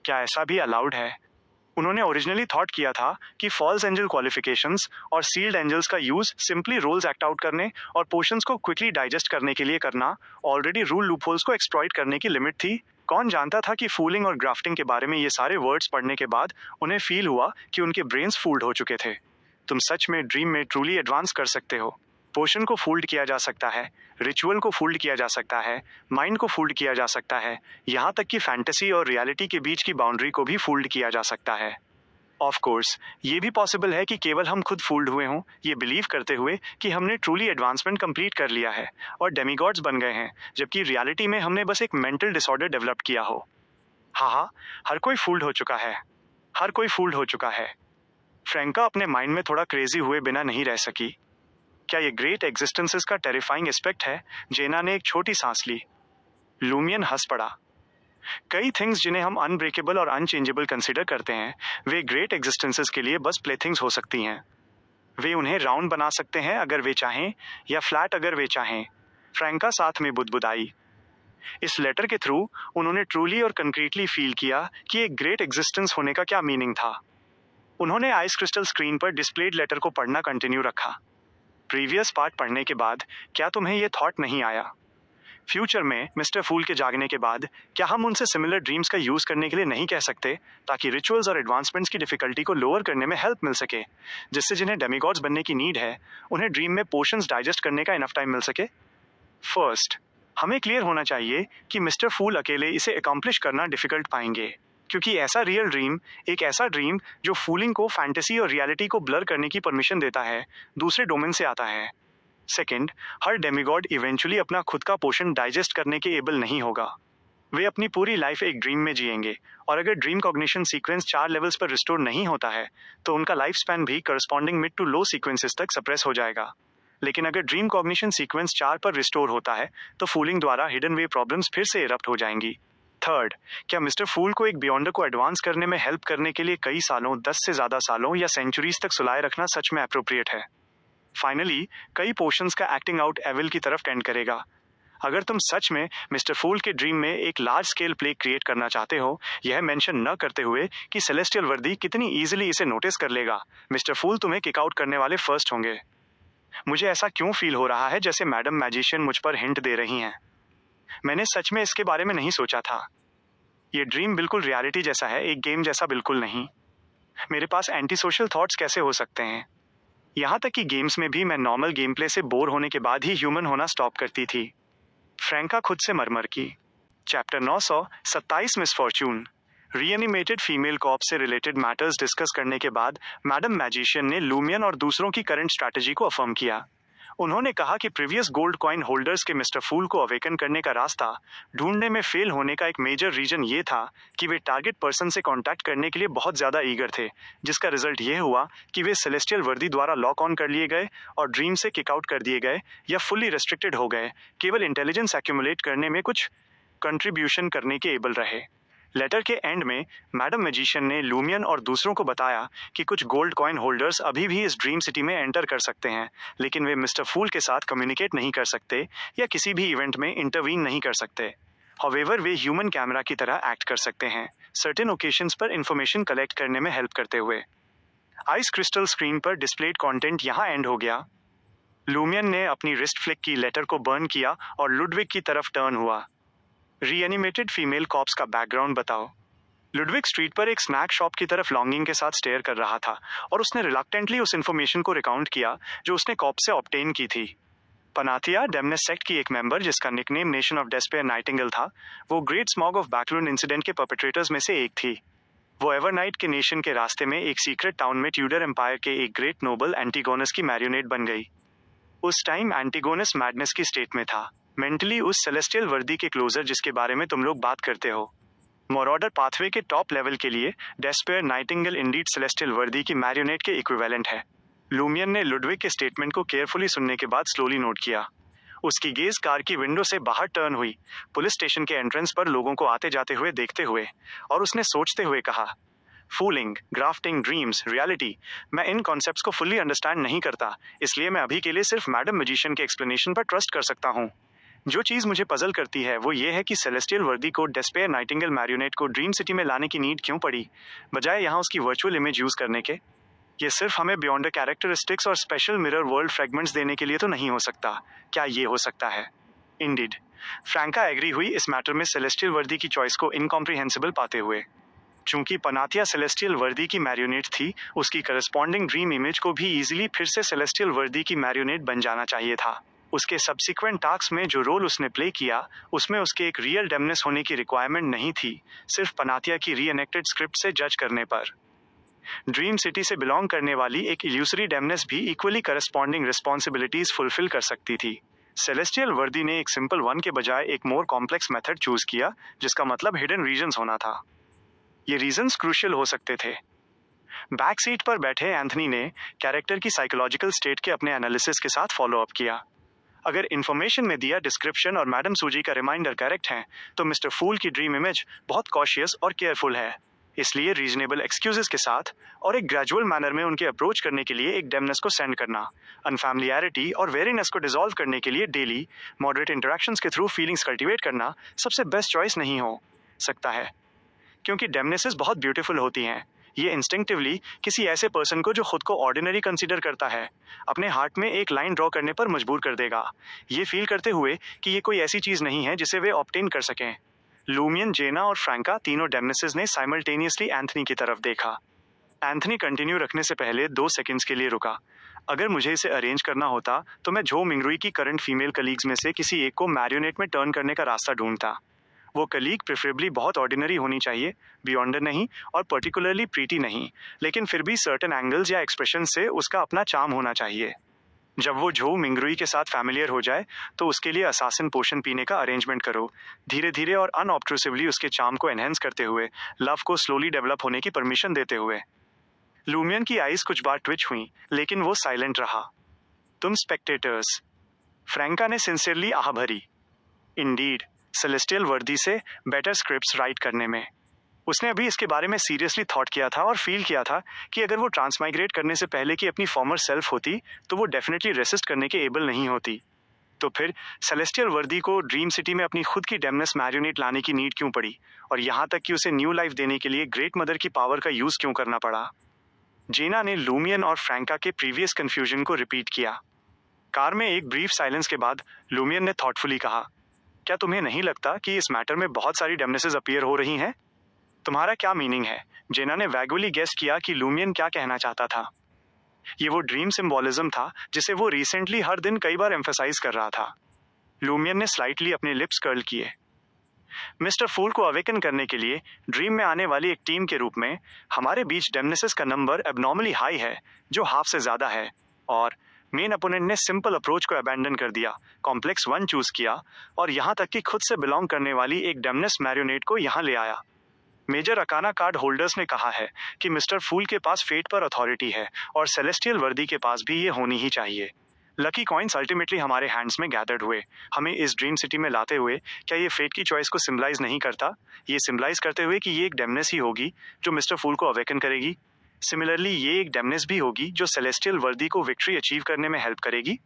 क्या ऐसा भी अलाउड है? उन्होंने ओरिजिनली थॉट किया था कि फॉल्स एंजल क्वालिफिकेशंस और सील्ड एंजल्स का use simply roles act out करने और पोर्शंस को क्विकली डाइजेस्ट करने के लिए करना ऑलरेडी रूल लूपहोल्स को एक्सप्लॉइट करने की लिमिट थी। कौन जानता था कि फूलिंग और ग्राफ्टिंग के बारे में ये सारे वर्ड्स पढ़ने के बाद उन्हें फील हुआ कि उनके ब्रेन्स फूल्ड हो चुके थे। तुम सच में ड्रीम में ट्रूली एडवांस कर सकते हो। पोर्शन को फूल्ड किया जा सकता है, रिचुअल को फूल्ड किया जा सकता है, माइंड को फूल्ड किया जा सकता है, यहाँ तक कि फैंटेसी और रियलिटी के बीच की बाउंड्री को भी फूल्ड किया जा सकता है। ऑफ कोर्स ये भी पॉसिबल है कि केवल हम खुद फूल्ड हुए हों, ये बिलीव करते हुए कि हमने ट्रूली एडवांसमेंट कंप्लीट कर लिया है और डेमिगॉड्स बन गए हैं, जबकि रियलिटी में हमने बस एक मेंटल डिसऑर्डर डेवलप किया हो। हाँ, हर कोई फूल्ड हो चुका है, हर कोई फूल्ड हो चुका है। फ्रैंका अपने माइंड में थोड़ा क्रेजी हुए बिना नहीं रह सकी। क्या ये ग्रेट एग्जिस्टेंसेस का टेरिफाइंग एस्पेक्ट है? जेना ने एक छोटी सांस ली। लूमियन हंस पड़ा। कई थिंग्स जिन्हें हम अनब्रेकेबल और अनचेंजेबल कंसिडर करते हैं, वे ग्रेट एग्जिस्टेंसेस के लिए बस प्लेथिंग्स हो सकती हैं। वे उन्हें राउंड बना सकते हैं अगर वे चाहें, या फ्लैट अगर वे चाहें। फ्रैंका साथ में बुदबुदाई। इस लेटर के थ्रू उन्होंने ट्रूली और कंक्रीटली फील किया कि एक ग्रेट एग्जिस्टेंस होने का क्या मीनिंग था। उन्होंने आइस क्रिस्टल स्क्रीन पर डिस्प्लेड लेटर को पढ़ना कंटिन्यू रखा। प्रीवियस पार्ट पढ़ने के बाद क्या तुम्हें यह थॉट नहीं आया, फ्यूचर में मिस्टर फूल के जागने के बाद क्या हम उनसे सिमिलर ड्रीम्स का यूज करने के लिए नहीं कह सकते, ताकि रिचुअल्स और एडवांसमेंट्स की डिफिकल्टी को लोअर करने में हेल्प मिल सके, जिससे जिन्हें डेमिगॉड्स बनने की नीड है उन्हें ड्रीम में पोशंस डाइजेस्ट करने का इनफ टाइम मिल सके। फर्स्ट, हमें क्लियर होना चाहिए कि मिस्टर फूल अकेले इसे अकॉम्प्लिश करना डिफिकल्ट पाएंगे, क्योंकि ऐसा रियल ड्रीम, एक ऐसा ड्रीम जो फूलिंग को फैंटेसी और रियलिटी को ब्लर करने की परमिशन देता है, दूसरे डोमेन से आता है। सेकेंड, हर डेमिगॉड इवेंचुअली अपना खुद का पोर्शन डाइजेस्ट करने के एबल नहीं होगा। वे अपनी पूरी लाइफ एक ड्रीम में जिएंगे, और अगर ड्रीम कॉग्निशन सीक्वेंस 4 लेवल्स पर रिस्टोर नहीं होता है तो उनका लाइफ स्पैन भी corresponding mid to low sequences तक सप्रेस हो जाएगा। लेकिन अगर ड्रीम कॉग्निशन सीक्वेंस 4 पर रिस्टोर होता है तो फूलिंग द्वारा हिडन वे प्रॉब्लम्स फिर से इरप्ट हो जाएंगी। थर्ड, क्या मिस्टर फूल को एक बियॉन्डर को एडवांस करने में हेल्प करने के लिए कई सालों, 10 से ज्यादा सालों या सेंचुरीज तक सुलाए रखना सच में अप्रोप्रिएट है? फाइनली, कई पोर्शंस का एक्टिंग आउट एविल की तरफ टेंड करेगा। अगर तुम सच में मिस्टर फूल के ड्रीम में एक लार्ज स्केल प्ले क्रिएट करना चाहते हो, यह मेंशन न करते हुए कि सेलेस्टियल वर्दी कितनी इजीली इसे नोटिस कर लेगा, मिस्टर फूल तुम्हें किक आउट करने वाले फर्स्ट होंगे। मुझे ऐसा क्यों फील हो रहा है जैसे मैडम मैजिशियन मुझ पर हिंट दे रही हैं। मैंने सच में इसके बारे में नहीं सोचा था। ये ड्रीम बिल्कुल रियलिटी जैसा है, एक गेम जैसा बिल्कुल नहीं। मेरे पास एंटी सोशल थॉट्स कैसे हो सकते हैं? यहाँ तक कि गेम्स में भी मैं नॉर्मल गेम प्ले से बोर होने के बाद ही ह्यूमन होना स्टॉप करती थी। फ्रैंका खुद से मरमर की। Chapter 927 misfortune. Reanimated female cop से रिलेटेड मैटर्स डिस्कस करने के बाद मैडम मैजिशियन ने लूमियन और दूसरों की करंट स्ट्रैटेजी को अफर्म किया। उन्होंने कहा कि प्रीवियस गोल्ड कॉइन होल्डर्स के मिस्टर फूल को अवेकन करने का रास्ता ढूंढने में फेल होने का एक मेजर रीजन ये था कि वे टारगेट पर्सन से कांटेक्ट करने के लिए बहुत ज़्यादा ईगर थे, जिसका रिजल्ट ये हुआ कि वे सेलेस्टियल वर्दी द्वारा लॉक ऑन कर लिए गए और ड्रीम से किक आउट कर दिए गए या फुल्ली रेस्ट्रिक्टेड हो गए, केवल इंटेलिजेंस एक्यूमुलेट करने में कुछ कंट्रीब्यूशन करने के एबल रहे। लेटर के एंड में मैडम मैजिशियन ने लूमियन और दूसरों को बताया कि कुछ गोल्ड कॉइन होल्डर्स अभी भी इस ड्रीम सिटी में एंटर कर सकते हैं, लेकिन वे मिस्टर फूल के साथ कम्युनिकेट नहीं कर सकते या किसी भी इवेंट में इंटरवीन नहीं कर सकते। हाउएवर वे ह्यूमन कैमरा की तरह एक्ट कर सकते हैं, सर्टेन ओकेशंस पर इंफॉर्मेशन कलेक्ट करने में हेल्प करते हुए। आइस क्रिस्टल स्क्रीन पर डिस्प्लेड कंटेंट यहाँ एंड हो गया। लूमियन ने अपनी रिस्ट फ्लिक की, लेटर को बर्न किया और लुडविग की तरफ टर्न हुआ। रीएनिमेटेड फीमेल कॉप्स का बैकग्राउंड बताओ। लुडविग स्ट्रीट पर एक स्नैक शॉप की तरफ लॉन्गिंग के साथ स्टेयर कर रहा था और उसने रिलक्टेंटली उस इन्फॉर्मेशन को रिकाउंट किया जो उसने कॉप से ऑब्टेन की थी। पनाथिया डेमनेस सेक्ट की एक मेंबर, जिसका nickname nation of despair Nightingale था, वो ग्रेट स्मॉग ऑफ बैकलून इंसिडेंट के परपेट्रेटर्स में से एक थी। वो एवरनाइट के नेशन के रास्ते में एक सीक्रेट टाउन में ट्यूडर एम्पायर के एक ग्रेट नोबल एंटीगोनस की मैरियोनेट बन गई। उस टाइम एंटीगोनस मैडनेस की स्टेट में था, मेंटली उस सेलेस्टियल वर्दी के क्लोजर जिसके बारे में तुम लोग बात करते हो। मॉरॉडर पाथवे के टॉप लेवल के लिए डेस्पेयर नाइटिंगेल इंडीड सेलेस्टियल वर्दी की मैरियोनेट के इक्विवेलेंट है। लूमियन ने लुडविग के स्टेटमेंट को केयरफुली सुनने के बाद स्लोली नोट किया। उसकी गेज कार की विंडो से बाहर टर्न हुई, पुलिस स्टेशन के एंट्रेंस पर लोगों को आते जाते हुए देखते हुए, और उसने सोचते हुए कहा, फूलिंग, ग्राफ्टिंग, ड्रीम्स, रियलिटी, मैं इन कॉन्सेप्ट्स को फुल्ली अंडरस्टैंड नहीं करता, इसलिए मैं अभी के लिए सिर्फ मैडम मैजिशियन के एक्सप्लेनेशन पर ट्रस्ट कर सकता हूँ। जो चीज़ मुझे पजल करती है वो ये है कि सेलेस्टियल वर्दी को डेस्पेयर नाइटिंगेल मैरियोनेट को ड्रीम सिटी में लाने की नीड क्यों पड़ी, बजाय यहाँ उसकी वर्चुअल इमेज यूज़ करने के। ये सिर्फ हमें बियॉन्ड कैरेक्टरिस्टिक्स और स्पेशल मिरर वर्ल्ड फ्रेगमेंट्स देने के लिए तो नहीं हो सकता। क्या ये हो सकता है? इंडीड। फ्रैंका एग्री हुई इस मैटर में सेलेस्टियल वर्दी की चॉइस को इनकॉम्प्रिहेंसिबल पाते हुए। चूंकि पनाथिया सेलेस्टियल वर्दी की मैरियोनेट थी, उसकी करस्पॉन्डिंग ड्रीम इमेज को भी इजीली फिर से सेलेस्टियल वर्दी की मैरियोनेट बन जाना चाहिए था। उसके सब्सिक्वेंट टास्क में जो रोल उसने प्ले किया, उसमें उसके एक रियल डेमनेस होने की रिक्वायरमेंट नहीं थी, सिर्फ पनाथिया की रीएनेक्टेड स्क्रिप्ट से जज करने पर। ड्रीम सिटी से बिलोंग करने वाली एक इल्यूसरी डेमनेस भी इक्वली करस्पॉन्डिंग रिस्पॉन्सिबिलिटीज फुलफिल कर सकती थी। सेलेस्टियल वर्दी ने एक सिंपल वन के बजाय एक मोर कॉम्प्लेक्स मेथड चूज किया, जिसका मतलब हिडन रीजन्स होना था। ये रीजन्स क्रूशियल हो सकते थे। बैक सीट पर बैठे एंथनी ने कैरेक्टर की साइकोलॉजिकल स्टेट के अपने एनालिसिस के साथ फॉलो अप किया। अगर इन्फॉर्मेशन में दिया डिस्क्रिप्शन और मैडम सूजी का रिमाइंडर करेक्ट है, तो मिस्टर फूल की ड्रीम इमेज बहुत कॉशियस और केयरफुल है। इसलिए रीजनेबल एक्सक्यूजेस के साथ और एक ग्रेजुअल मैनर में उनके अप्रोच करने के लिए एक डेमनेस को सेंड करना, अनफैमिलियरिटी और वेरीनेस को डिसॉल्व करने के लिए डेली मॉडरेट इंटरेक्शंस के थ्रू फीलिंग्स कल्टीवेट करना सबसे बेस्ट चॉइस नहीं हो सकता है, क्योंकि डेमनेसेस बहुत ब्यूटीफुल होती हैं। ये इंस्टिंक्टिवली किसी ऐसे पर्सन को जो खुद को ऑर्डिनरी कंसीडर करता है अपने हार्ट में एक लाइन ड्रॉ करने पर मजबूर कर देगा, ये फील करते हुए कि ये कोई ऐसी चीज नहीं है जिसे वे ऑब्टेन कर सकें। लूमियन, जेना और फ्रैंका तीनों डेमनेसेस ने साइमल्टेनियसली एंथनी की तरफ देखा। एंथनी कंटिन्यू रखने से पहले 2 सेकंड्स के लिए रुका। अगर मुझे इसे अरेंज करना होता तो मैं झो मिंगरुई की करंट फीमेल कलीग्स में से किसी एक को मैरियोनेट में टर्न करने का रास्ता ढूंढता। वो कलीग प्रेफरेबली बहुत ऑर्डिनरी होनी चाहिए, बियॉन्डर नहीं और पर्टिकुलरली प्रीटी नहीं, लेकिन फिर भी सर्टेन एंगल्स या एक्सप्रेशन से उसका अपना चार्म होना चाहिए। जब वो झो मिंगरुई के साथ फैमिलियर हो जाए तो उसके लिए असासिन पोशन पीने का अरेंजमेंट करो, धीरे धीरे और अनऑब्ट्रूसिवली उसके चार्म को एनहेंस करते हुए, लव को स्लोली डेवलप होने की परमिशन देते हुए। लूमियन की आईज कुछ बार ट्विच हुई, लेकिन वो साइलेंट रहा। तुम स्पेक्टेटर्स, फ्रैंका ने सिंसियरली आह भरी। इंडीड, सेलेस्टियल वर्दी से बेटर स्क्रिप्ट्स राइट करने में। उसने अभी इसके बारे में सीरियसली थॉट किया था और फील किया था कि अगर वो ट्रांसमाइग्रेट करने से पहले की अपनी फॉर्मर सेल्फ होती तो वो डेफिनेटली रेसिस्ट करने के एबल नहीं होती। तो फिर सेलेस्टियल वर्दी को ड्रीम सिटी में अपनी खुद की डेमनेस मैरियोनेट लाने की नीड क्यों पड़ी, और यहाँ तक कि उसे न्यू लाइफ देने के लिए ग्रेट मदर की पावर का यूज क्यों करना पड़ा। जेना ने लूमियन और फ्रैंका के प्रीवियस कंफ्यूजन को रिपीट किया। कार में एक ब्रीफ साइलेंस के बाद लूमियन ने थॉटफुली कहा, क्या तुम्हें नहीं लगता कि इस मैटर में बहुत सारी डेमनेसेस अपीयर हो रही हैं? तुम्हारा क्या मीनिंग है? जेना ने वैगुअली गेस किया कि लूमियन क्या कहना चाहता था। ये वो ड्रीम सिंबोलिज्म था जिसे वो रिसेंटली हर दिन कई बार एम्फेसाइज कर रहा था। लूमियन ने स्लाइटली अपने लिप्स कर्ल किए। मिस्टर फूल को अवेकन करने के लिए ड्रीम में आने वाली एक टीम के रूप में हमारे बीच डेमनेसेस का नंबर एबनॉर्मली हाई है, जो हाफ से ज्यादा है, और मेन अपोनेंट ने सिंपल अप्रोच को अबैंडन कर दिया, कॉम्प्लेक्स वन चूज किया और यहाँ तक कि खुद से बिलोंग करने वाली एक डेमनेस मैरियोनेट को यहाँ ले आया। मेजर अकाना कार्ड होल्डर्स ने कहा है कि मिस्टर फूल के पास फेट पर अथॉरिटी है और सेलेस्टियल वर्दी के पास भी ये होनी ही चाहिए। लकी कॉइन्स अल्टीमेटली हमारे हैंड्स में गैदर्ड हुए, हमें इस ड्रीम सिटी में लाते हुए। क्या ये फेट की चॉइस को सिम्बलाइज नहीं करता? ये सिम्बलाइज करते हुए कि ये एक डेमनेस ही होगी जो मिस्टर फूल को अवेकन करेगी। सिमिलरली ये एक डेमनेस भी होगी जो सेलेस्टियल वर्दी को विक्ट्री अचीव करने में हेल्प करेगी।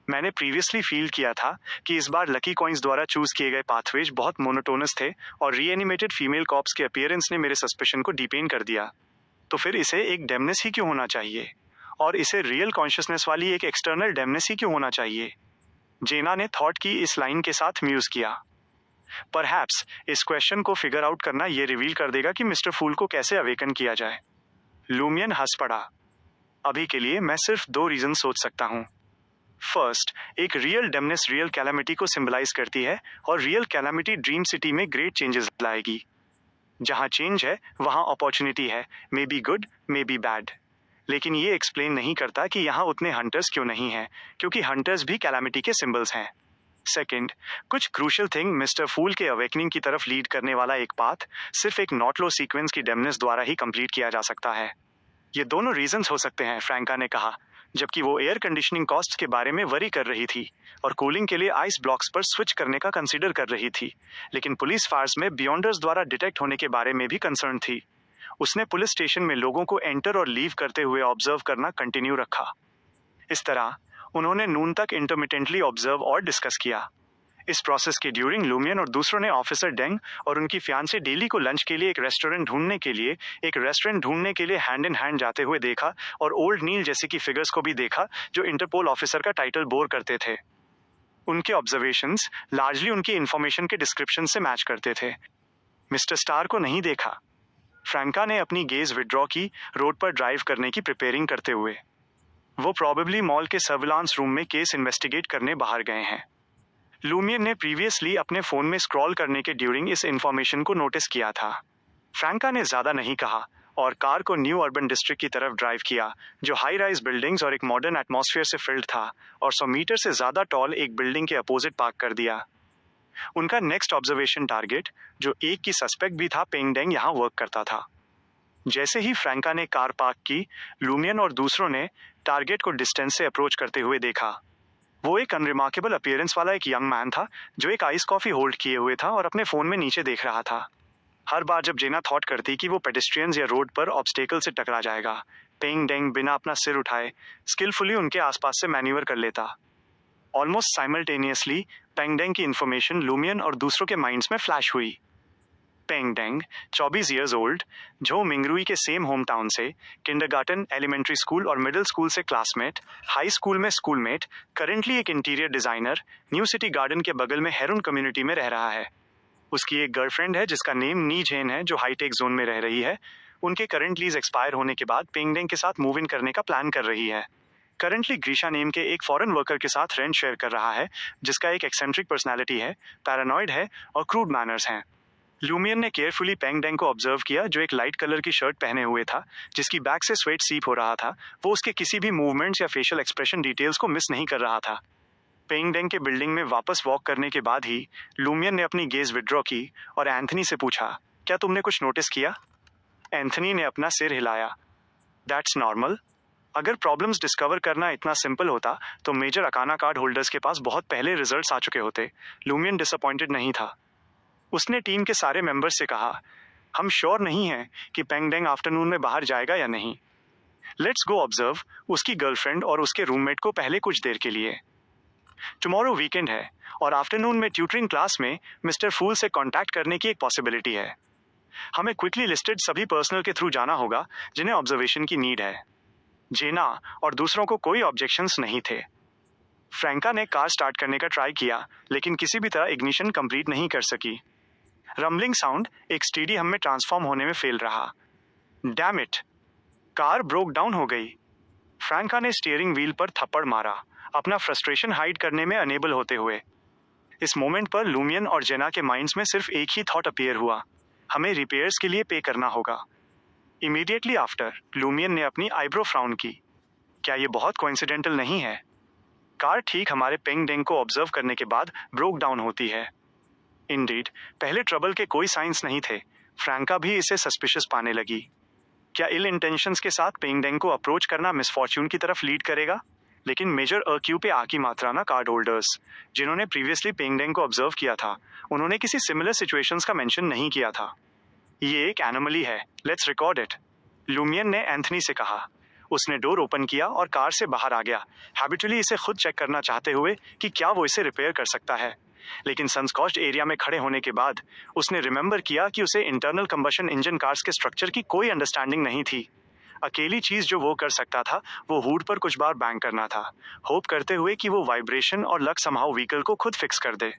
मैंने प्रीवियसली फील किया था कि इस बार लकी कॉइन्स द्वारा चूज किए गए पाथवेज बहुत मोनोटोनस थे और रीएनिमेटेड फीमेल कॉप्स के अपीयरेंस ने मेरे सस्पेशन को डीपेन कर दिया। तो फिर इसे एक डेमनेस ही क्यों होना चाहिए, और इसे रियल कॉन्शियसनेस वाली एक एक्सटर्नल डेमनेस ही क्यों होना चाहिए? जेना ने थॉट की इस लाइन के साथ म्यूज किया। परहैप्स इस क्वेश्चन को फिगर आउट करना ये रिवील कर देगा कि मिस्टर फूल को कैसे अवेकन किया जाए। लूमियन हंस पड़ा। अभी के लिए मैं सिर्फ 2 रीजन सोच सकता हूँ। फर्स्ट, एक रियल डेमनेस रियल कैलामिटी को सिंबलाइज करती है और रियल कैलामिटी ड्रीम सिटी में ग्रेट चेंजेस लाएगी। जहां चेंज है वहां अपॉर्चुनिटी है, may be good may be bad, लेकिन ये एक्सप्लेन नहीं करता कि यहाँ उतने हंटर्स क्यों नहीं हैं, क्योंकि हंटर्स भी कैलामिटी के सिंबल्स हैं। सेकंड, कुछ क्रूशियल थिंग मिस्टर फूल के अवेकनिंग की तरफ लीड करने वाला एक पाथ सिर्फ एक नॉट लो सीक्वेंस की डेमनेस द्वारा ही कंप्लीट किया जा सकता है। ये दोनों रीजंस हो सकते हैं, फ्रैंका ने कहा, जबकि वो एयर कंडीशनिंग कॉस्ट के बारे में वरी कर रही थी और कूलिंग के लिए आइस ब्लॉक्स पर स्विच करने का कंसीडर कर रही थी, लेकिन पुलिस फायर्स में बियॉन्डर्स द्वारा डिटेक्ट होने के बारे में भी कंसर्न थी। उसने पुलिस स्टेशन में लोगों को एंटर और लीव करते हुए ऑब्जर्व करना कंटिन्यू रखा। इस तरह उन्होंने नून तक इंटरमिटेंटली ऑब्जर्व और डिस्कस किया। इस प्रोसेस के ड्यूरिंग लूमियन और दूसरों ने ऑफिसर डेंग और उनकी फियांसे डेली को लंच के लिए एक रेस्टोरेंट ढूंढने के लिए हैंड इन हैंड जाते हुए देखा और ओल्ड नील जैसे की फिगर्स को भी देखा जो इंटरपोल ऑफिसर का टाइटल बोर करते थे। उनके ऑब्जर्वेशंस लार्जली उनकी इंफॉर्मेशन के डिस्क्रिप्शन से मैच करते थे। मिस्टर स्टार को नहीं देखा। फ्रैंका ने अपनी गेज विड्रॉ की, रोड पर ड्राइव करने की प्रिपेयरिंग करते हुए। वो प्रॉबेबली मॉल के सर्विलांस रूम में केस इन्वेस्टिगेट करने बाहर गए हैं। लूमियन ने प्रीवियसली अपने फोन में स्क्रॉल करने के ड्यूरिंग इस इंफॉर्मेशन को नोटिस किया था। फ्रैंका ने ज्यादा नहीं कहा और कार को न्यू अर्बन डिस्ट्रिक्ट की तरफ ड्राइव किया, जो हाई राइज बिल्डिंग्स और एक मॉडर्न एटमॉस्फेयर से फिल्ड था, और 100 मीटर से ज्यादा टॉल एक बिल्डिंग के अपोजिट पार्क कर दिया। उनका नेक्स्ट ऑब्जर्वेशन टारगेट, जो एक की सस्पेक्ट भी था, पेंग डेंग, यहाँ वर्क करता था। जैसे ही फ्रैंका ने कार पार्क की, लूमियन और दूसरों ने टारगेट को डिस्टेंस से अप्रोच करते हुए देखा। वो एक अनरिमार्केबल अपीयरेंस वाला एक यंग मैन था जो एक आइस कॉफी होल्ड किए हुए था और अपने फोन में नीचे देख रहा था। हर बार जब जेना थॉट करती कि वो पेडेस्ट्रियंस या रोड पर ऑब्स्टेकल से टकरा जाएगा, पेंग डेंग बिना अपना सिर उठाए स्किलफुली उनके आसपास से मैन्यूवर कर लेता। ऑलमोस्ट साइमल्टेनियसली पेंग डेंग की इंफॉर्मेशन लूमियन और दूसरों के माइंड्स में फ्लैश हुई। पेंग डेंग 24 इयर्स ओल्ड, जो मिंगरुई के सेम होम टाउन से, किंडरगार्टन, एलिमेंट्री स्कूल और मिडिल स्कूल से क्लासमेट, हाई स्कूल में स्कूलमेट, करंटली एक interior designer, new city garden के बगल में हेरून कम्युनिटी में रह रहा है। उसकी एक गर्लफ्रेंड है जिसका नेम नी जेन है, जो हाईटेक जोन में रह रही है। उनके करंट लीज एक्सपायर होने के बाद पेंग डेंग के साथ मूव इन करने का प्लान कर रही है। करंटली ग्रीशा नेम के एक फॉरेन वर्कर के साथ रेंट शेयर कर रहा है, जिसका एक एक्सेंट्रिक पर्सनैलिटी है, पैरानॉइड है और क्रूड मैनर्स हैं। लूमियन ने केयरफुली पेंग डेंग को ऑब्जर्व किया, जो एक लाइट कलर की शर्ट पहने हुए था, जिसकी बैक से स्वेट सीप हो रहा था। वो उसके किसी भी मूवमेंट्स या फेशियल एक्सप्रेशन डिटेल्स को मिस नहीं कर रहा था। पेंग डेंग के बिल्डिंग में वापस वॉक करने के बाद ही लूमियन ने अपनी गेज विड्रॉ की और एंथनी से पूछा, क्या तुमने कुछ नोटिस किया? एंथनी ने अपना सिर हिलाया। That's normal. अगर प्रॉब्लम्स डिस्कवर करना इतना सिंपल होता तो मेजर अकाना कार्ड होल्डर्स के पास बहुत पहले रिजल्ट्स आ चुके होते। लूमियन डिसअपॉइंटेड नहीं था। उसने टीम के सारे मेंबर्स से कहा, हम श्योर नहीं हैं कि पेंग डेंग आफ्टरनून में बाहर जाएगा या नहीं। लेट्स गो ऑब्जर्व उसकी गर्लफ्रेंड और उसके रूममेट को पहले कुछ देर के लिए। टुमारो वीकेंड है और आफ्टरनून में ट्यूटरिंग क्लास में मिस्टर फूल से कांटेक्ट करने की एक पॉसिबिलिटी है। हमें क्विकली लिस्टेड सभी पर्सनल के थ्रू जाना होगा जिन्हें ऑब्जर्वेशन की नीड है। जेना और दूसरों को कोई ऑब्जेक्शंस नहीं थे। फ्रैंका ने कार स्टार्ट करने का ट्राई किया, लेकिन किसी भी तरह इग्निशन कंप्लीट नहीं कर सकी। रम्बलिंग साउंड एक स्टेडियम में ट्रांसफॉर्म होने में फेल रहा। Damn it, car broke down हो गई। फ्रैंका ने स्टीयरिंग व्हील पर थप्पड़ मारा, अपना फ्रस्ट्रेशन हाइड करने में अनेबल होते हुए। इस मोमेंट पर लूमियन और जेना के माइंड्स में सिर्फ एक ही थॉट अपीयर हुआ, हमें रिपेयर्स के लिए पे करना होगा। इमीडिएटली आफ्टर लूमियन ने अपनी आईब्रो फ्राउन की। क्या ये बहुत कोइंसिडेंटल नहीं है? कार ठीक हमारे पेंग डेंग को ऑब्जर्व करने के बाद ब्रोक डाउन होती है। इंडीड, पहले ट्रबल के कोई साइंस नहीं थे। फ्रैंका भी इसे सस्पिशियस पाने लगी। क्या इल इंटेंशंस के साथ पेंग डेंग को अप्रोच करना मिसफॉर्च्यून की तरफ लीड करेगा? लेकिन मेजर अक्यू पे आकी मात्रा ना कार्ड होल्डर्स जिन्होंने प्रीवियसली पेंग डेंग को ऑब्जर्व किया था, उन्होंने किसी सिमिलर सिचुएशंस का मेंशन नहीं किया था। ये एक एनोमली है, लेट्स रिकॉर्ड इट, लूमियन ने एंथनी से कहा। उसने डोर ओपन किया और कार से बाहर आ गया, हैबिचुअली इसे खुद चेक करना चाहते हुए कि क्या वो इसे रिपेयर कर सकता है। लेकिन सनस्कॉच्ड एरिया में खड़े होने के बाद उसने रिमेंबर किया कि उसे इंटरनल कंबशन इंजन कार्स के स्ट्रक्चर की कोई अंडरस्टैंडिंग नहीं थी। अकेली चीज जो वो कर सकता था वो हुड पर कुछ बार बैंग करना था, होप करते हुए कि वो वाइब्रेशन और लक समहाउ व्हीकल को खुद फिक्स कर दे।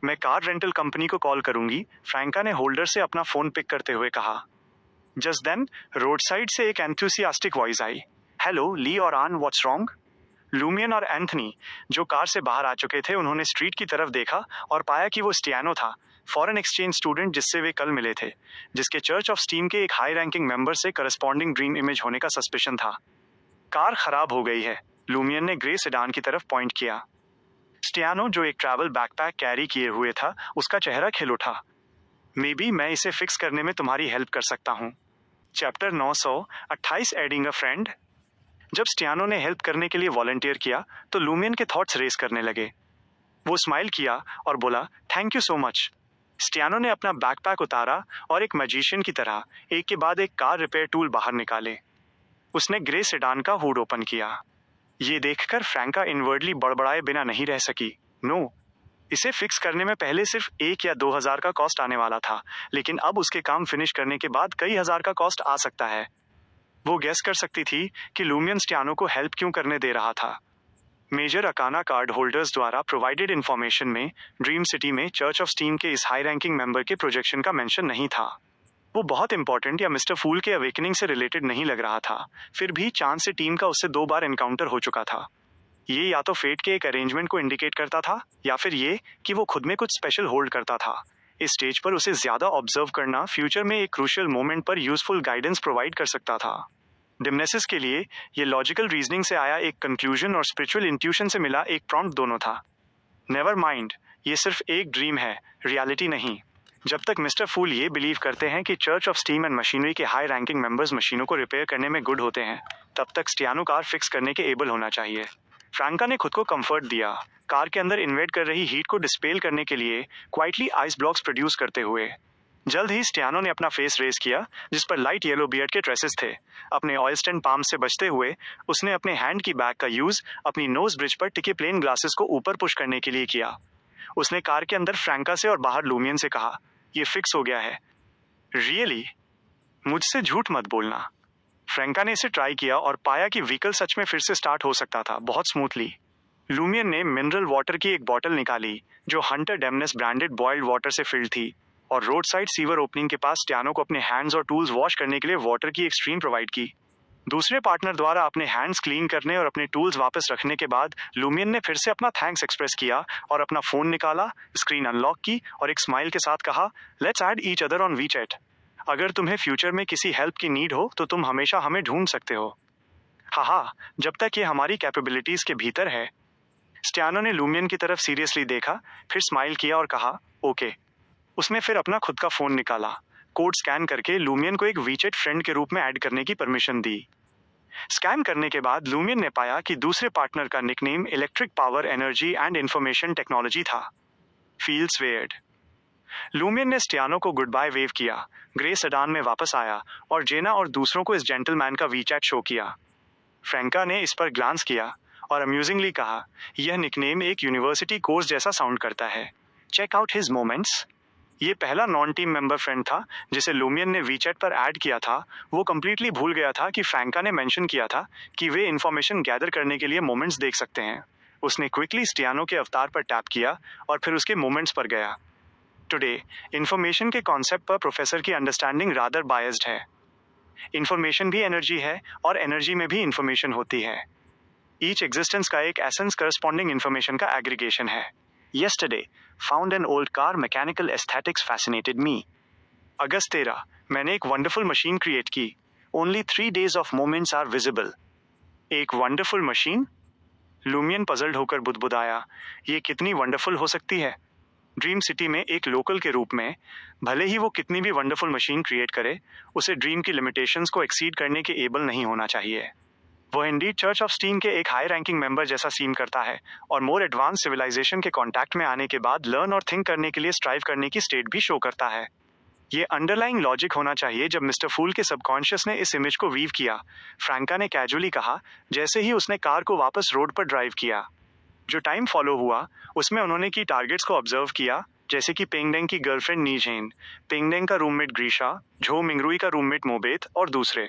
मैं कार रेंटल कंपनी को कॉल करूंगी, फ्रैंका ने होल्डर से अपना फोन पिक करते हुए कहा। जस्ट देन रोड साइड से एक एंथुसियास्टिक वॉइस आई, हेलो ली और आन, व्हाट्स रॉन्ग? लूमियन और एंथनी जो कार से बाहर आ चुके थे, उन्होंने स्ट्रीट की तरफ देखा और पाया कि वो स्टियानो था, फॉरेन एक्सचेंज स्टूडेंट जिससे वे कल मिले थे, जिसके चर्च ऑफ स्टीम के एक हाई रैंकिंग मेंबर से करस्पॉन्डिंग ड्रीम इमेज होने का सस्पिशन था। कार खराब हो गई है, लूमियन ने ग्रे सेडान की तरफ पॉइंट किया। स्टियानो जो एक ट्रैवल बैकपैक कैरी किए हुए था, उसका चेहरा खिल उठा। मे बी मैं इसे फिक्स करने में तुम्हारी हेल्प कर सकता हूँ। Chapter 928 adding a friend. जब स्टियानो ने हेल्प करने के लिए वॉलंटियर किया तो लूमियन के थॉट्स रेस करने लगे। वो स्माइल किया और बोला, थैंक यू सो मच। स्टियानो ने अपना बैकपैक उतारा और एक मैजिशियन की तरह एक के बाद एक कार रिपेयर टूल बाहर निकाले। उसने ग्रे सेडान का हुड ओपन किया। ये देखकर फ्रैंका इनवर्डली बड़बड़ाए बिना नहीं रह सकी। नो, इसे फिक्स करने में पहले सिर्फ 1 या 2 हजार का कॉस्ट आने वाला था, लेकिन अब उसके काम फिनिश करने के बाद कई हजार का कॉस्ट आ सकता है। वो गेस कर सकती थी कि लूमियन स्टियानो को हेल्प क्यों करने दे रहा था। मेजर अकाना कार्ड होल्डर्स द्वारा प्रोवाइडेड इंफॉर्मेशन में ड्रीम सिटी में चर्च ऑफ स्टीम के इस हाई रैंकिंग मेंबर के प्रोजेक्शन का मेंशन नहीं था। वो बहुत इंपॉर्टेंट या मिस्टर फूल के अवेकनिंग से रिलेटेड नहीं लग रहा था। फिर भी चांस से टीम का उससे 2 बार एनकाउंटर हो चुका था। ये या तो फेट के एक अरेंजमेंट को इंडिकेट करता था या फिर ये कि वो खुद में कुछ स्पेशल होल्ड करता था। इस स्टेज पर उसे ज्यादा ऑब्जर्व करना फ्यूचर में एक क्रूशियल मोमेंट पर यूजफुल गाइडेंस प्रोवाइड कर सकता था। डिमनेसिस के लिए ये लॉजिकल रीजनिंग से आया एक कंक्लूजन और स्पिरिचुअल इंट्यूशन से मिला एक प्रॉम्प्ट दोनों था। नेवर माइंड, ये सिर्फ एक ड्रीम है, रियलिटी नहीं। जब तक मिस्टर फूल ये बिलीव करते हैं कि church of steam and machinery के हाई रैंकिंग मेंबर्स मशीनों को रिपेयर करने में गुड होते हैं, तब तक स्टियानो कार फिक्स करने के एबल होना चाहिए। फ्रैंका ने खुद को कंफर्ट दिया, कार के अंदर इन्वेट कर रही हीट को डिस्पेल करने के लिए क्वाइटली आइस ब्लॉक्स प्रोड्यूस करते हुए। जल्द ही स्टियानो ने अपना फेस रेस किया, जिस पर लाइट येलो बियर्ड के ट्रेसेस थे। अपने ऑयल स्टैंड पाम से बचते हुए उसने अपने हैंड की बैग का यूज अपनी नोज ब्रिज पर टिके प्लेन ग्लासेस को ऊपर पुश करने के लिए किया। उसने कार के अंदर फ्रैंका से और बाहर लूमियन से कहा, ये फिक्स हो गया है। रियली? मुझसे झूठ मत बोलना। फ्रैंका ने इसे ट्राई किया और पाया कि व्हीकल सच में फिर से स्टार्ट हो सकता था, बहुत स्मूथली। लूमियन ने मिनरल वाटर की एक बॉटल निकाली जो हंटर डेमनेस ब्रांडेड बॉइल्ड वाटर से फिल्ड थी, और रोड साइड सीवर ओपनिंग के पास स्टियानो को अपने हैंड्स और टूल्स वॉश करने के लिए वाटर की एक स्ट्रीम प्रोवाइड की। दूसरे पार्टनर द्वारा अपने हैंड्स क्लीन करने और अपने टूल्स वापस रखने के बाद लूमियन ने फिर से अपना थैंक्स एक्सप्रेस किया और अपना फोन निकाला, स्क्रीन अनलॉक की और एक स्माइल के साथ कहा, let's add each other on WeChat. अगर तुम्हें फ्यूचर में किसी हेल्प की नीड हो तो तुम हमेशा हमें ढूंढ सकते हो। हाँ, जब तक ये हमारी कैपेबिलिटीज के भीतर है। स्टियानो ने लूमियन की तरफ सीरियसली देखा, फिर स्माइल किया और कहा, ओके। उसने फिर अपना खुद का फोन निकाला, कोड स्कैन करके लूमियन को एक वीचैट फ्रेंड के रूप में ऐड करने की परमिशन दी। स्कैन करने के बाद लूमियन ने पाया कि दूसरे पार्टनर का nickname electric power energy and information technology था। Feels weird. लूमियन ने स्टियानो को गुड बाय वेव किया, ग्रे सेडान में वापस आया और जेना और दूसरों को इस जेंटलमैन का वीचैट शो किया। फ्रैंका ने इस पर ग्लांस किया और अम्यूजिंगली कहा, यह निकनेम एक यूनिवर्सिटी कोर्स जैसा साउंड करता है। Check out his moments. ये पहला नॉन टीम मेंबर फ्रेंड था जिसे लूमियन ने वीचैट पर ऐड किया था। वो कंप्लीटली भूल गया था कि फ्रैंका ने मेंशन किया था कि वे इंफॉर्मेशन गैदर करने के लिए मोमेंट्स देख सकते हैं। उसने क्विकली स्टियानो के अवतार पर टैप किया और फिर उसके मोमेंट्स पर गया। टुडे इंफॉर्मेशन के कॉन्सेप्ट पर प्रोफेसर की अंडरस्टैंडिंग रादर बायस्ड है। इंफॉर्मेशन भी एनर्जी है और एनर्जी में भी इंफॉर्मेशन होती है। ईच एग्जिस्टेंस का एक एसेंस करस्पॉन्डिंग इंफॉर्मेशन का एग्रीगेशन है। Yesterday, found an old car mechanical aesthetics fascinated me. अगस्त 13, मैंने एक वंडरफुल मशीन क्रिएट की। Only 3 days of moments are visible. एक वंडरफुल मशीन? लूमियन पजल्ड होकर बुदबुदाया, ये कितनी वंडरफुल हो सकती है? ड्रीम सिटी में एक लोकल के रूप में, भले ही वो कितनी भी वंडरफुल मशीन क्रिएट करे, उसे ड्रीम की लिमिटेशंस को एक्सीड करने के एबल नहीं होना चाहिए। वो इंडीड चर्च ऑफ स्टीन के एक हाई रैंकिंग मेंबर जैसा सीम करता है और मोर एडवांस सिविलाइजेशन के कांटेक्ट में आने के बाद लर्न और थिंक करने के लिए स्ट्राइव करने की स्टेट भी शो करता है। ये अंडरलाइंग लॉजिक होना चाहिए जब मिस्टर फूल के सबकॉन्शियस ने इस इमेज को वीव किया, फ्रैंका ने कैजुअली कहा, जैसे ही उसने कार को वापस रोड पर ड्राइव किया। जो टाइम फॉलो हुआ उसमें उन्होंने की टारगेट्स को ऑब्जर्व किया, जैसे कि पेंगडेंग की गर्लफ्रेंड नीजेन, पेंगडेंग का रूममेट ग्रीशा, झो मिंगरुई का रूममेट मोबेत और दूसरे।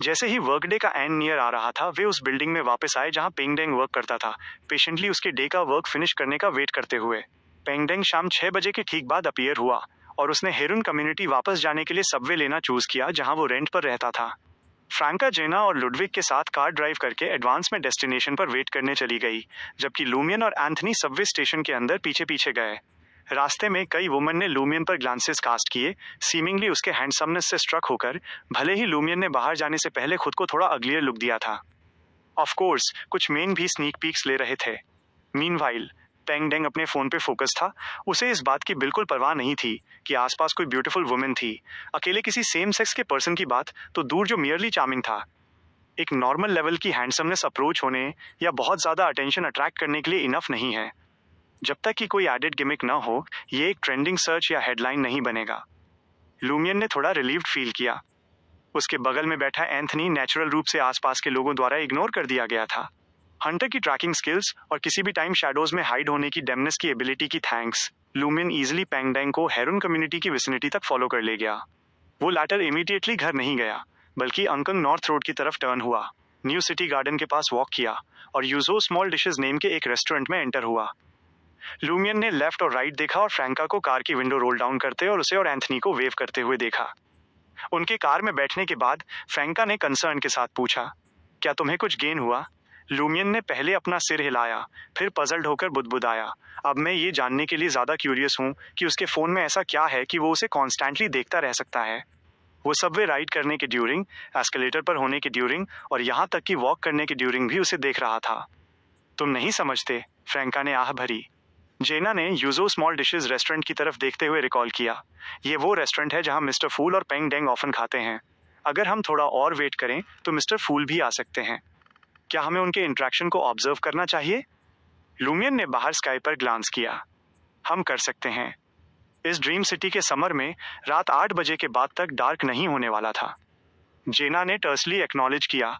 जैसे ही वर्क डे का एंड नियर आ रहा था, वे उस बिल्डिंग में वापस आए जहां पेंगडेंग वर्क करता था, पेशेंटली उसके डे का वर्क फिनिश करने का वेट करते हुए। पेंगडेंग शाम 6 बजे के ठीक बाद अपीयर हुआ और उसने हेरुन कम्युनिटी वापस जाने के लिए सबवे लेना चूज किया जहां वो रेंट पर रहता था। फ्रैंका, जेना और लुडविग के साथ कार ड्राइव करके एडवांस में डेस्टिनेशन पर वेट करने चली गई, जबकि लूमियन और एंथनी सबवे स्टेशन के अंदर पीछे पीछे गए। रास्ते में कई वुमन ने लूमियन पर ग्लांसेस कास्ट किए, सीमिंगली उसके हैंडसमनेस से स्ट्रक होकर, भले ही लूमियन ने बाहर जाने से पहले खुद को थोड़ा अग्लियर लुक दिया था। ऑफ कोर्स कुछ मेन भी स्नीक पीक्स ले रहे थे। मीनवाइल, पेंगडेंग अपने फोन पे फोकस था। उसे इस बात की बिल्कुल परवाह नहीं थी कि आसपास कोई ब्यूटीफुल वुमेन थी, अकेले किसी सेम सेक्स के पर्सन की बात तो दूर जो मियरली चार्मिंग था। एक नॉर्मल लेवल की हैंडसमनेस अप्रोच होने या बहुत ज्यादा अटेंशन अट्रैक्ट करने के लिए इनफ नहीं है। जब तक कि कोई एडेड गिमिक ना हो, ये एक ट्रेंडिंग सर्च या हेडलाइन नहीं बनेगा। लूमियन ने थोड़ा रिलीव्ड फील किया। उसके बगल में बैठा एंथनी नेचुरल रूप से आसपास के लोगों द्वारा इग्नोर कर दिया गया था। हंटर की ट्रैकिंग स्किल्स और किसी भी टाइम शैडोज में हाइड होने की डेमनेस की एबिलिटी की थैंक्स लूमियन इजिली पेंगडेंग को हेरुन कम्युनिटी की विसिनिटी तक फॉलो कर ले गया। वो लैटर इमीडिएटली घर नहीं गया, बल्कि अंकंग नॉर्थ रोड की तरफ टर्न हुआ, न्यू सिटी गार्डन के पास वॉक किया और यूजो स्मॉल डिशेज नेम के एक रेस्टोरेंट में एंटर हुआ। लूमियन ने लेफ्ट और राइट देखा और फ्रैंका को कार की विंडो रोल डाउन करते और उसे और एंथनी को वेव करते हुए देखा। उनके कार में बैठने के बाद फ्रैंका ने कंसर्न के साथ पूछा, क्या तुम्हें कुछ गेन हुआ? लूमियन ने पहले अपना सिर हिलाया, फिर पजल्ड होकर बुदबुदाया, अब मैं ये जानने के लिए ज्यादा क्यूरियस हूँ कि उसके फोन में ऐसा क्या है कि वो उसे कॉन्स्टेंटली देखता रह सकता है। वो सबवे राइड करने के ड्यूरिंग, एस्केलेटर पर होने के ड्यूरिंग और यहाँ तक कि वॉक करने के ड्यूरिंग भी उसे देख रहा था। तुम नहीं समझते, फ्रैंका ने आह भरी। जेना ने यूजो स्मॉल डिशेज रेस्टोरेंट की तरफ देखते हुए रिकॉल किया, ये वो रेस्टोरेंट है जहां मिस्टर फूल और पेंगडेंग ऑफन खाते हैं। अगर हम थोड़ा और वेट करें तो मिस्टर फूल भी आ सकते हैं। क्या हमें उनके इंटरेक्शन को ऑब्जर्व करना चाहिए? लूमियन ने बाहर स्काई पर ग्लांस किया। हम कर सकते हैं। इस ड्रीम सिटी के समर में रात 8 बजे के बाद तक डार्क नहीं होने वाला था। जेना ने टर्सली एक्नॉलेज किया,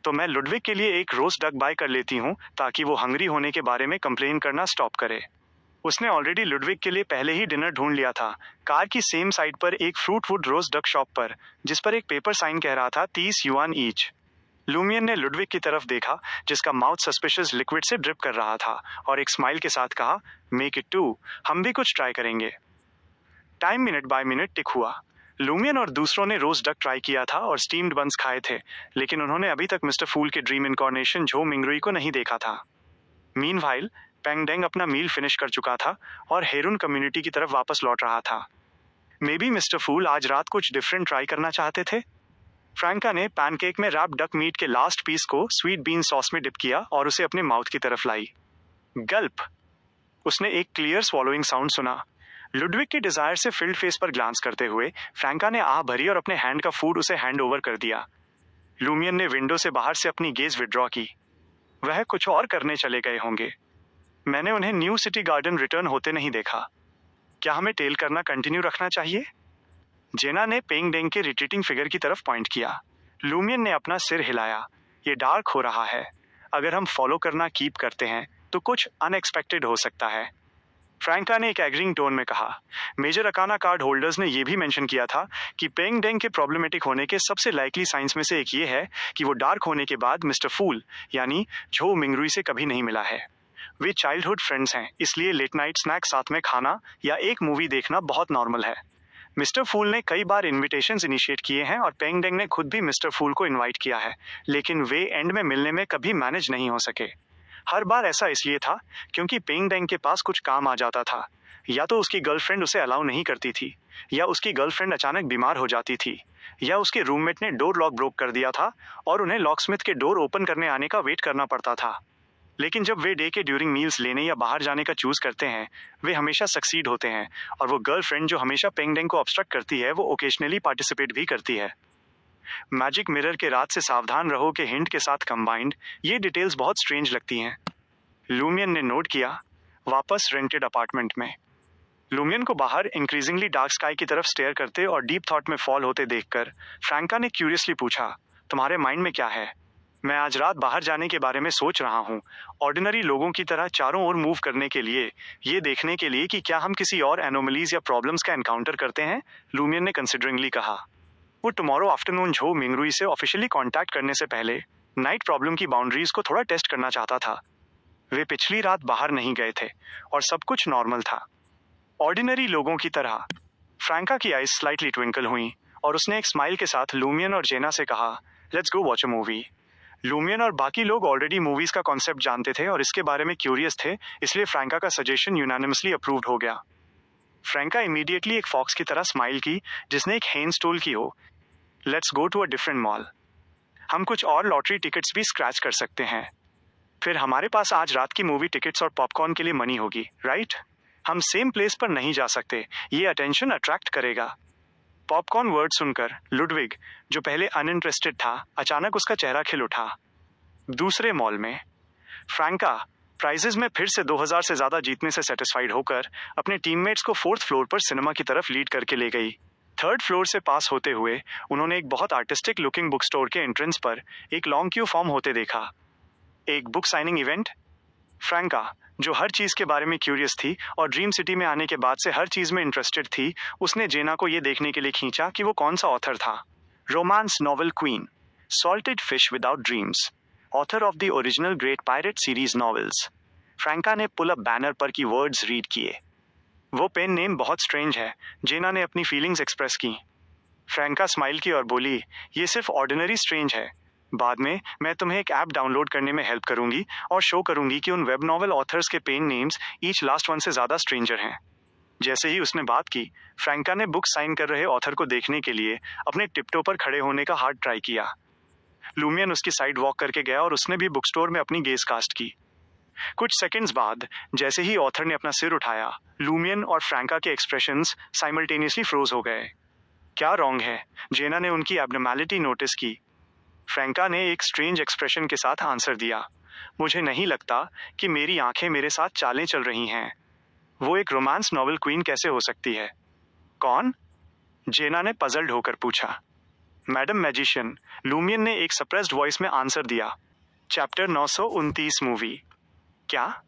तो मैं लुडविग के लिए एक रोस्ट डक बाय कर लेती हूँ ताकि वो हंग्री होने के बारे में कंप्लेन करना स्टॉप करे। उसने ऑलरेडी लुडविग के लिए पहले ही डिनर ढूंढ लिया था, कार की सेम साइड पर एक fruit would roast duck shop पर, जिस पर एक पेपर साइन कह रहा था 30 युआन ईच। लूमियन ने लुडविग की तरफ देखा, जिसका माउथ सस्पिशियस लिक्विड से ड्रिप कर रहा था, और एक स्माइल के साथ कहा, मेक इट टू, हम भी कुछ ट्राई करेंगे। टाइम मिनट बाय मिनट टिक हुआ। लूमियन और दूसरों ने रोस्ट डक ट्राई किया था और स्टीम्ड बंस खाए थे, लेकिन उन्होंने अभी तक मिस्टर फूल के ड्रीम इनकॉर्नेशन झो मिंगरुई को नहीं देखा था। मीनवाइल पेंग डेंग अपना मील फिनिश कर चुका था और हेरुन कम्युनिटी की तरफ वापस लौट रहा था। मे बी मिस्टर फूल आज रात कुछ डिफरेंट ट्राई करना चाहते थे। फ्रैंका ने पैनकेक में रैप डक मीट के लास्ट पीस को स्वीट बीन सॉस में डिप किया और उसे अपने माउथ की तरफ लाई। गल्प। उसने एक क्लियर स्वॉलोइंग साउंड सुना। लुडविग के डिजायर से फिल्ड फेस पर ग्लांस करते हुए फ्रैंका ने आह भरी और अपने हैंड का फूड उसे हैंड ओवर कर दिया। लूमियन ने विंडो से बाहर से अपनी गेज विड्रॉ की। वह कुछ और करने चले गए होंगे। मैंने उन्हें न्यू सिटी गार्डन रिटर्न होते नहीं देखा। क्या हमें टेल करना कंटिन्यू रखना चाहिए? जेना ने पेंग डेंग के रिट्रीटिंग फिगर की तरफ पॉइंट किया। लूमियन ने अपना सिर हिलाया। ये डार्क हो रहा है। अगर हम फॉलो करना कीप करते हैं तो कुछ अनएक्सपेक्टेड हो सकता है। फ्रैंका ने एक एग्रीइंग टोन में कहा। मेजर अकाना कार्ड होल्डर्स ने यह भी मेंशन किया था कि पेंग डेंग के प्रॉब्लमेटिक होने के सबसे लाइकली साइंस में से एक ये है कि वो डार्क होने के बाद मिस्टर फूल यानी झो मिंगरुई से कभी नहीं मिला है। वे चाइल्डहुड फ्रेंड्स हैं, इसलिए लेट नाइट स्नैक साथ में खाना या एक मूवी देखना बहुत नॉर्मल है। मिस्टर फूल ने कई बार इन्विटेशंस इनिशिएट किए हैं और पेंग डेंग ने खुद भी मिस्टर फूल को इनवाइट किया है, लेकिन वे एंड में मिलने में कभी मैनेज नहीं हो सके। हर बार ऐसा इसलिए था क्योंकि पेंग डेंग के पास कुछ काम आ जाता था, या तो उसकी गर्लफ्रेंड उसे अलाउ नहीं करती थी, या उसकी गर्लफ्रेंड अचानक बीमार हो जाती थी, या उसके रूममेट ने डोर लॉक ब्रोक कर दिया था और उन्हें लॉकस्मिथ के डोर ओपन करने आने का वेट करना पड़ता था। लेकिन जब वे डे के ड्यूरिंग मील्स लेने या बाहर जाने का चूज करते हैं, वे हमेशा सक्सीड होते हैं, और वो गर्लफ्रेंड जो हमेशा पेंग डेंग को ऑब्स्ट्रक्ट करती है वो ओकेजनली पार्टिसिपेट भी करती है। मैजिक मिरर के रात से सावधान रहो के हिंट के साथ कंबाइंड ये डिटेल्स बहुत स्ट्रेंज लगती हैं। लूमियन ने नोट किया। वापस रेंटेड अपार्टमेंट में लूमियन को बाहर इंक्रीजिंगली डार्क स्काई की तरफ स्टेयर करते और डीप थॉट में फॉल होते देखकर फ्रैंका ने क्यूरियसली पूछा, तुम्हारे माइंड में क्या है? मैं आज रात बाहर जाने के बारे में सोच रहा हूँ, ऑर्डिनरी लोगों की तरह चारों ओर मूव करने के लिए, ये देखने के लिए कि क्या हम किसी और एनोमलीज या प्रॉब्लम्स का एनकाउंटर करते हैं। लूमियन ने कंसिडरिंगली कहा। वो टुमारो आफ्टरनून झो मिंगरुई से ऑफिशियली कांटेक्ट करने से पहले नाइट प्रॉब्लम की बाउंड्रीज को थोड़ा टेस्ट करना चाहता था। वे पिछली रात बाहर नहीं गए थे और सब कुछ नॉर्मल था, ऑर्डिनरी लोगों की तरह। फ्रैंका की आईज स्लाइटली ट्विंकल हुई और उसने एक स्माइल के साथ लूमियन और जेना से कहा, let's go watch a movie. Lumion और बाकी लोग ऑलरेडी मूवीज का कॉन्सेप्ट जानते थे और इसके बारे में क्यूरियस थे, इसलिए फ्रैंका का सजेशन यूनानिमसली अप्रूव्ड हो गया। फ्रैंका इमीडिएटली एक फॉक्स की तरह स्माइल की जिसने एक हेन स्टोल की हो। Let's go to a different mall. हम कुछ और लॉटरी टिकट्स भी स्क्रैच कर सकते हैं। फिर हमारे पास आज रात की मूवी टिकट्स और पॉपकॉर्न के लिए मनी होगी, राइट? हम सेम प्लेस पर नहीं जा सकते, ये अटेंशन अट्रैक्ट करेगा। पॉपकॉर्न वर्ड सुनकर लुडविग, जो पहले अनइंटरेस्टेड था, अचानक उसका चेहरा खिल उठा। दूसरे मॉल में फ्रैंका प्राइजेस में फिर से 2000 से ज्यादा जीतने से सेटिस्फाइड होकर अपने टीममेट्स को 4th फ्लोर पर सिनेमा की तरफ लीड करके ले गई। 3rd फ्लोर से पास होते हुए उन्होंने एक बहुत आर्टिस्टिक लुकिंग बुक स्टोर के एंट्रेंस पर एक लॉन्ग क्यू फॉर्म होते देखा। एक बुक साइनिंग इवेंट? फ्रैंका, जो हर चीज के बारे में क्यूरियस थी और ड्रीम सिटी में आने के बाद से हर चीज में इंटरेस्टेड थी, उसने जेना को यह देखने के लिए खींचा कि वो कौन सा ऑथर था। Romance novel queen, salted fish without dreams, author of the original great pirate series novels. Franca ने पुल अप बैनर पर की वर्ड्स रीड किए। वो पेन नेम बहुत स्ट्रेंज है, जेना ने अपनी फीलिंग्स एक्सप्रेस की। फ्रैंका स्माइल की और बोली, ये सिर्फ ऑर्डिनरी स्ट्रेंज है। बाद में मैं तुम्हें एक ऐप डाउनलोड करने में हेल्प करूंगी और शो करूंगी कि उन वेब नॉवल ऑथर्स के pen names each last one से ज्यादा स्ट्रेंजर हैं। जैसे ही उसने बात की, फ्रैंका ने बुक साइन कर रहे ऑथर को देखने के लिए अपने टिपटो पर खड़े होने का हार्ड ट्राई किया। लूमियन उसकी साइड वॉक करके गया और उसने भी बुक स्टोर में अपनी गेज कास्ट की। कुछ सेकंड्स बाद जैसे ही ऑथर ने अपना सिर उठाया, लूमियन और फ्रैंका के एक्सप्रेशंस साइमल्टेनियसली फ्रोज हो गए। क्या रॉन्ग है? जेना ने उनकी एब्नॉर्मैलिटी नोटिस की। फ्रैंका ने एक स्ट्रेंज एक्सप्रेशन के साथ आंसर दिया, मुझे नहीं लगता कि मेरी आंखें मेरे साथ चालें चल रही हैं। वो एक रोमांस नॉवल क्वीन कैसे हो सकती है? कौन? जेना ने पजल्ड होकर पूछा। मैडम मैजिशियन, लूमियन ने एक सप्रेस्ड वॉइस में आंसर दिया। Chapter 929 movie. क्या?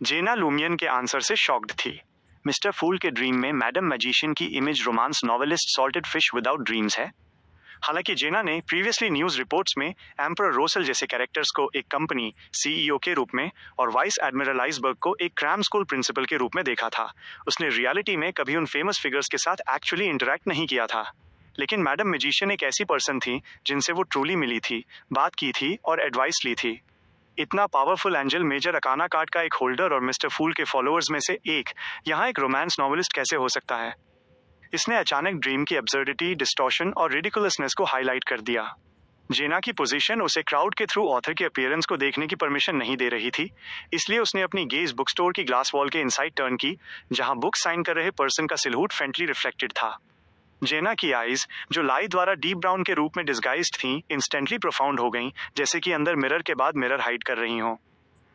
जेना लूमियन के आंसर से शॉक्ड थी। मिस्टर फूल के ड्रीम में मैडम मैजिशियन की image romance novelist salted fish without dreams है। हालांकि जेना ने प्रीवियसली न्यूज रिपोर्ट्स में एम्परर रोसल जैसे कैरेक्टर्स को एक कंपनी सीईओ के रूप में और वाइस एडमिरल आइसबर्ग को एक क्रैम स्कूल प्रिंसिपल के रूप में देखा था, उसने रियलिटी में कभी उन फेमस फिगर्स के साथ एक्चुअली इंटरेक्ट नहीं किया था। लेकिन मैडम मैजिशियन एक ऐसी पर्सन थी जिनसे वो ट्रूली मिली थी, बात की थी और एडवाइस ली थी। इतना powerful angel major arcana card का एक होल्डर और मिस्टर फूल के फॉलोअर्स में से एक यहाँ एक रोमांस नॉवेलिस्ट कैसे हो सकता है? इसने अचानक ड्रीम की एब्सर्डिटी, डिस्टॉर्शन और रिडिकुलसनेस को हाईलाइट कर दिया। जेना की पोजीशन उसे क्राउड के थ्रू ऑथर के अपीयरेंस को देखने की परमिशन नहीं दे रही थी, इसलिए उसने अपनी गेज बुक स्टोर की ग्लास वॉल के इनसाइड टर्न की, जहां बुक साइन कर रहे पर्सन का सिलहूट फेंटली रिफ्लेक्टेड था। जेना की आईज, जो लाई द्वारा डीप ब्राउन के रूप में डिस्गाइज्ड थीं, इंस्टेंटली प्रोफाउंड हो गईं, जैसे कि अंदर मिरर के बाद मिरर हाइड कर रही हों।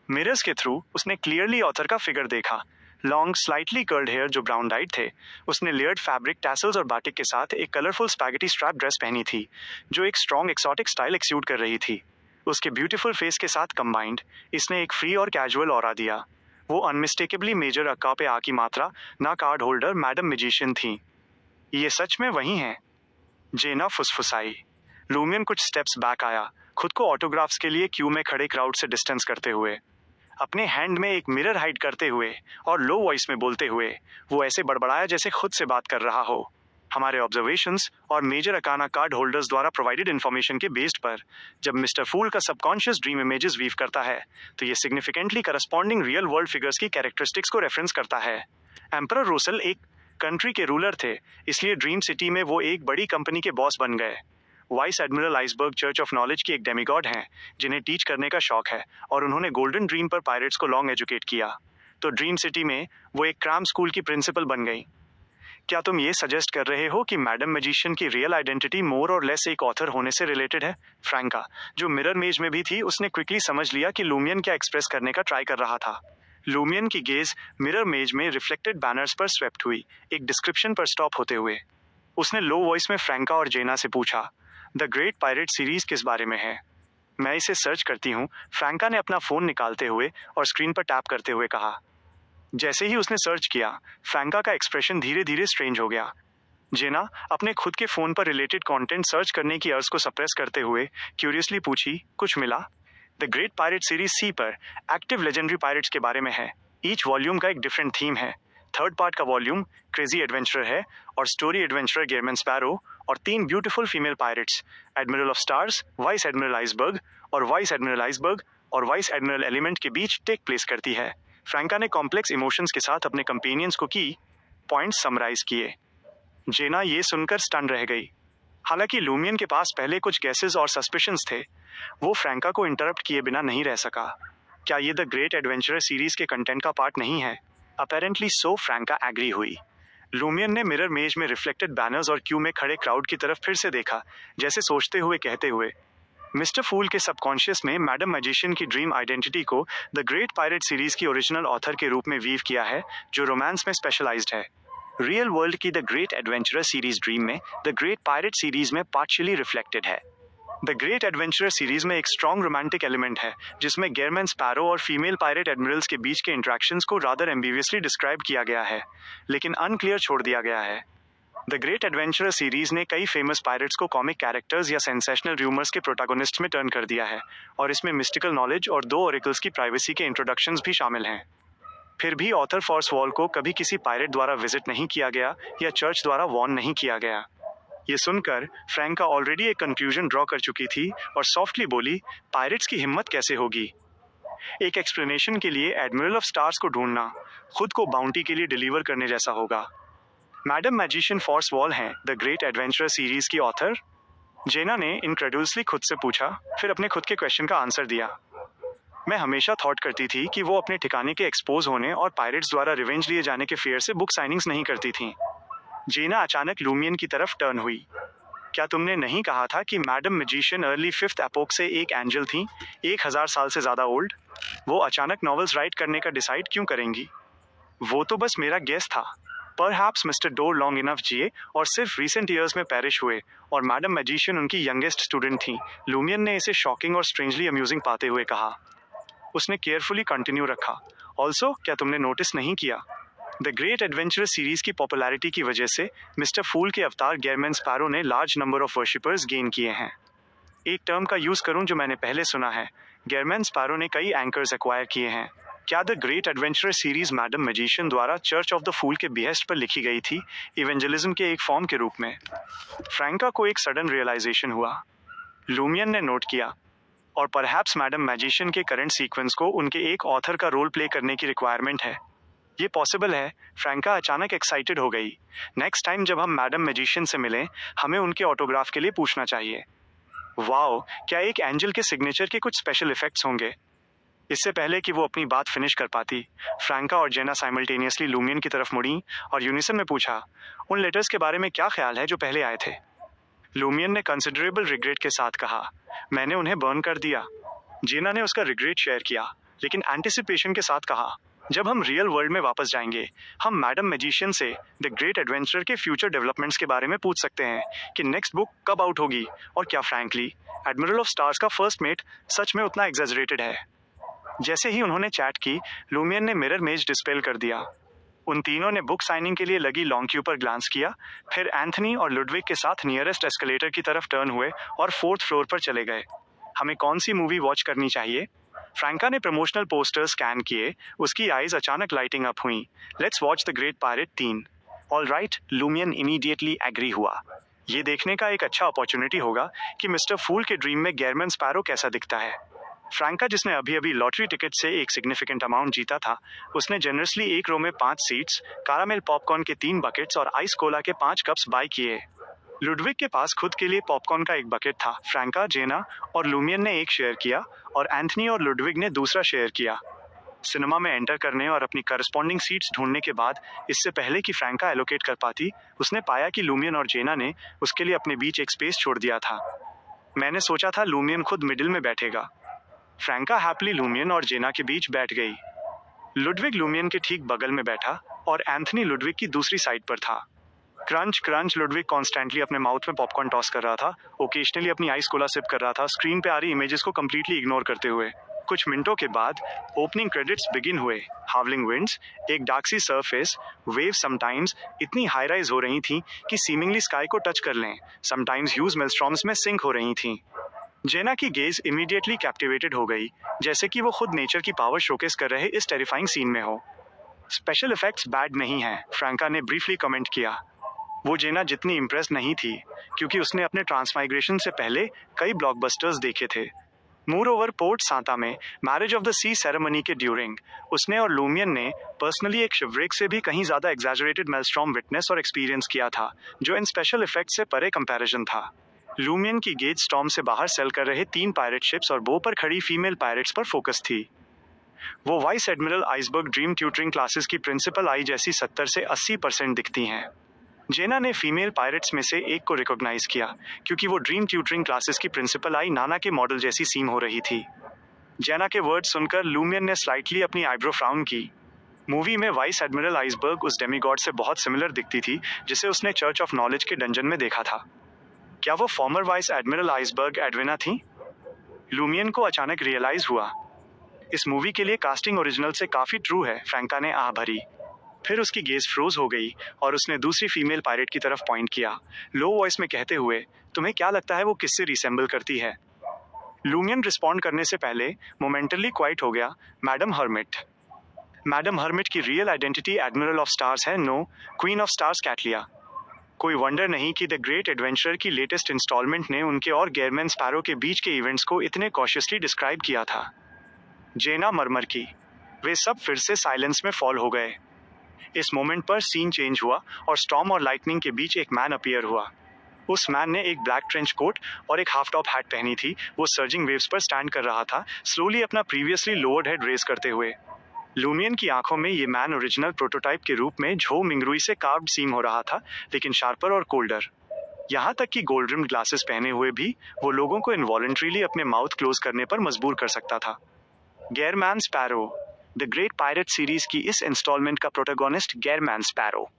मिरर्स के थ्रू उसने क्लियरली ऑथर का फिगर देखा। लॉन्ग स्लाइटली कर्ल्ड हेयर जो ब्राउन डाइट थे, उसने लेयर्ड फैब्रिक, टैसल्स और बाटिक के साथ एक कलरफुल स्पैगेटी स्ट्रैप ड्रेस पहनी थी, जो एक स्ट्रॉन्ग एक्सोटिक स्टाइल एक्सूट कर रही थी। उसके ब्यूटीफुल फेस के साथ कंबाइंड, इसने एक फ्री और कैजुअल ऑरा दिया। वो अनमिस्टेकेबली मेजर अक्का पे आ की मात्रा, ना कार्ड होल्डर मैडम मैजिशियन थी। ये सच में वही हैं? जेना फुसफुसाई। लूमियन कुछ स्टेप्स बैक आया, खुद को ऑटोग्राफ्स के लिए क्यू में खड़े क्राउड से डिस्टेंस करते हुए, अपने हैंड में एक मिरर हाइड करते हुए और लो वॉइस में बोलते हुए वो ऐसे बड़बड़ाया जैसे खुद से बात कर रहा हो। हमारे ऑब्जर्वेशंस और मेजर अकाना कार्ड होल्डर्स द्वारा प्रोवाइडेड इंफॉर्मेशन के बेस्ड पर जब मिस्टर फूल का सबकॉन्शियस ड्रीम इमेजेस वीव करता है, तो ये significantly corresponding real world figures की कैरेक्टरिस्टिक्स को रेफरेंस करता है। एम्परर रोसल एक कंट्री के रूलर थे, इसलिए ड्रीम सिटी में वो एक बड़ी कंपनी के बॉस बन गए। Vice admiral iceberg church of knowledge की एक डेमिगॉड हैं, जिन्हें टीच करने का शौक है, और उन्होंने गोल्डन ड्रीम पर पायरेट्स को लॉन्ग एजुकेट किया। तो ड्रीम सिटी में वो एक क्राम स्कूल की प्रिंसिपल बन गई। क्या तुम ये सजेस्ट कर रहे हो कि मैडम मैजिशियन की रियल आइडेंटिटी मोर और लेस एक ऑथर होने से रिलेटेड है? फ्रैंका, जो मिरर मेज में भी थी, उसने क्विकली समझ लिया कि लूमियन क्या एक्सप्रेस करने का ट्राई कर रहा था। लूमियन की गेज मिरर मेज में रिफ्लेक्टेड बैनर्स पर स्वेप्ट हुई, एक डिस्क्रिप्शन पर स्टॉप होते हुए। उसने लो वॉइस में फ्रैंका और जेना से पूछा, द ग्रेट पायरेट सीरीज किस बारे में है? मैं इसे सर्च करती हूँ, फ्रैंका ने अपना फोन निकालते हुए और स्क्रीन पर टैप करते हुए कहा। जैसे ही उसने सर्च किया, फ्रैंका का एक्सप्रेशन धीरे धीरे स्ट्रेंज हो गया। जेना अपने खुद के फोन पर रिलेटेड कंटेंट सर्च करने की अर्ज को सप्रेस करते हुए क्यूरियसली पूछी, कुछ मिला? द ग्रेट पायरेट सीरीज सी पर एक्टिव लेजेंडरी पायरेट्स के बारे में है। ईच वॉल्यूम का एक डिफरेंट थीम है। थर्ड पार्ट का वॉल्यूम क्रेजी एडवेंचरर है और स्टोरी एडवेंचरर गेरमैन स्पैरो और 3 beautiful female pirates, admiral of stars, vice admiral iceberg और वाइस एडमिरल आइसबर्ग और वाइस एडमिरल एलिमेंट के बीच टेक प्लेस करती है। फ्रैंका ने कॉम्प्लेक्स इमोशंस के साथ अपने कंपेनियंस को की पॉइंट्स समराइज किए। जेना ये सुनकर स्टन रह गई। हालांकि लूमियन के पास पहले कुछ गैसेस और सस्पिशंस थे, वो फ्रैंका को इंटरप्ट किए बिना नहीं रह सका। क्या ये द ग्रेट एडवेंचरर सीरीज के कंटेंट का पार्ट नहीं है? अपेरेंटली सो, फ्रैंका एग्री हुई। लूमियन ने मिरर मेज में रिफ्लेक्टेड बैनर्स और क्यू में खड़े क्राउड की तरफ फिर से देखा, जैसे सोचते हुए कहते हुए, मिस्टर फूल के सबकॉन्शियस में मैडम मैजिशियन की ड्रीम आइडेंटिटी को द ग्रेट पायरेट सीरीज की ओरिजिनल ऑथर के रूप में वीव किया है, जो रोमांस में स्पेशलाइज्ड है। रियल वर्ल्ड की the great adventurer series dream में द ग्रेट पायरेट सीरीज में पार्शियली रिफ्लेक्टेड है। द ग्रेट एडवेंचरर सीरीज में एक स्ट्रॉन्ग रोमांटिक एलिमेंट है, जिसमें गेरमैन स्पैरो और फीमेल पायरेट एडमिरल्स के बीच के इंट्रैक्शंस को रादर एम्बिवियसली डिस्क्राइब किया गया है, लेकिन अनक्लियर छोड़ दिया गया है। द ग्रेट एडवेंचरर सीरीज ने कई फेमस पायरेट्स को कॉमिक कैरेक्टर्स या सेंसेशनल र्यूमर्स के प्रोटैगनिस्ट्स में टर्न कर दिया है, और इसमें मिस्टिकल नॉलेज और 2 ओरेकल्स की प्राइवेसी के इंट्रोडक्शंस भी शामिल हैं। फिर भी ऑथर फॉर्स वॉल को कभी किसी पायरेट द्वारा विजिट नहीं किया गया या चर्च द्वारा वॉर्न नहीं किया गया। ये सुनकर फ्रैंका ऑलरेडी एक कंक्लूजन ड्रॉ कर चुकी थी और सॉफ्टली बोली, पायरेट्स की हिम्मत कैसे होगी? एक एक्सप्लेनेशन के लिए एडमिरल ऑफ स्टार्स को ढूंढना खुद को बाउंटी के लिए डिलीवर करने जैसा होगा। मैडम मैजिशियन फॉर्स वॉल हैं द ग्रेट एडवेंचरर सीरीज की ऑथर? जेना ने इनक्रेडुलसली खुद से पूछा, फिर अपने खुद के क्वेश्चन का आंसर दिया। मैं हमेशा थॉट करती थी कि वो अपने ठिकाने के एक्सपोज होने और पायरेट्स द्वारा रिवेंज लिए जाने के फियर से बुक साइनिंग्स नहीं करती थीं। जेना अचानक लूमियन की तरफ टर्न हुई। क्या तुमने नहीं कहा था कि madam magician early 5th epoch से एक एंजल थी, 1000 साल से ज़्यादा ओल्ड? वो अचानक नॉवेल्स राइट करने का डिसाइड क्यों करेंगी? वो तो बस मेरा गेस था। Perhaps mister door long enough जिए और सिर्फ रिसेंट ईयर्स में पेरिश हुए, और मैडम मैजिशियन उनकी यंगेस्ट स्टूडेंट थी। लूमियन ने इसे शॉकिंग और स्ट्रेंजली अम्यूजिंग पाते हुए कहा। उसने केयरफुली कंटिन्यू रखा। ऑल्सो, क्या तुमने नोटिस नहीं किया, द ग्रेट एडवेंचरर सीरीज की पॉपुलैरिटी की वजह से मिस्टर फूल के अवतार गेरमैन स्पैरो ने large number of worshippers gain किए हैं। एक टर्म का यूज करूं जो मैंने पहले सुना है, गेरमैन स्पैरो ने कई एंकर्स एक्वायर किए हैं। क्या the great adventurer series madam magician द्वारा चर्च ऑफ द फूल के बिहेस्ट पर लिखी गई थी, इवेंजलिज्म के एक फॉर्म के रूप में? फ्रैंका को एक सडन रियलाइजेशन हुआ। लूमियन ने नोट किया, और परहैप्स मैडम मैजिशियन के करंट सीक्वेंस को उनके एक ऑथर का रोल प्ले करने की रिक्वायरमेंट है। ये पॉसिबल है। फ्रैंका अचानक एक्साइटेड हो गई। नेक्स्ट टाइम जब हम मैडम मैजिशियन से मिलें, हमें उनके ऑटोग्राफ के लिए पूछना चाहिए। वाओ, क्या एक एंजल के सिग्नेचर के कुछ स्पेशल इफेक्ट्स होंगे? इससे पहले कि वो अपनी बात फिनिश कर पाती, फ्रैंका और जेना साइमल्टेनियसली लूमियन की तरफ मुड़ी और यूनिसन में पूछा, उन लेटर्स के बारे में क्या ख्याल है जो पहले आए थे? लूमियन ने कंसिडरेबल रिग्रेट के साथ कहा, मैंने उन्हें बर्न कर दिया। जेना ने उसका रिग्रेट शेयर किया, लेकिन एंटिसिपेशन के साथ कहा, जब हम रियल वर्ल्ड में वापस जाएंगे, हम मैडम मैजिशियन से द ग्रेट एडवेंचरर के फ्यूचर डेवलपमेंट्स के बारे में पूछ सकते हैं कि नेक्स्ट बुक कब आउट होगी, और क्या फ्रैंकली एडमिरल ऑफ स्टार्स का फर्स्ट मेट सच में उतना एग्जैजरेटेड है? जैसे ही उन्होंने चैट की, लूमियन ने मिरर मेज डिस्पेल कर दिया। उन तीनों ने बुक साइनिंग के लिए लगी लॉन्ग क्यू पर ग्लांस किया, फिर एंथनी और लुडविग के साथ नियरेस्ट एस्केलेटर की तरफ टर्न हुए और 4th फ्लोर पर चले गए। हमें कौन सी मूवी वॉच करनी चाहिए? फ्रैंका ने प्रमोशनल पोस्टर स्कैन किए। उसकी आईज अचानक लाइटिंग अप हुई। Let's watch the great pirate 3। All right, Lumian immediately agree हुआ। ये देखने का एक अच्छा अपॉर्चुनिटी होगा कि मिस्टर फूल के ड्रीम में गेरमैन स्पैरो कैसा दिखता है। फ्रैंका, जिसने अभी अभी लॉटरी टिकट से एक सिग्निफिकेंट अमाउंट जीता था, उसने जनरसली एक रो में 5 सीट्स, कारामेल पॉपकॉर्न के 3 बकेट्स और आइस कोला के 5 कप्स बाय किए। लुडविग के पास खुद के लिए पॉपकॉर्न का एक बकेट था। फ्रैंका, जेना और लूमियन ने एक शेयर किया, और एंथनी और लुडविग ने दूसरा शेयर किया। सिनेमा में एंटर करने और अपनी करस्पॉन्डिंग सीट्स ढूंढने के बाद, इससे पहले कि फ्रैंका एलोकेट कर पाती, उसने पाया कि लूमियन और जेना ने उसके लिए अपने बीच एक स्पेस छोड़ दिया था। मैंने सोचा था लूमियन खुद मिडिल में बैठेगा। फ्रैंका हैप्पीली लूमियन और जेना के बीच बैठ गई। लुडविग लूमियन के ठीक बगल में बैठा, और एंथनी लुडविग की दूसरी साइड पर था। क्रंच क्रंच, लुडविग कॉन्स्टेंटली अपने माउथ में पॉपकॉर्न टॉस कर रहा था, ओकेजनली अपनी आइस कोला सिप कर रहा था, स्क्रीन पे आ रही इमेजेस को कंप्लीटली इग्नोर करते हुए। कुछ मिनटों के बाद ओपनिंग क्रेडिट्स बिगिन हुए। हावलिंग विंड्स, एक डार्क सी सरफेस, वेव समटाइम्स इतनी हाई राइज हो रही थी कि सीमिंगली स्काई को टच कर लें, समटाइम्स ह्यूज मेलस्ट्रॉम्स में सिंक हो रही थी। जेना की गेज इमीडिएटली कैप्टिवेटेड हो गई, जैसे कि वो खुद नेचर की पावर शोकेस कर रहे इस टेरिफाइंग सीन में हो। स्पेशल इफेक्ट्स बैड नहीं हैं, फ्रैंका ने ब्रीफली कमेंट किया। वो जेना जितनी इम्प्रेस नहीं थी, क्योंकि उसने अपने ट्रांसमाइग्रेशन से पहले कई ब्लॉकबस्टर्स देखे थे। मोर ओवर, पोर्ट सांता में marriage of the sea ceremony के ड्यूरिंग उसने और लूमियन ने पर्सनली एक शिवरेक से भी कहीं ज्यादा एग्जैजरेटेड मेलस्ट्रॉम विटनेस और एक्सपीरियंस किया था, जो इन स्पेशल इफेक्ट से परे कंपैरिजन था। लूमियन की गेज स्टॉर्म से बाहर सेल कर रहे 3 पायरेट शिप्स और बो पर खड़ी फीमेल पायरेट्स पर फोकस थी। वो vice admiral iceberg dream tutoring classes की प्रिंसिपल आई जैसी 70 से 80% दिखती हैं। जेना ने फीमेल पायरेट्स में से एक को रिकॉग्नाइज किया, क्योंकि वो ड्रीम ट्यूटरिंग क्लासेस की प्रिंसिपल आई नाना के मॉडल जैसी सीम हो रही थी। जेना के वर्ड सुनकर लूमियन ने स्लाइटली अपनी आईब्रो फ्राउन की। मूवी में वाइस एडमिरल आइसबर्ग उस डेमीगॉड से बहुत सिमिलर दिखती थी जिसे उसने चर्च ऑफ नॉलेज के डंजन में देखा था। क्या वो farmer vice admiral iceberg Edwina थी? लूमियन को अचानक रियलाइज हुआ। इस मूवी के लिए कास्टिंग ओरिजिनल से काफी ट्रू है, फ्रैंका ने आह भरी। फिर उसकी गेज फ्रोज हो गई और उसने दूसरी फीमेल पायरेट की तरफ पॉइंट किया, लो वॉइस में कहते हुए, तुम्हें क्या लगता है वो किससे रिसेंबल करती है? लूमियन रिस्पॉन्ड करने से पहले मोमेंटली क्वाइट हो गया। Madam Hermit. मैडम हर्मिट की real identity admiral of stars है, no queen of stars Cattleya. कोई वंडर नहीं कि द ग्रेट एडवेंचरर की लेटेस्ट इंस्टॉलमेंट ने उनके और गेरमैन स्पैरो के बीच के इवेंट्स को इतने कॉशियसली डिस्क्राइब किया था। जेना मरमर की। वे सब फिर से साइलेंस में फॉल हो गए। इस मोमेंट पर सीन चेंज हुआ और स्टॉर्म और लाइटनिंग के बीच एक मैन अपीयर हुआ। उस मैन ने एक ब्लैक ट्रेंच कोट और एक हाफ टॉप हैट पहनी थी। वो सर्जिंग वेव्स पर स्टैंड कर रहा था, स्लोली अपना प्रीवियसली लोअर्ड हेड रेज करते हुए। लूमियन की आंखों में ये मैन ओरिजिनल प्रोटोटाइप के रूप में झो मिंगरुई से कार्व्ड सीम हो रहा था, लेकिन शार्पर और कोल्डर। यहाँ तक कि गोल्ड रिम्ड ग्लासेस पहने हुए भी वो लोगों को इनवॉलंटरीली अपने माउथ क्लोज करने पर मजबूर कर सकता था। German Sparrow. The great pirate series की इस इंस्टॉलमेंट का प्रोटोगोनिस्ट गैरमैन स्पैरो।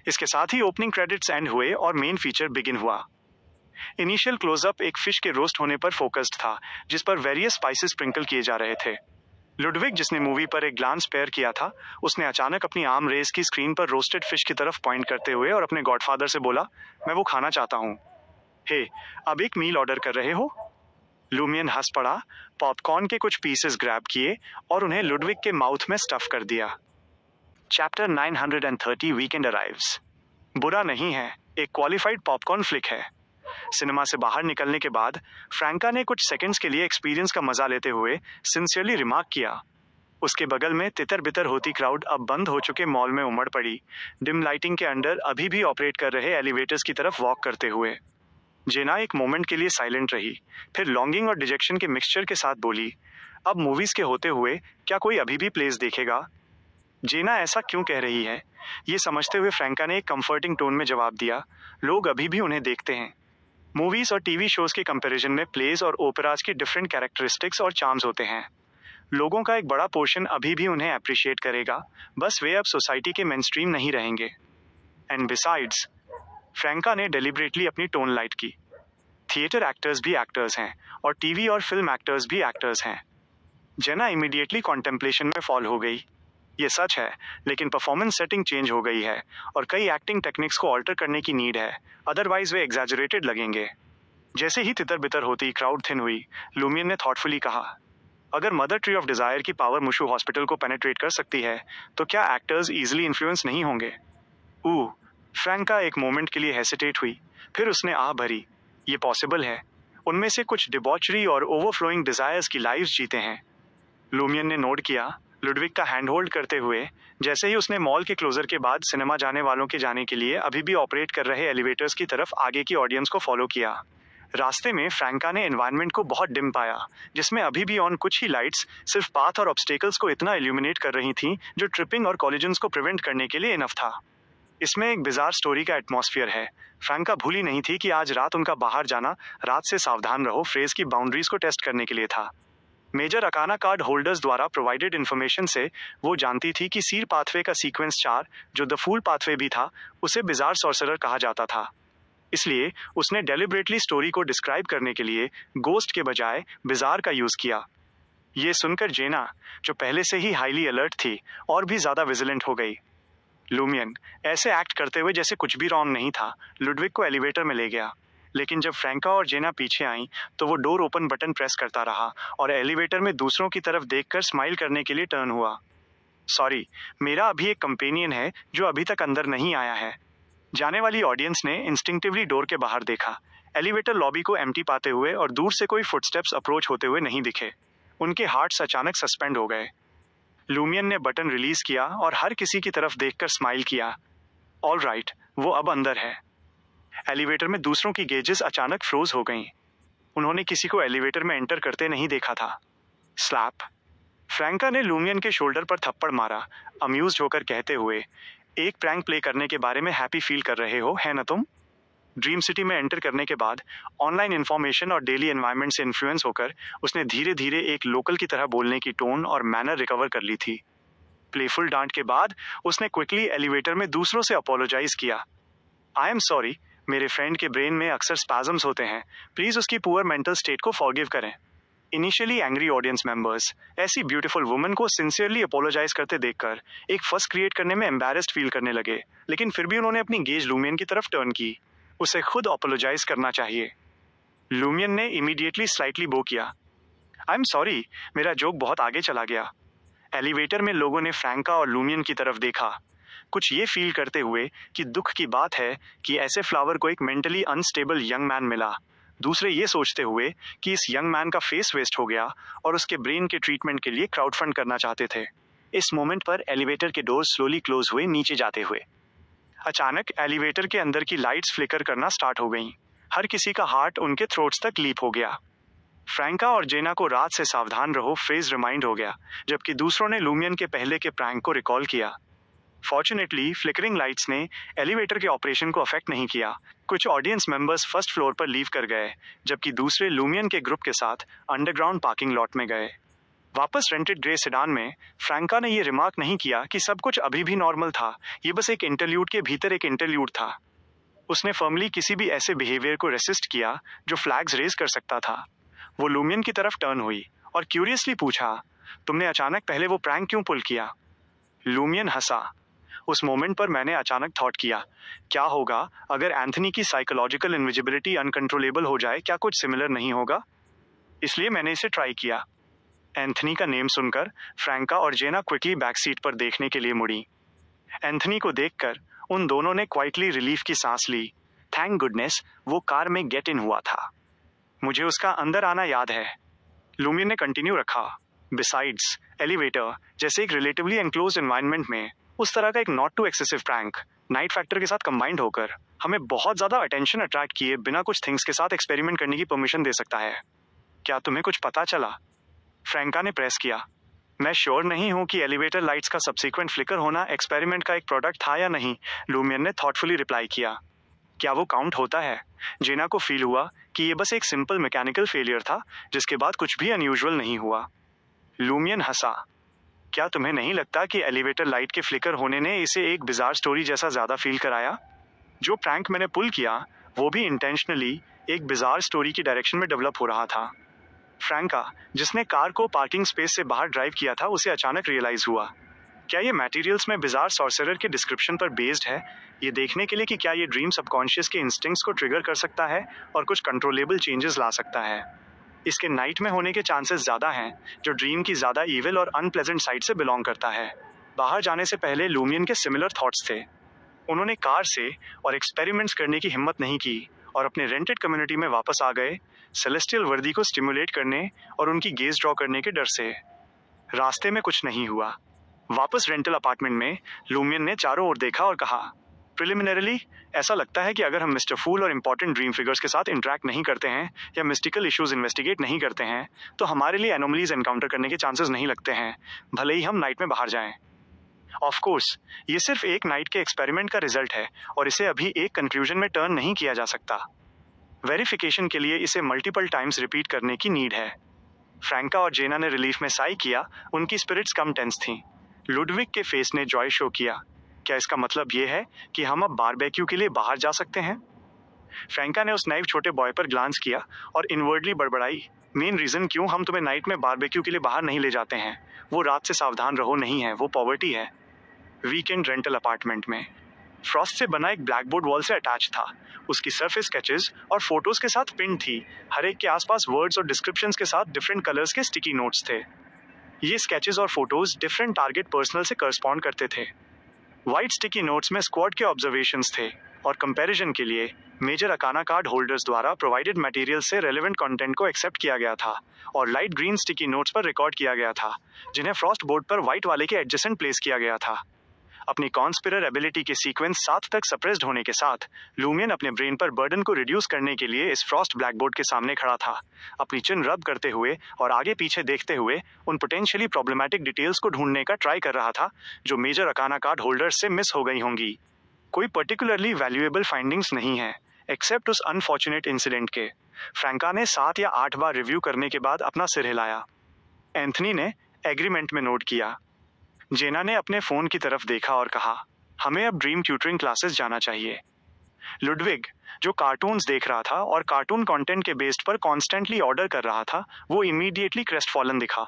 इसके साथ ही ओपनिंग क्रेडिट्स एंड हुए और मेन फीचर बिगिन हुआ। इनिशियल क्लोजअप एक फिश के रोस्ट होने पर फोकस्ड था, जिस पर वेरियस स्पाइसेस स्प्रिंकल किए जा रहे थे। लुडविग, जिसने मूवी पर एक ग्लांस पेयर किया था, उसने अचानक अपनी आर्म रेस की स्क्रीन पर रोस्टेड फिश की तरफ पॉइंट करते हुए और अपने गॉडफादर से बोला, मैं वो खाना चाहता हूँ। हे, अब एक मील ऑर्डर कर रहे हो? लूमियन हंस पड़ा, पॉपकॉर्न के कुछ पीसेस ग्रैब किए और उन्हें लुडविग के माउथ में स्टफ कर दिया। Chapter 930 weekend arrives. बुरा नहीं है, एक क्वालिफाइड पॉपकॉर्न फ्लिक है। सिनेमा से बाहर निकलने के बाद फ्रैंका ने कुछ सेकंड्स के लिए एक्सपीरियंस का मजा लेते हुए सिंसियरली रिमार्क किया। उसके बगल में तितर बितर होती क्राउड अब बंद हो चुके मॉल में उमड़ पड़ी, डिम लाइटिंग के अंडर अभी भी ऑपरेट कर रहे एलिवेटर्स की तरफ वॉक करते हुए। जेना एक मोमेंट के लिए साइलेंट रही, फिर लॉन्गिंग और डिजेक्शन के मिक्सचर के साथ बोली, अब मूवीज के होते हुए क्या कोई अभी भी प्लेस देखेगा? जेना ऐसा क्यों कह रही है, ये समझते हुए फ्रैंका ने एक कंफर्टिंग टोन में जवाब दिया, लोग अभी भी उन्हें देखते हैं। मूवीज और टीवी शोज के कंपैरिजन में प्लेस और ओपेराज की डिफरेंट कैरेक्टरिस्टिक्स और चार्म्स होते हैं। लोगों का एक बड़ा पोर्शन अभी भी उन्हें अप्रिशिएट करेगा, बस वे अब सोसाइटी के मेनस्ट्रीम नहीं रहेंगे। एंड बिसाइड्स, फ्रैंका ने डेलिबरेटली अपनी टोन लाइट की, थिएटर एक्टर्स भी एक्टर्स हैं और टीवी और फिल्म एक्टर्स भी एक्टर्स हैं। जेना इमीडिएटली कॉन्टेम्पलेशन में फॉल हो गई। ये सच है, लेकिन परफॉर्मेंस सेटिंग चेंज हो गई है और कई एक्टिंग टेक्निक्स को ऑल्टर करने की नीड है, अदरवाइज वे एग्जैजरेटेड लगेंगे। जैसे ही तितर बितर होती क्राउड थिन हुई, लूमियन ने थॉटफुली कहा, अगर मदर ट्री ऑफ डिजायर की पावर मुशु हॉस्पिटल को पेनेट्रेट कर सकती है, तो क्या एक्टर्स इजीली इन्फ्लुएंस नहीं होंगे? फ्रैंका एक मोमेंट के लिए हेसिटेट हुई, फिर उसने आह भरी, ये पॉसिबल है। उनमें से कुछ डिबॉचरी और ओवरफ्लोइंग डिजायर्स की लाइव्स जीते हैं। लूमियन ने नोट किया, लुडविग का हैंड होल्ड करते हुए, जैसे ही उसने मॉल के क्लोजर के बाद सिनेमा जाने वालों के जाने के लिए अभी भी ऑपरेट कर रहे एलिवेटर्स की तरफ आगे की ऑडियंस को फॉलो किया। रास्ते में फ्रैंका ने एनवायरनमेंट को बहुत डिम पाया, जिसमें अभी भी ऑन कुछ ही लाइट्स सिर्फ पाथ और ऑब्स्टेकल्स को इतना इल्यूमिनेट कर रही थीं जो ट्रिपिंग और कॉलिजन्स को प्रिवेंट करने के लिए इनफ था। इसमें एक बिजार स्टोरी का एटमॉस्फेयर है। फ्रैंका भूली नहीं थी कि आज रात उनका बाहर जाना रात से सावधान रहो फ्रेज की बाउंड्रीज को टेस्ट करने के लिए था। मेजर अकाना कार्ड होल्डर्स द्वारा प्रोवाइडेड इन्फॉर्मेशन से वो जानती थी कि सीर पाथवे का सीक्वेंस 4, जो द फूल पाथवे भी था, उसे बिजार सॉर्सरर कहा जाता था। इसलिए उसने डेलिबरेटली स्टोरी को डिस्क्राइब करने के लिए गोस्ट के बजाय बिजार का यूज किया। ये सुनकर जेना, जो पहले से ही हाईली अलर्ट थी, और भी ज्यादा विजिलेंट हो गई। लूमियन ऐसे एक्ट करते हुए जैसे कुछ भी रॉन्ग नहीं था, लुडविग को एलिवेटर में ले गया, लेकिन जब फ्रैंका और जेना पीछे आई तो वो डोर ओपन बटन प्रेस करता रहा और एलिवेटर में दूसरों की तरफ देखकर स्माइल करने के लिए टर्न हुआ। सॉरी, मेरा अभी एक कंपेनियन है जो अभी तक अंदर नहीं आया है। जाने वाली ऑडियंस ने इंस्टिंक्टिवली डोर के बाहर देखा। एलिवेटर लॉबी को एम्प्टी पाते हुए और दूर से कोई फुटस्टेप्स अप्रोच होते हुए नहीं दिखे। उनके हार्ट्स अचानक सस्पेंड हो गए। लूमियन ने बटन रिलीज किया और हर किसी की तरफ देखकर स्माइल किया। ऑल राइट, वो अब अंदर है। एलिवेटर में दूसरों की गेजेस अचानक फ्रोज हो गईं। उन्होंने किसी को एलिवेटर में एंटर करते नहीं देखा था। स्लैप। फ्रैंका ने लूमियन के शोल्डर पर थप्पड़ मारा, अम्यूज्ड होकर कहते हुए, एक प्रैंक प्ले करने के बारे में हैप्पी फील कर रहे हो, है ना तुम? ड्रीम सिटी में एंटर करने के बाद ऑनलाइन इन्फॉर्मेशन और डेली एनवायरनमेंट से इन्फ्लुएंस होकर उसने धीरे धीरे एक लोकल की तरह बोलने की टोन और मैनर रिकवर कर ली थी। प्लेफुल डांट के बाद उसने क्विकली एलिवेटर में दूसरों से अपोलोजाइज किया। आई एम सॉरी, मेरे फ्रेंड के ब्रेन में अक्सर स्पैजम्स होते हैं, प्लीज उसकी पुअर मेंटल स्टेट को फॉरगिव करें। इनिशियली एंग्री ऑडियंस मेंबर्स ऐसी ब्यूटीफुल वुमन को सिंसियरली अपोलोजाइज करते देखकर एक फस क्रिएट करने में एम्बैरेस्ड फील करने लगे, लेकिन फिर भी उन्होंने अपनी गेज लूमियन की तरफ टर्न की। उसे खुद अपोलोजाइज करना चाहिए। लूमियन ने इमीडिएटली स्लाइटली बो किया। आई एम सॉरी, मेरा जोक बहुत आगे चला गया। एलिवेटर में लोगों ने फ्रैंका और लूमियन की तरफ देखा, कुछ ये फील करते हुए कि दुख की बात है कि ऐसे फ्लावर को एक मेंटली अनस्टेबल यंग मैन मिला। दूसरे ये सोचते हुए कि इस यंग मैन का फेस वेस्ट हो गया और उसके ब्रेन के ट्रीटमेंट के लिए क्राउड फंड करना चाहते थे। इस मोमेंट पर एलिवेटर के डोर स्लोली क्लोज हुए नीचे जाते हुए। अचानक एलिवेटर के अंदर की लाइट्स फ्लिकर करना स्टार्ट हो गईं। हर किसी का हार्ट उनके थ्रोट्स तक लीप हो गया। फ्रैंका और जेना को रात से सावधान रहो फ्रेज रिमाइंड हो गया, जबकि दूसरों ने लूमियन के पहले के प्रैंक को रिकॉल किया। फॉर्चुनेटली फ्लिकरिंग लाइट्स ने एलिवेटर के ऑपरेशन को अफेक्ट नहीं किया। कुछ ऑडियंस मेंबर्स फर्स्ट फ्लोर पर लीव कर गए, जबकि दूसरे लूमियन के ग्रुप के साथ अंडरग्राउंड पार्किंग लॉट में गए। वापस रेंटेड ग्रे सेडान में फ्रैंका ने ये रिमार्क नहीं किया कि सब कुछ अभी भी नॉर्मल था, ये बस एक इंटरल्यूड के भीतर एक इंटरल्यूड था। उसने फर्मली किसी भी ऐसे बिहेवियर को रेसिस्ट किया जो फ्लैग्स रेज कर सकता था। वो लूमियन की तरफ टर्न हुई और क्यूरियसली पूछा, तुमने अचानक पहले वो प्रैंक क्यों पुल किया? लूमियन हंसा। उस मोमेंट पर मैंने अचानक थॉट किया, क्या होगा अगर एंथनी की साइकोलॉजिकल इनविजिबिलिटी अनकंट्रोलेबल हो जाए, क्या कुछ सिमिलर नहीं होगा? इसलिए मैंने इसे ट्राई किया। एंथनी का नेम सुनकर फ्रैंका और जेना क्विकली बैक सीट पर देखने के लिए मुड़ी। एंथनी को देखकर उन दोनों ने क्वाइटली रिलीफ की सांस ली। थैंक गुडनेस वो कार में गेट इन हुआ था। मुझे उसका अंदर आना याद है, लूमियन ने कंटिन्यू रखा। बिसाइड्स एलिवेटर जैसे एक रिलेटिवली एनक्लोज्ड एनवायरनमेंट में उस तरह का एक not too excessive prank night factor के साथ कंबाइंड होकर हमें बहुत ज्यादा अटेंशन अट्रैक्ट किए बिना कुछ थिंग्स के साथ एक्सपेरिमेंट करने की परमिशन दे सकता है। क्या तुम्हें कुछ पता चला? फ्रैंका ने प्रेस किया। मैं श्योर नहीं हूं कि एलिवेटर लाइट्स का सब्सीक्वेंट फ्लिकर होना एक्सपेरिमेंट का एक प्रोडक्ट था या नहीं, लूमियन ने थॉटफुली रिप्लाई किया। क्या वो काउंट होता है? जेना को फील हुआ कि ये बस एक सिंपल मैकेनिकल फेलियर था जिसके बाद कुछ भी अनयूजुअल नहीं हुआ। लूमियन हंसा। क्या तुम्हें नहीं लगता कि एलिवेटर लाइट के फ्लिकर होने ने इसे एक बिजार स्टोरी जैसा ज्यादा फील कराया? जो प्रैंक मैंने पुल किया वो भी इंटेंशनली एक बिजार स्टोरी की डायरेक्शन में डेवलप हो रहा था। फ्रैंका, जिसने कार को पार्किंग स्पेस से बाहर ड्राइव किया था, उसे अचानक रियलाइज हुआ, क्या ये मटेरियल्स में बिजार सॉर्सरर के डिस्क्रिप्शन पर बेस्ड है, ये देखने के लिए कि क्या ये ड्रीम सबकॉन्शियस के इंस्टिंक्ट्स को ट्रिगर कर सकता है और कुछ कंट्रोलेबल चेंजेस ला सकता है। इसके नाइट में होने के चांसेस ज़्यादा हैं, जो ड्रीम की ज़्यादा ईविल और अनप्लेजेंट साइड से बिलोंग करता है। बाहर जाने से पहले लूमियन के सिमिलर थॉट्स थे। उन्होंने कार से और एक्सपेरिमेंट्स करने की हिम्मत नहीं की और अपने रेंटेड कम्युनिटी में वापस आ गए, सेलेस्टियल वर्दी को स्टिमुलेट करने और उनकी गेज ड्रॉ करने के डर से। रास्ते में कुछ नहीं हुआ। वापस रेंटल अपार्टमेंट में लूमियन ने चारों ओर देखा और कहा, प्रिलिमिनरीली ऐसा लगता है कि अगर हम मिस्टर फूल और इंपॉर्टेंट ड्रीम फिगर्स के साथ इंटरेक्ट नहीं करते हैं या मिस्टिकल इश्यूज इन्वेस्टिगेट नहीं करते हैं तो हमारे लिए एनोमलीज एनकाउंटर करने के चांसेस नहीं लगते हैं, भले ही हम नाइट में बाहर जाएं। ऑफ कोर्स ये सिर्फ एक नाइट के एक्सपेरिमेंट का रिजल्ट है और इसे अभी एक कंक्लूजन में टर्न नहीं किया जा सकता। वेरिफिकेशन के लिए इसे मल्टीपल टाइम्स रिपीट करने की नीड है। फ्रैंका और जेना ने रिलीफ में साई किया, उनकी स्पिरिट्स कम टेंस थीं। लुडविग के फेस ने जॉय शो किया। क्या इसका मतलब ये है कि हम अब बारबेक्यू के लिए बाहर जा सकते हैं? फ्रैंका ने उस नाइव छोटे बॉय पर ग्लांस किया और इनवर्डली बड़बड़ाई, मेन रीजन क्यों हम तुम्हें नाइट में बारबेक्यू के लिए बाहर नहीं ले जाते हैं, वो रात से सावधान रहो नहीं है, वो पॉवर्टी है। वीकेंड रेंटल अपार्टमेंट में फ्रॉस्ट से बना एक ब्लैकबोर्ड वॉल से अटैच था। उसकी सरफेस स्केचेस और फोटोज के साथ पिन थी। हर एक के आसपास वर्ड्स और डिस्क्रिप्शंस के साथ डिफरेंट कलर्स के स्टिकी नोट्स थे। ये स्केचेस और फोटोज डिफरेंट टारगेट पर्सनल से करस्पॉन्ड करते थे। व्हाइट स्टिकी नोट्स में स्क्वाड के ऑब्जर्वेशंस थे और कंपैरिजन के लिए मेजर अकाना कार्ड होल्डर्स द्वारा प्रोवाइडेड मटेरियल से रेलेवेंट कंटेंट को एक्सेप्ट किया गया था और लाइट ग्रीन स्टिकी नोट्स पर रिकॉर्ड किया गया था, जिन्हें फ्रॉस्ट बोर्ड पर व्हाइट वाले के एडजेसेंट प्लेस किया गया था। अपनी कॉन्स्पिरर एबिलिटी के सीक्वेंस 7 तक सप्रेस्ड होने के साथ लूमियन अपने ब्रेन पर बर्डन को रिड्यूस करने के लिए इस फ्रॉस्ट ब्लैकबोर्ड के सामने खड़ा था, अपनी चिन रब करते हुए और आगे पीछे देखते हुए उन पोटेंशियली प्रॉब्लमैटिक डिटेल्स को ढूंढने का ट्राई कर रहा था जो मेजर अकाना कार्ड होल्डर्स से मिस हो गई होंगी। कोई पर्टिकुलरली वैल्यूएबल फाइंडिंग्स नहीं है एक्सेप्ट उस अनफॉर्चुनेट इंसिडेंट के। फ्रैंका ने 7 या 8 बार रिव्यू करने के बाद अपना सिर हिलाया। एंथनी ने एग्रीमेंट में नोट किया। जेना ने अपने फोन की तरफ देखा और कहा, हमें अब ड्रीम ट्यूटरिंग क्लासेस जाना चाहिए। लुडविग, जो कार्टून्स देख रहा था और कार्टून कंटेंट के बेस्ड पर कॉन्स्टेंटली ऑर्डर कर रहा था, वो इमीडिएटली क्रेस्टफॉलन दिखा।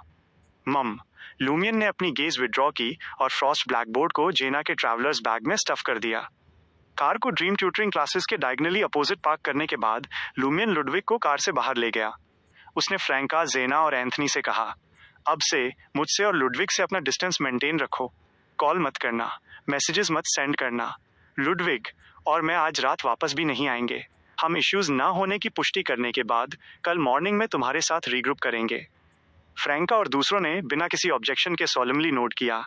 मम, लूमियन ने अपनी गेज विड्रॉ की और फ्रॉस्ट ब्लैकबोर्ड को जेना के ट्रैवलर्स बैग में स्टफ कर दिया। कार को ड्रीम ट्यूटरिंग क्लासेस के डायगनली अपोजिट पार्क करने के बाद लूमियन लुडविग को कार से बाहर ले गया। उसने फ्रैंका, जेना और एंथनी से कहा, अब से मुझसे और लुडविग से अपना डिस्टेंस मेंटेन रखो, कॉल मत करना, मैसेजेस मत सेंड करना। लुडविग और मैं आज रात वापस भी नहीं आएंगे। हम इश्यूज ना होने की पुष्टि करने के बाद कल मॉर्निंग में तुम्हारे साथ रीग्रुप करेंगे। फ्रैंका और दूसरों ने बिना किसी ऑब्जेक्शन के सॉलमली नोट किया।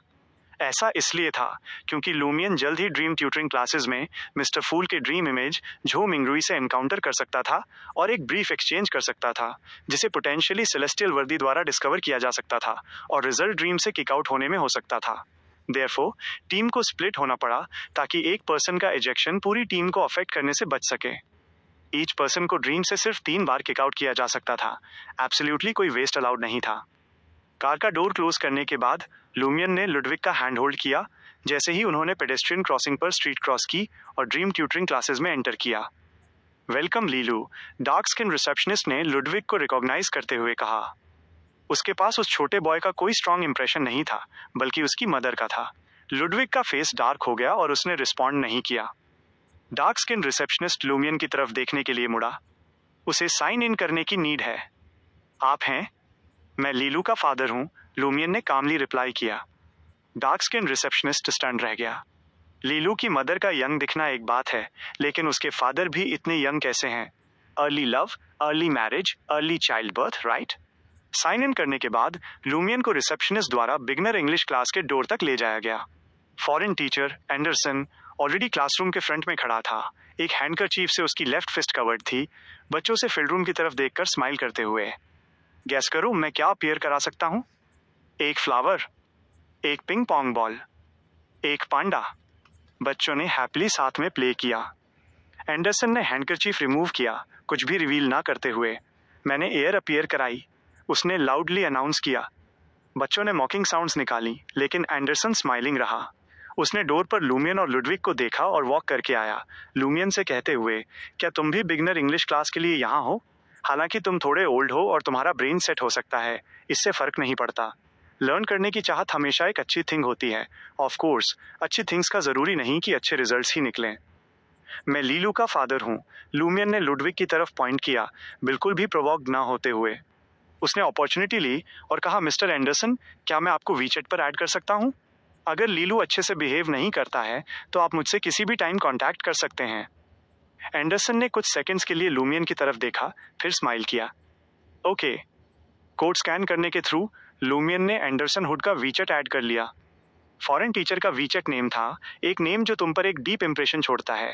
ऐसा इसलिए था क्योंकि लूमियन जल्द ही ड्रीम ट्यूटरिंग क्लासेस में मिस्टर फूल के ड्रीम इमेज झो मिंगरुई से एनकाउंटर कर सकता था और एक ब्रीफ एक्सचेंज कर सकता था जिसे पोटेंशियली सेलेस्टियल वर्दी द्वारा डिस्कवर किया जा सकता था और रिजल्ट ड्रीम से किक आउट होने में हो सकता था। देयरफॉर टीम को स्प्लिट होना पड़ा ताकि एक पर्सन का इजेक्शन पूरी टीम को अफेक्ट करने से बच सके। ईच पर्सन को ड्रीम से सिर्फ 3 बार किक आउट किया जा सकता था। एब्सोल्युटली कोई वेस्ट अलाउड नहीं था। कार का डोर क्लोज करने के बाद लूमियन ने लुडविग का हैंड होल्ड किया जैसे ही उन्होंने पेडेस्ट्रियन क्रॉसिंग पर स्ट्रीट क्रॉस की और ड्रीम ट्यूटरिंग क्लासेस में एंटर किया। वेलकम लीलू, डार्क स्किन रिसेप्शनिस्ट ने लुडविग को रिकॉग्नाइज करते हुए कहा। उसके पास उस छोटे बॉय का कोई स्ट्रांग इंप्रेशन नहीं था, बल्कि उसकी मदर का था। लुडविग का फेस डार्क हो गया और उसने रिस्पॉन्ड नहीं किया। डार्क स्किन रिसेप्शनिस्ट लूमियन की तरफ देखने के लिए मुड़ा। उसे साइन इन करने की नीड है। आप हैं? मैं लीलू का फादर हूं, लूमियन ने कामली रिप्लाई किया। डार्क स्किन रिसेप्शनिस्ट स्टन रह गया। लीलू की मदर का यंग दिखना एक बात है, लेकिन उसके फादर भी इतने यंग कैसे हैं? Early love, early marriage, early child birth, right? Sign in करने के बाद लूमियन को रिसेप्शनिस्ट द्वारा बिगनर इंग्लिश क्लास के डोर तक ले जाया गया। Foreign teacher Anderson already classroom के फ्रंट में खड़ा था। एक हैंडकरचीफ से उसकी लेफ्ट फिस्ट कवर्ड थी। बच्चों से फील्ड रूम की तरफ देखकर स्माइल करते हुए, गैस करो मैं क्या अपीयर करा सकता हूँ? एक फ्लावर, एक पिंग पोंग बॉल, एक पांडा। बच्चों ने हैप्पीली साथ में प्ले किया। एंडरसन ने हैंडकरचीफ रिमूव किया, कुछ भी रिवील ना करते हुए। मैंने एयर अपीयर कराई, उसने लाउडली अनाउंस किया। बच्चों ने मॉकिंग साउंड्स निकाली, लेकिन एंडरसन स्माइलिंग रहा। उसने डोर पर लूमियन और लुडविग को देखा और वॉक करके आया, लूमियन से कहते हुए, क्या तुम भी बिगनर इंग्लिश क्लास के लिए यहाँ हो? हालांकि तुम थोड़े ओल्ड हो और तुम्हारा ब्रेन सेट हो सकता है, इससे फर्क नहीं पड़ता। लर्न करने की चाहत हमेशा एक अच्छी थिंग होती है। ऑफ कोर्स, अच्छी थिंग्स का जरूरी नहीं कि अच्छे रिजल्ट्स ही निकलें। मैं लीलू का फादर हूँ, लूमियन ने लुडविग की तरफ पॉइंट किया, बिल्कुल भी प्रोवोक्ड ना होते हुए। उसने अपॉर्चुनिटी ली और कहा, मिस्टर एंडरसन, क्या मैं आपको वीचैट पर ऐड कर सकता हूँ? अगर लीलू अच्छे से बिहेव नहीं करता है तो आप मुझसे किसी भी टाइम कांटेक्ट कर सकते हैं। एंडरसन ने कुछ सेकंड्स के लिए लूमियन की तरफ देखा, फिर स्माइल किया। ओके। कोड स्कैन करने के थ्रू लूमियन ने एंडरसन हुड का वीचैट ऐड कर लिया। फॉरेन टीचर का वीचैट नेम था, एक नेम जो तुम पर एक डीप इंप्रेशन छोड़ता है।